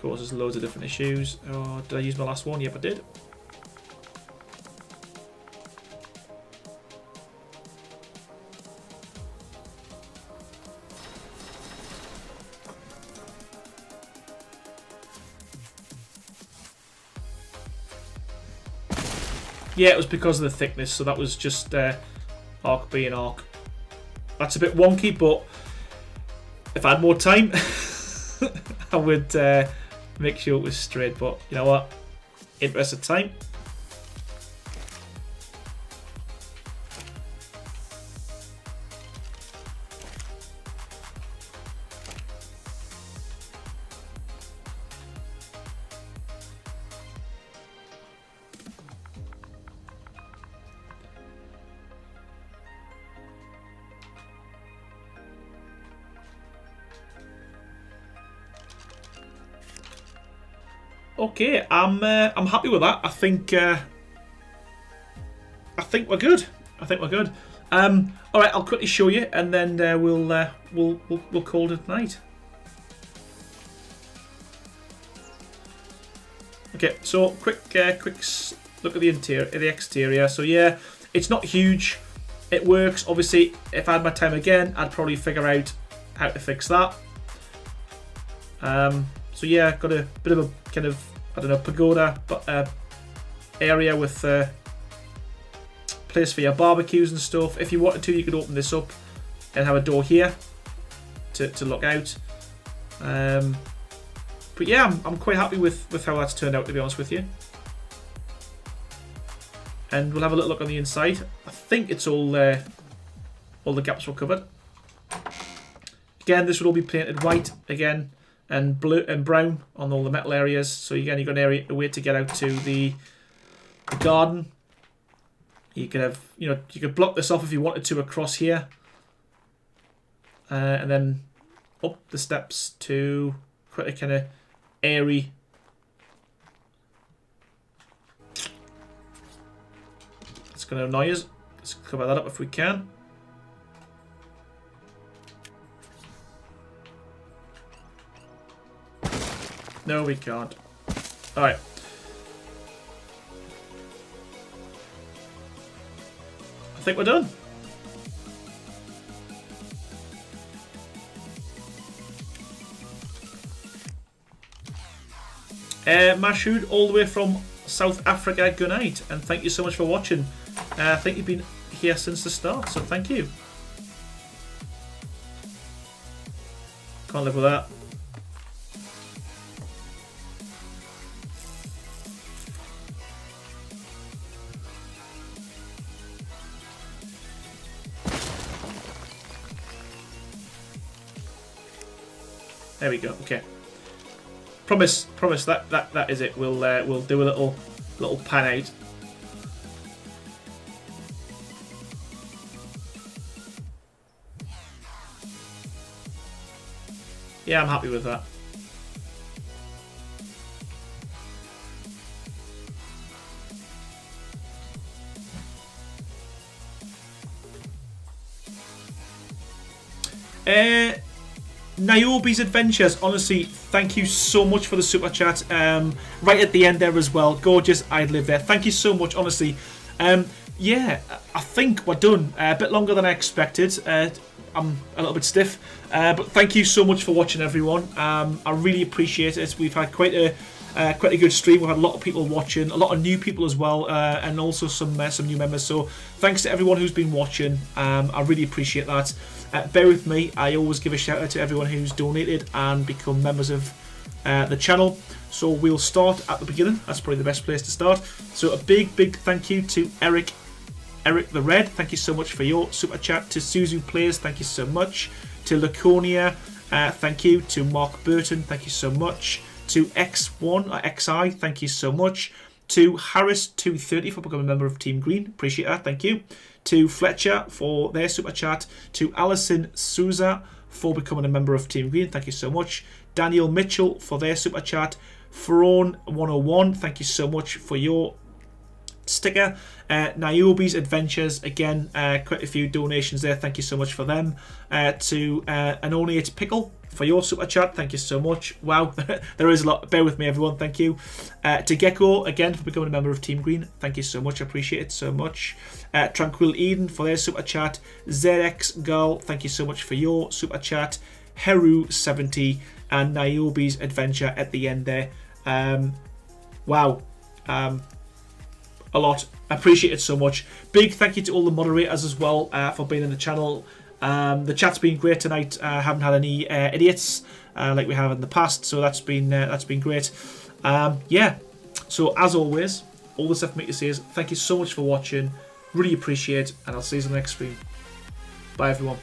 causes loads of different issues. Oh, did I use my last one? Yep, I did. Yeah, it was because of the thickness, so that was just arc being arc. That's a bit wonky, but if I had more time, I would make sure it was straight. But you know what? Interest of time. Okay, I'm happy with that. I think we're good. I think we're good. All right, I'll quickly show you, and then we'll call it a night. Okay, so quick look at the interior, the exterior. So yeah, it's not huge. It works. Obviously, if I had my time again, I'd probably figure out how to fix that. So yeah, got a bit of a kind of, I don't know, pagoda area with place for your barbecues and stuff. If you wanted to, you could open this up and have a door here to look out. But yeah, I'm quite happy with how that's turned out, to be honest with you. And we'll have a little look on the inside. I think it's all the gaps were covered. Again, this would all be painted white again, and blue and brown on all the metal areas. So again, you've got a way to get out to the garden. You could have, you could block this off if you wanted to across here, and then up the steps to quite a kind of airy. It's going to annoy us. Let's cover that up if we can. No, we can't. Alright. think we're done. Mashoud, all the way from South Africa, good night, and thank you so much for watching. I think you've been here since the start, so thank you. Can't live with that. There we go. Okay. Promise that is it. We'll do a little pan out. Yeah, I'm happy with that. Niobe's Adventures, honestly, thank you so much for the super chat. Right at the end there as well, gorgeous. I'd live there. Thank you so much, honestly. Yeah, I think we're done. A bit longer than I expected. I'm a little bit stiff, but thank you so much for watching, everyone. I really appreciate it. We've had quite a good stream. We've had a lot of people watching, a lot of new people as well, and also some new members. So thanks to everyone who's been watching. I really appreciate that. Bear with me. I always give a shout out to everyone who's donated and become members of the channel. So we'll start at the beginning. That's probably the best place to start. So a big thank you to Eric the Red, thank you so much for your super chat. To Suzu Plays, thank you so much. To Laconia, thank you. To Mark Burton, thank you so much. To X1 or XI, thank you so much. To Harris230 for becoming a member of Team Green, appreciate that, thank you. To Fletcher for their super chat. To Alison Souza for becoming a member of Team Green, thank you so much. Daniel Mitchell for their super chat. Ferone101, thank you so much for your sticker. Niobe's Adventures, again, quite a few donations there, thank you so much for them. To Anoniate Pickle for your super chat, thank you so much. Wow, there is a lot, bear with me everyone, thank you. To Gecko, again, for becoming a member of Team Green, thank you so much, I appreciate it so much. Tranquil Eden for their super chat. ZX Girl, thank you so much for your super chat. Heru70 and Niobe's Adventure at the end there. Wow, a lot. I appreciate it so much. Big thank you to all the moderators as well for being in the channel. The chat's been great tonight. I haven't had any idiots like we have in the past, so that's been great. Yeah. So as always, all the stuff for me to say is thank you so much for watching. Really appreciate it, and I'll see you in the next stream. Bye everyone.